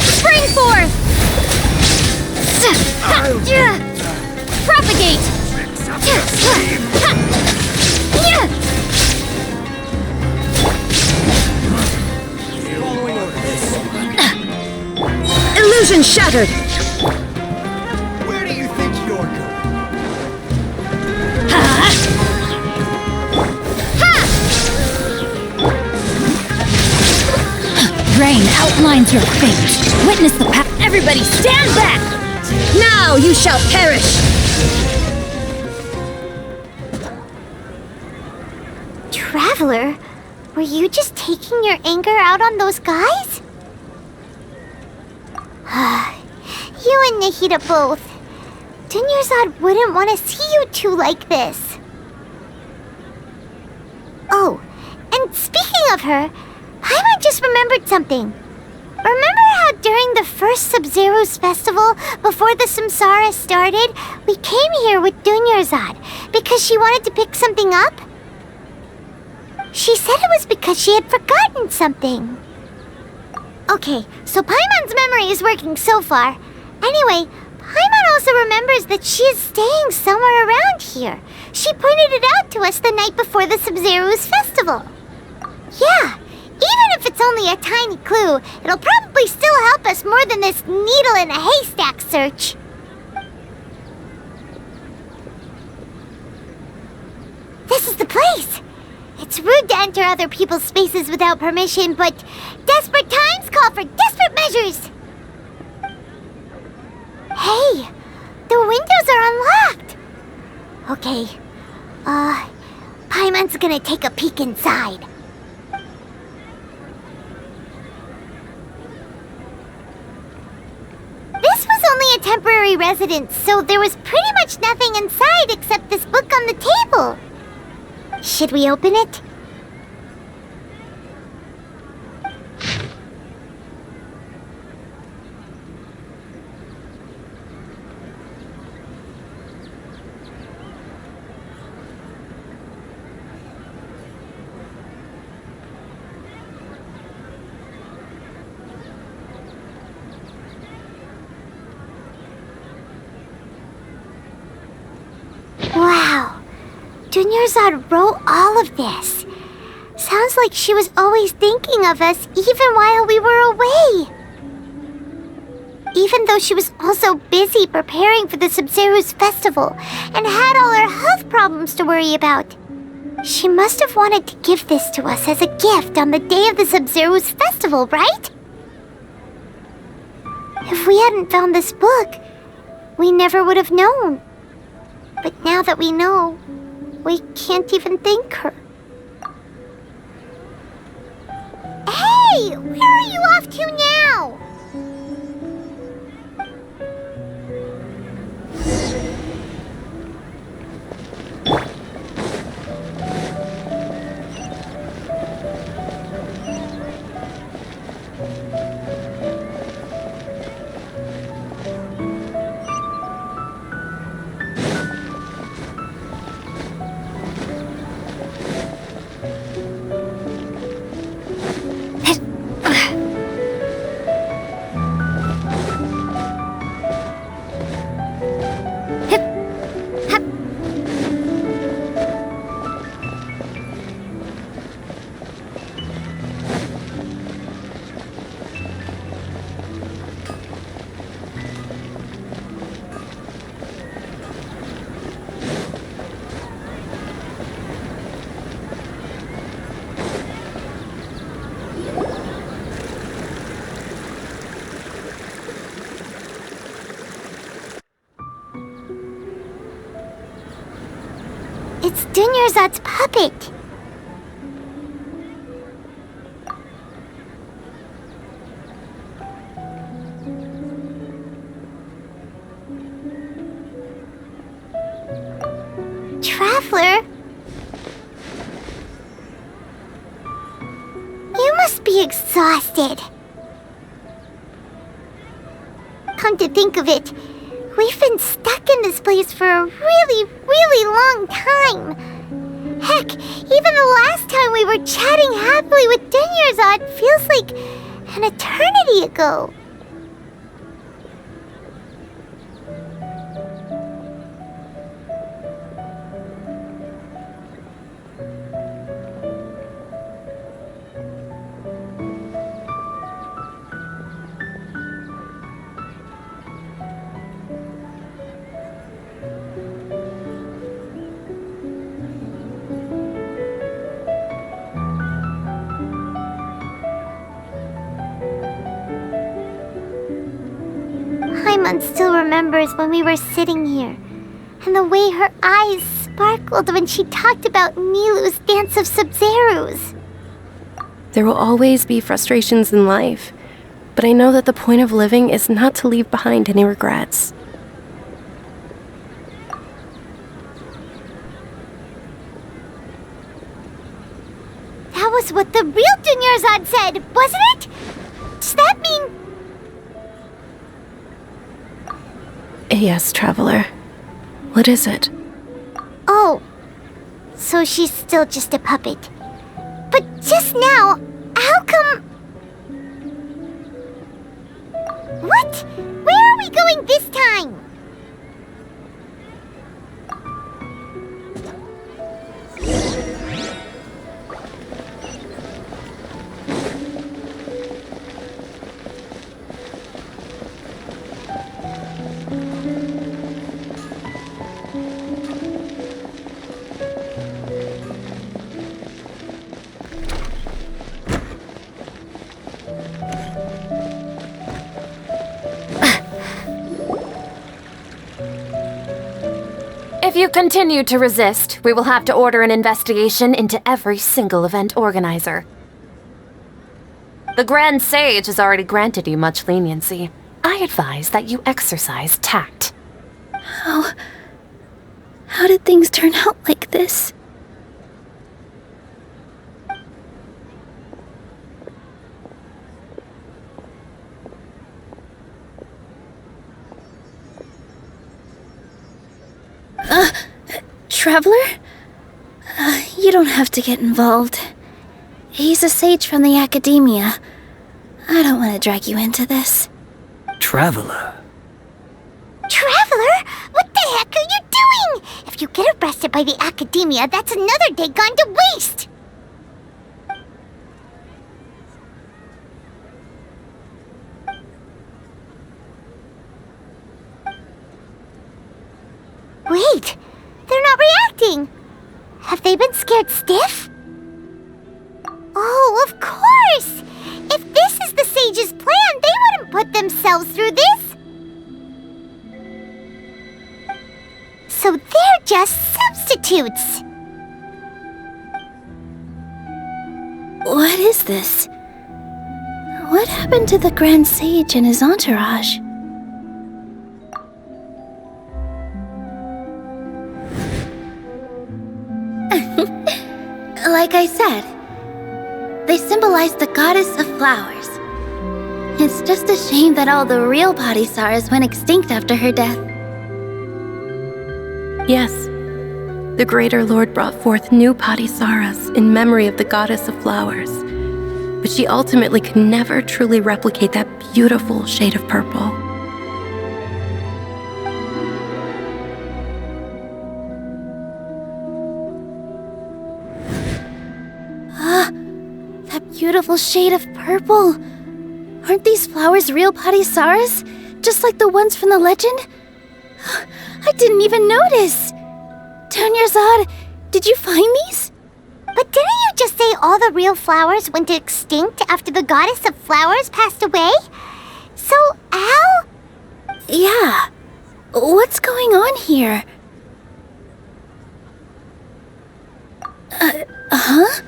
Spring forth! Propagate! Illusion shattered! Where do you think you're going? Rain outlines your fate. Witness the path. Everybody stand back! Now you shall perish! Traveler, were you just taking your anger out on those guys? You and Nahida both. Dunyarzad wouldn't want to see you two like this. Oh, and speaking of her, Paimon just remembered something. Remember how during the first Sub-Zero's festival, before the Samsara started, we came here with Dunyarzad because she wanted to pick something up? She said it was because she had forgotten something. Okay, so Paimon's memory is working so far. Anyway, Paimon also remembers that she is staying somewhere around here. She pointed it out to us the night before the Sub-Zero's festival. Yeah, even if it's only a tiny clue, it'll probably still help us more than this needle in a haystack search. This is the place! It's rude to enter other people's spaces without permission, but desperate times call for desperate measures! Hey! The windows are unlocked! Okay, Paimon's gonna take a peek inside. This was only a temporary residence, so there was pretty much nothing inside except this book on the table. Should we open it? Wow! Dunyarzad wrote all of this. Sounds like she was always thinking of us even while we were away. Even though she was also busy preparing for the Sub-Zero's festival and had all her health problems to worry about. She must have wanted to give this to us as a gift on the day of the Sub-Zero's festival, right? If we hadn't found this book, we never would have known. But now that we know, we can't even thank her. Hey! Where are you off to now? It's Dunyarzad's puppet. Traveler? You must be exhausted. Come to think of it, we've been stuck in this place for a really long time. Heck, even the last time we were chatting happily with Dunyarzad feels like an eternity ago. Paimon still remembers when we were sitting here, and the way her eyes sparkled when she talked about Nilou's Dance of Sub-Zeros. There will always be frustrations in life, but I know that the point of living is not to leave behind any regrets. That was what the real Dunyarzad said, wasn't it? Does that mean... Yes, Traveler. What is it? Oh, so she's still just a puppet. But just now, how come... What? Where are we going this time? If you continue to resist, we will have to order an investigation into every single event organizer. The Grand Sage has already granted you much leniency. I advise that you exercise tact. How did things turn out like this? Traveler? You don't have to get involved. He's a sage from the academia. I don't want to drag you into this. Traveler? Traveler? What the heck are you doing? If you get arrested by the academia, that's another day gone to waste! scared stiff? Oh, of course! If this is the sage's plan, they wouldn't put themselves through this! So they're just substitutes! What is this? What happened to the Grand Sage and his entourage? Like I said, they symbolize the goddess of flowers. It's just a shame that all the real Padisaras went extinct after her death. Yes, the Greater Lord brought forth new Padisaras in memory of the goddess of flowers, but she ultimately could never truly replicate that beautiful shade of purple. That beautiful shade of purple. Aren't these flowers real Padisaras? Just like the ones from the legend? I didn't even notice. Dunyarzad, did you find these? But didn't you just say all the real flowers went extinct after the goddess of flowers passed away? So, how? Yeah. What's going on here? Huh?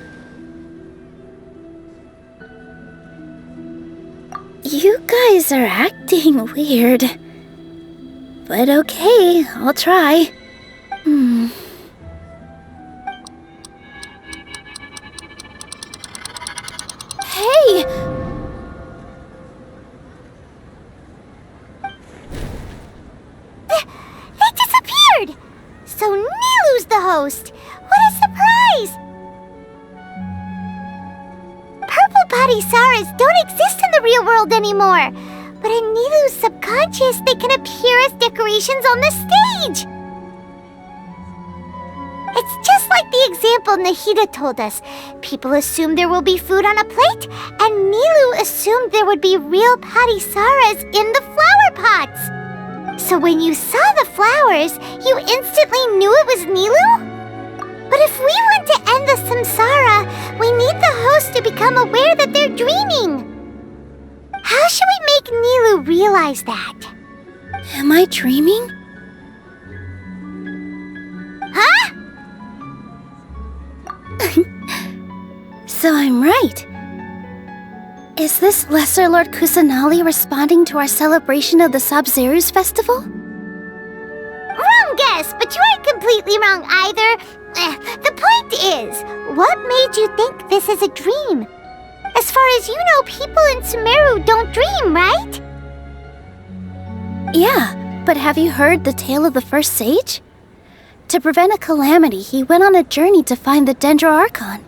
You guys are acting weird. But okay, I'll try. Hey! They disappeared! So Nilu's the host! What a surprise! Purple Padisaras don't exist in the real world anymore, but in Nilu's subconscious they can appear as decorations on the stage! It's just like the example Nahida told us. People assumed there will be food on a plate, and Nilu assumed there would be real Padisaras in the flower pots. So when you saw the flowers, you instantly knew it was Nilu? But if we want to end the samsara, we need the host to become aware that they're dreaming. How should we make Nilu realize that? Am I dreaming? Huh? So I'm right. Is this Lesser Lord Kusanali responding to our celebration of the Sabzeruz festival? Wrong guess, but you aren't completely wrong either. The point is, what made you think this is a dream? As far as you know, people in Sumeru don't dream, right? Yeah, but have you heard the tale of the first sage? To prevent a calamity, he went on a journey to find the Dendro Archon.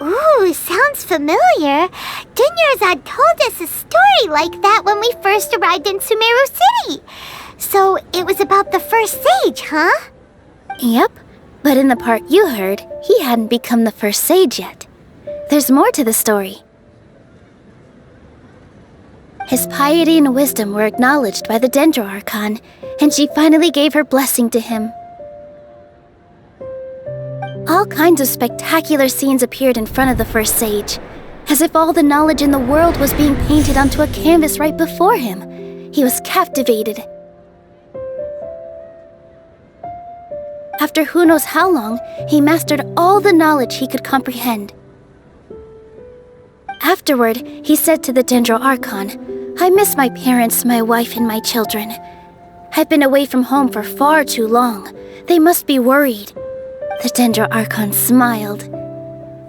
Ooh, sounds familiar. Dunyarzad told us a story like that when we first arrived in Sumeru City. So it was about the first sage, huh? Yep, but in the part you heard, he hadn't become the first sage yet. There's more to the story. His piety and wisdom were acknowledged by the Dendro Archon, and she finally gave her blessing to him. All kinds of spectacular scenes appeared in front of the first sage, as if all the knowledge in the world was being painted onto a canvas right before him. He was captivated. After who knows how long, he mastered all the knowledge he could comprehend. Afterward, he said to the Dendro Archon, "I miss my parents, my wife, and my children. I've been away from home for far too long. They must be worried." The Dendro Archon smiled.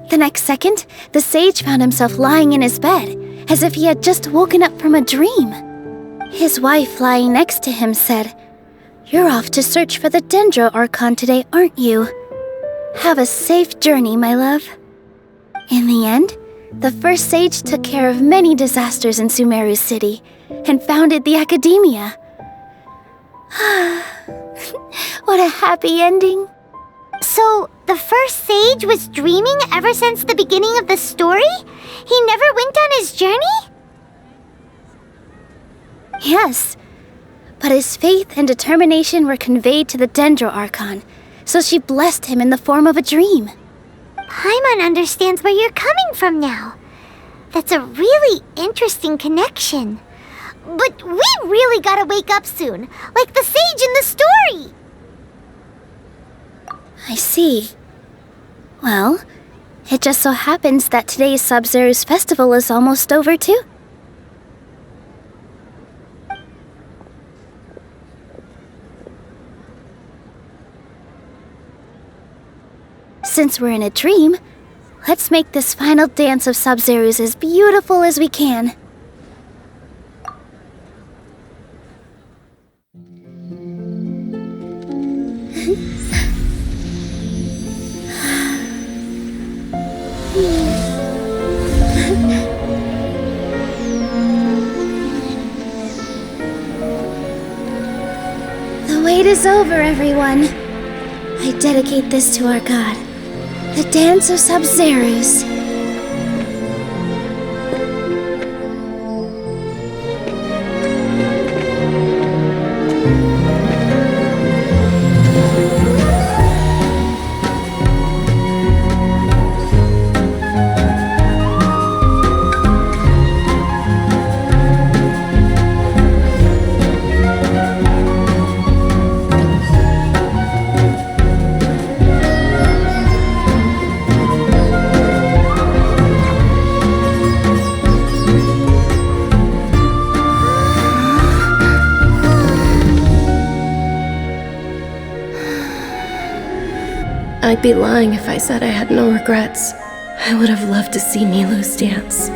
The next second, the sage found himself lying in his bed, as if he had just woken up from a dream. His wife, lying next to him, said, "You're off to search for the Dendro Archon today, aren't you? Have a safe journey, my love." In the end, the first sage took care of many disasters in Sumeru City, and founded the Academia. What a happy ending. So, the first sage was dreaming ever since the beginning of the story? He never went on his journey? Yes, but his faith and determination were conveyed to the Dendro Archon, so she blessed him in the form of a dream. Paimon understands where you're coming from now. That's a really interesting connection. But we really gotta wake up soon, like the sage in the story. I see. Well, it just so happens that today's Sub-Zero's festival is almost over too. Since we're in a dream, let's make this final dance of Sub-Zero's as beautiful as we can. The wait is over, everyone. I dedicate this to our god, the dance of Sub-Zero's. I'd be lying if I said I had no regrets. I would have loved to see Nilou's dance.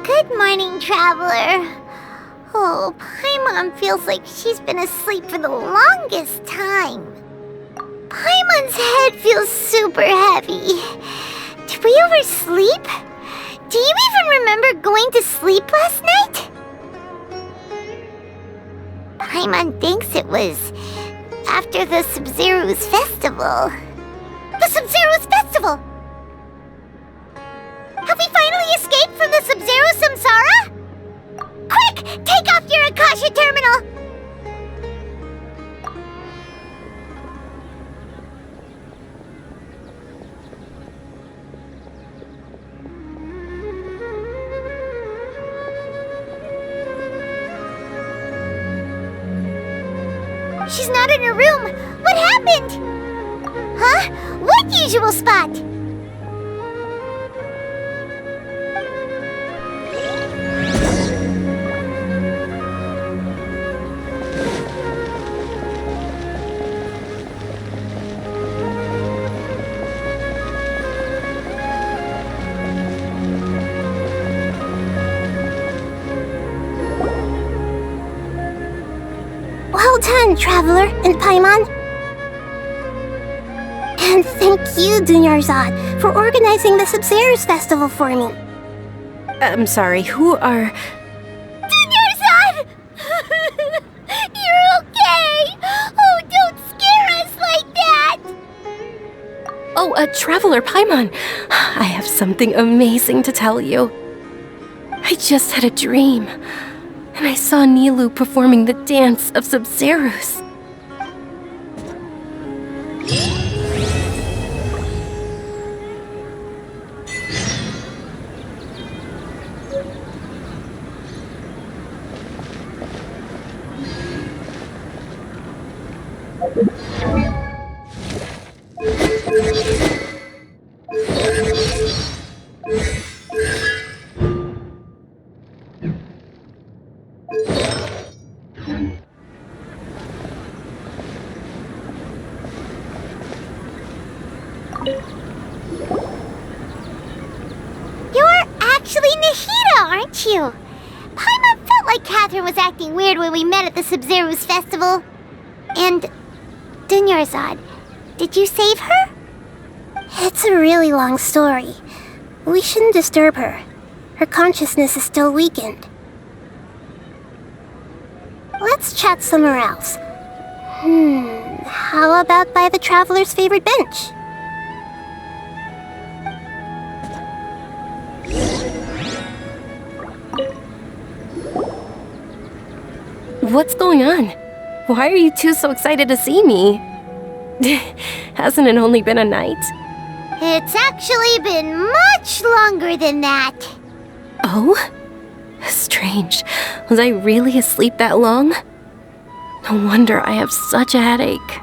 Good morning, traveler. Oh, Paimon feels like she's been asleep for the longest time. Paimon's head feels super heavy. Did we oversleep? Do you even remember going to sleep last night? Paimon thinks it was after the Sub-Zero's festival. The Sub-Zero's festival! Have we finally escaped from the Sub-Zero Samsara? Quick! Take off your Akasha terminal! She's not in her room! What happened? Huh? What usual spot? Well done, Traveler and Paimon. And thank you, Dunyarzad, for organizing the Sub-Zero's festival for me. I'm sorry, who are... Dunyarzad! You're okay! Oh, don't scare us like that! Oh, Traveler Paimon. I have something amazing to tell you. I just had a dream, and I saw Nilou performing the dance of Sub-Zero's. like Catherine was acting weird when we met at the Sub-Zero's festival. And Dunyarzad, did you save her? It's a really long story. We shouldn't disturb her. Her consciousness is still weakened. Let's chat somewhere else. How about by the Traveler's favorite bench? What's going on? Why are you two so excited to see me? Hasn't it only been a night? It's actually been much longer than that. Oh? Strange. Was I really asleep that long? No wonder I have such a headache.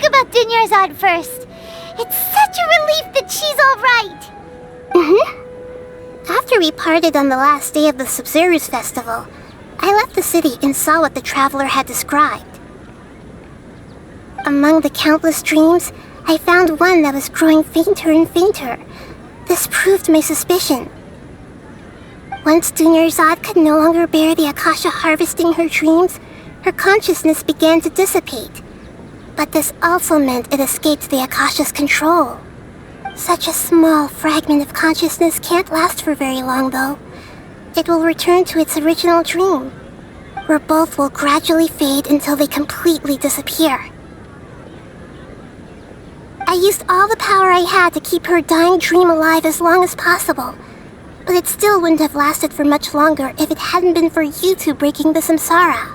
About Dunyarzad first. It's such a relief that she's alright. After we parted on the last day of the Sub-Zero's festival, I left the city and saw what the Traveler had described. Among the countless dreams, I found one that was growing fainter and fainter. This proved my suspicion. Once Dunyarzad could no longer bear the Akasha harvesting her dreams, her consciousness began to dissipate. But this also meant it escaped the Akasha's control. Such a small fragment of consciousness can't last for very long, though. It will return to its original dream, where both will gradually fade until they completely disappear. I used all the power I had to keep her dying dream alive as long as possible, but it still wouldn't have lasted for much longer if it hadn't been for you two breaking the samsara.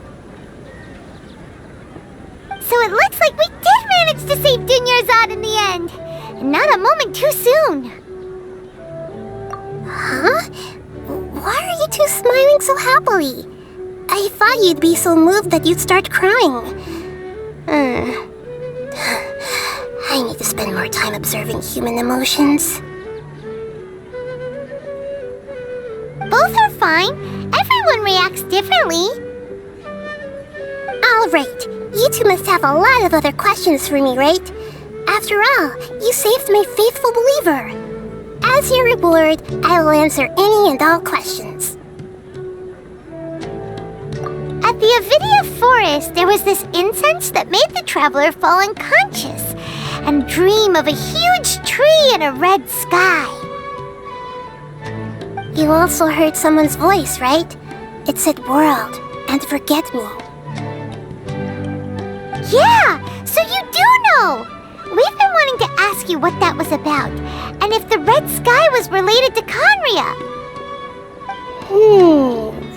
So it looks like we did manage to save Dunyarzad in the end. And not a moment too soon. Huh? Why are you two smiling so happily? I thought you'd be so moved that you'd start crying. I need to spend more time observing human emotions. Both are fine. Everyone reacts differently. Alright, you two must have a lot of other questions for me, right? After all, you saved my faithful believer. As your reward, I will answer any and all questions. At the Avidia forest, there was this incense that made the Traveler fall unconscious and dream of a huge tree and a red sky. You also heard someone's voice, right? It said world and forget me. Yeah, so you do know! We've been wanting to ask you what that was about, and if the red sky was related to Conria.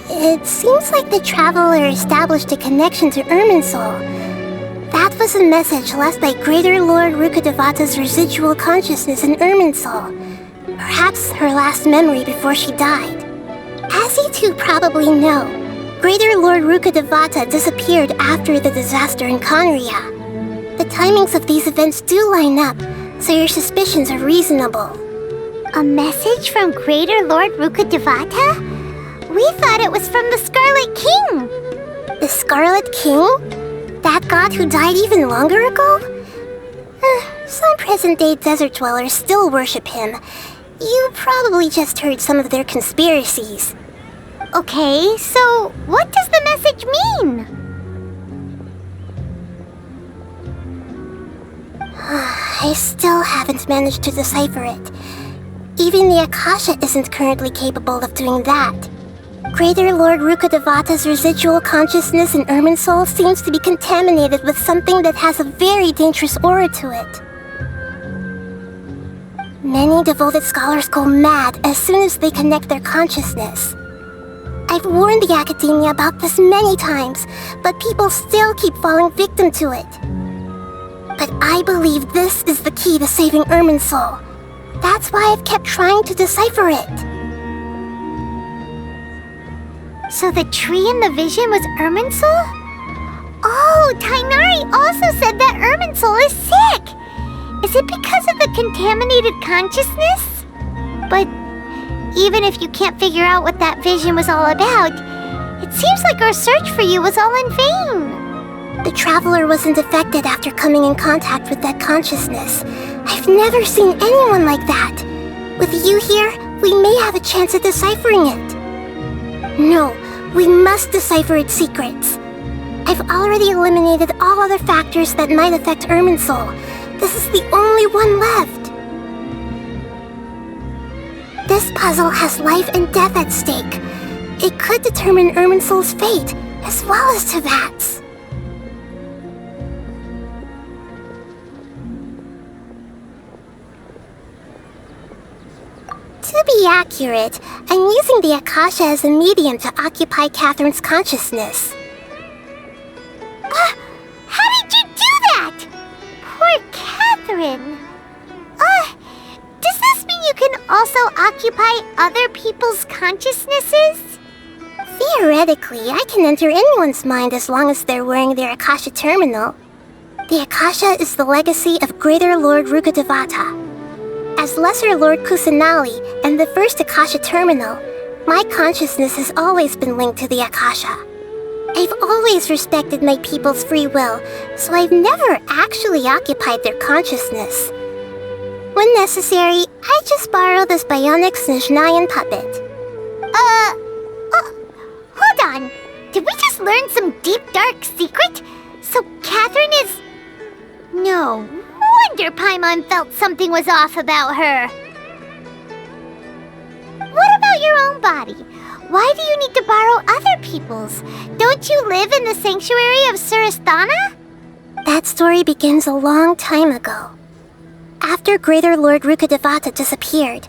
It seems like the Traveler established a connection to Irminsul. That was a message left by Greater Lord Rukkhadevata's residual consciousness in Irminsul. Perhaps her last memory before she died. As you two probably know, Greater Lord Rukkhadevata disappeared after the disaster in Conria. The timings of these events do line up, so your suspicions are reasonable. A message from Greater Lord Rukkhadevata? We thought it was from the Scarlet King. The Scarlet King? That god who died even longer ago? Some present-day desert dwellers still worship him. You probably just heard some of their conspiracies. Okay, so what does the message mean? I still haven't managed to decipher it. Even the Akasha isn't currently capable of doing that. Greater Lord Rukkhadevata's residual consciousness in Irminsul seems to be contaminated with something that has a very dangerous aura to it. Many devoted scholars go mad as soon as they connect their consciousness. I've warned the academia about this many times, but people still keep falling victim to it. But I believe this is the key to saving Irminsul. That's why I've kept trying to decipher it. So the tree in the vision was Irminsul? Oh, Tainari also said that Irminsul is sick! Is it because of the contaminated consciousness? But even if you can't figure out what that vision was all about, it seems like our search for you was all in vain. The traveler wasn't affected after coming in contact with that consciousness. I've never seen anyone like that. With you here, we may have a chance at deciphering it. No, we must decipher its secrets. I've already eliminated all other factors that might affect Irminsul. This is the only one left. This puzzle has life and death at stake. It could determine Irminsul's fate, as well as Tevat's. To be accurate, I'm using the Akasha as a medium to occupy Catherine's consciousness. How did you do that? Poor Catherine. Does this mean you can also occupy other people's consciousnesses? Theoretically, I can enter anyone's mind as long as they're wearing their Akasha terminal. The Akasha is the legacy of Greater Lord Rukkhadevata. As Lesser Lord Kusanali and the first Akasha terminal, my consciousness has always been linked to the Akasha. I've always respected my people's free will, so I've never actually occupied their consciousness. When necessary, I just borrow this bionic Snezhnayan puppet. Hold on. Did we just learn some deep, dark secret? So Catherine is... No wonder Paimon felt something was off about her. What about your own body? Why do you need to borrow other people's? Don't you live in the sanctuary of Surasthana? That story begins a long time ago. After Greater Lord Rukkhadevata disappeared,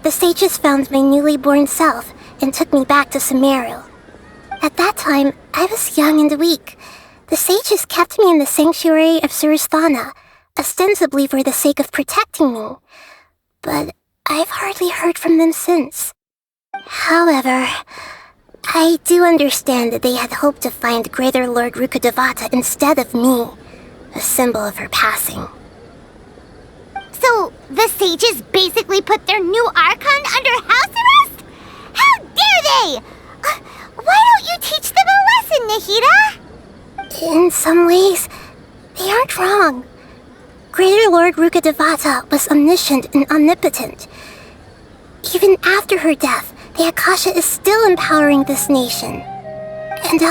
the sages found my newly born self and took me back to Sumeru. At that time, I was young and weak. The sages kept me in the sanctuary of Surasthana, ostensibly for the sake of protecting me. But I've hardly heard from them since. However, I do understand that they had hoped to find Greater Lord Rukkhadevata instead of me, a symbol of her passing. So, the sages basically put their new Archon under house arrest? How dare they! Why don't you teach them a lesson, Nahida? In some ways, they aren't wrong. Greater Lord Rukkhadevata was omniscient and omnipotent. Even after her death, the Akasha is still empowering this nation. And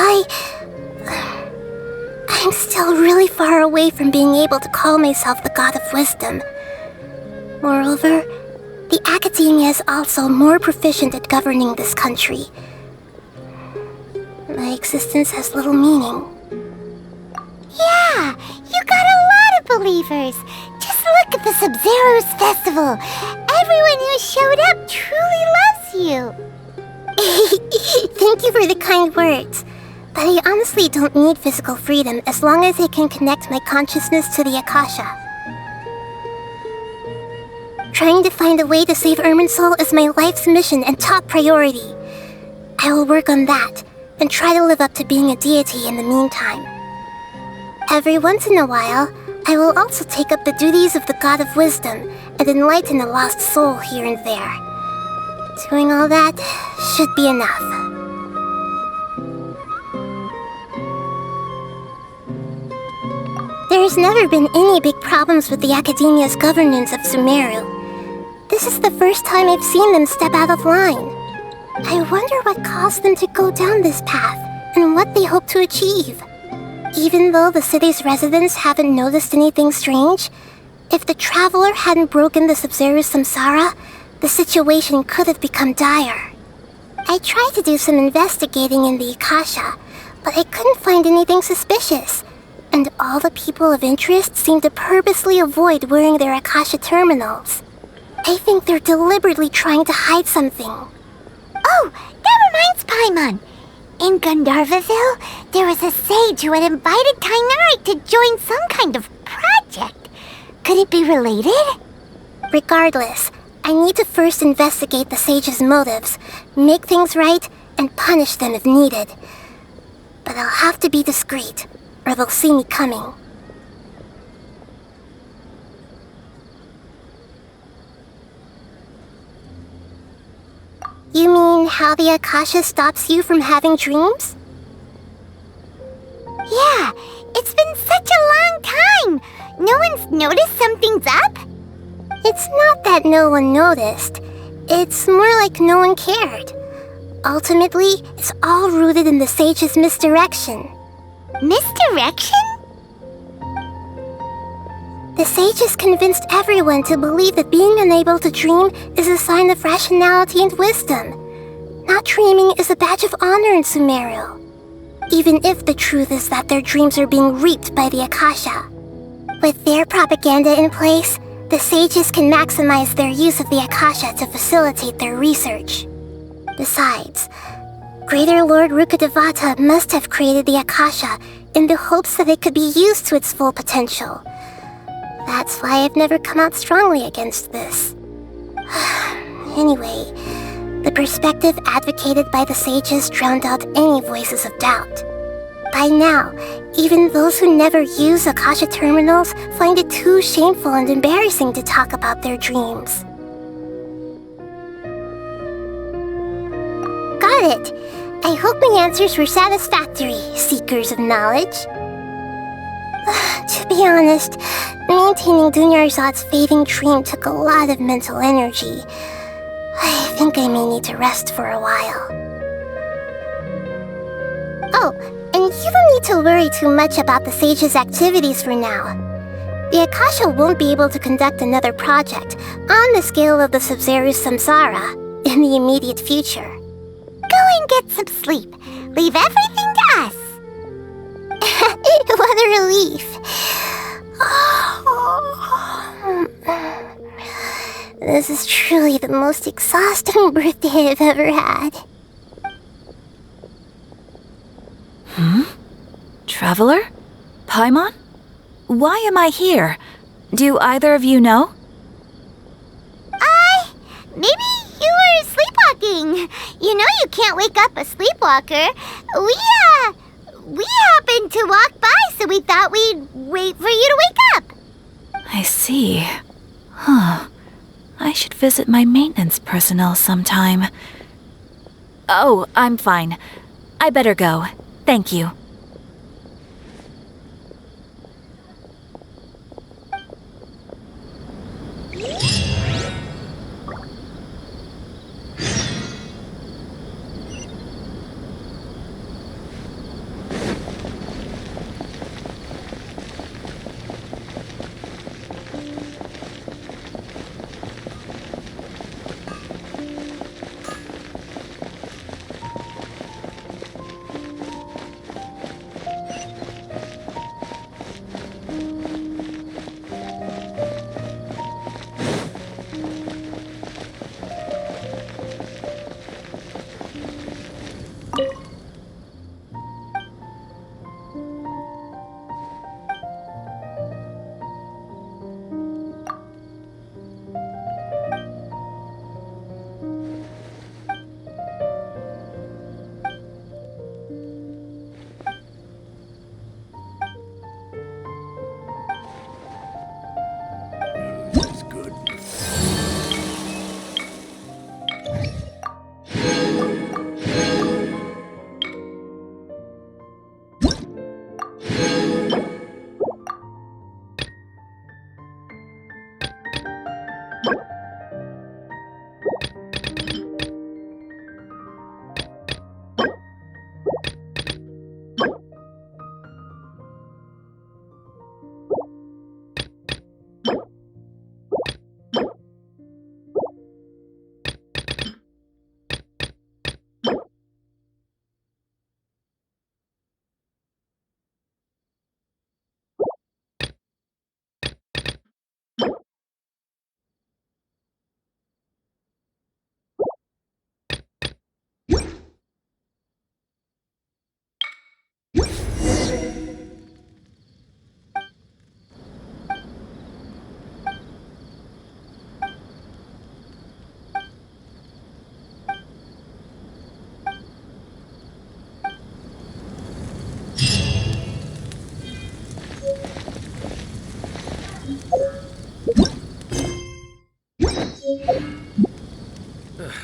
I'm still really far away from being able to call myself the God of Wisdom. Moreover, the academia is also more proficient at governing this country. My existence has little meaning. Yeah, you got a lot of believers. Just look at the Sub-Zero's festival. Everyone who showed up truly loves you. Thank you for the kind words. But I honestly don't need physical freedom as long as I can connect my consciousness to the Akasha. Trying to find a way to save Irminsul is my life's mission and top priority. I will work on that, and try to live up to being a deity in the meantime. Every once in a while, I will also take up the duties of the God of Wisdom and enlighten a lost soul here and there. Doing all that should be enough. There's never been any big problems with the Academia's governance of Sumeru. This is the first time I've seen them step out of line. I wonder what caused them to go down this path, and what they hope to achieve. Even though the city's residents haven't noticed anything strange, if the traveler hadn't broken the Sub-Zero's samsara, the situation could have become dire. I tried to do some investigating in the Akasha, but I couldn't find anything suspicious. And all the people of interest seem to purposely avoid wearing their Akasha terminals. I think they're deliberately trying to hide something. Oh, that reminds Paimon. In Gandharvaville, there was a sage who had invited Tainari to join some kind of project. Could it be related? Regardless, I need to first investigate the sage's motives, make things right, and punish them if needed. But I'll have to be discreet, or they'll see me coming. You mean how the Akasha stops you from having dreams? Yeah, it's been such a long time. No one's noticed something's up? It's not that no one noticed. It's more like no one cared. Ultimately, it's all rooted in the sage's misdirection. Misdirection? The sages convinced everyone to believe that being unable to dream is a sign of rationality and wisdom. Not dreaming is a badge of honor in Sumeru. Even if the truth is that their dreams are being reaped by the Akasha. With their propaganda in place, the sages can maximize their use of the Akasha to facilitate their research. Besides, Greater Lord Rukkhadevata must have created the Akasha in the hopes that it could be used to its full potential. That's why I've never come out strongly against this. Anyway, the perspective advocated by the sages drowned out any voices of doubt. By now, even those who never use Akasha terminals find it too shameful and embarrassing to talk about their dreams. Got it. I hope my answers were satisfactory, seekers of knowledge. To be honest, maintaining Dunyarzad's fading dream took a lot of mental energy. I think I may need to rest for a while. Oh, and you don't need to worry too much about the sage's activities for now. The Akasha won't be able to conduct another project on the scale of the Sub-Zero's Samsara in the immediate future. Go and get some sleep. Leave everything to us. What a relief. This is truly the most exhausting birthday I've ever had. Traveler? Paimon? Why am I here? Do either of you know? Maybe you were sleepwalking. You know you can't wake up a sleepwalker. We happened to walk by, so we thought we'd wait for you to wake up. I see. Huh. I should visit my maintenance personnel sometime. Oh, I'm fine. I better go. Thank you.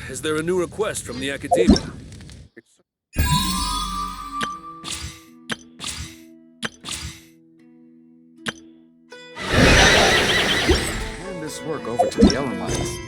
Is there a new request from the Academia? Hand this work over to the Yellow Mines.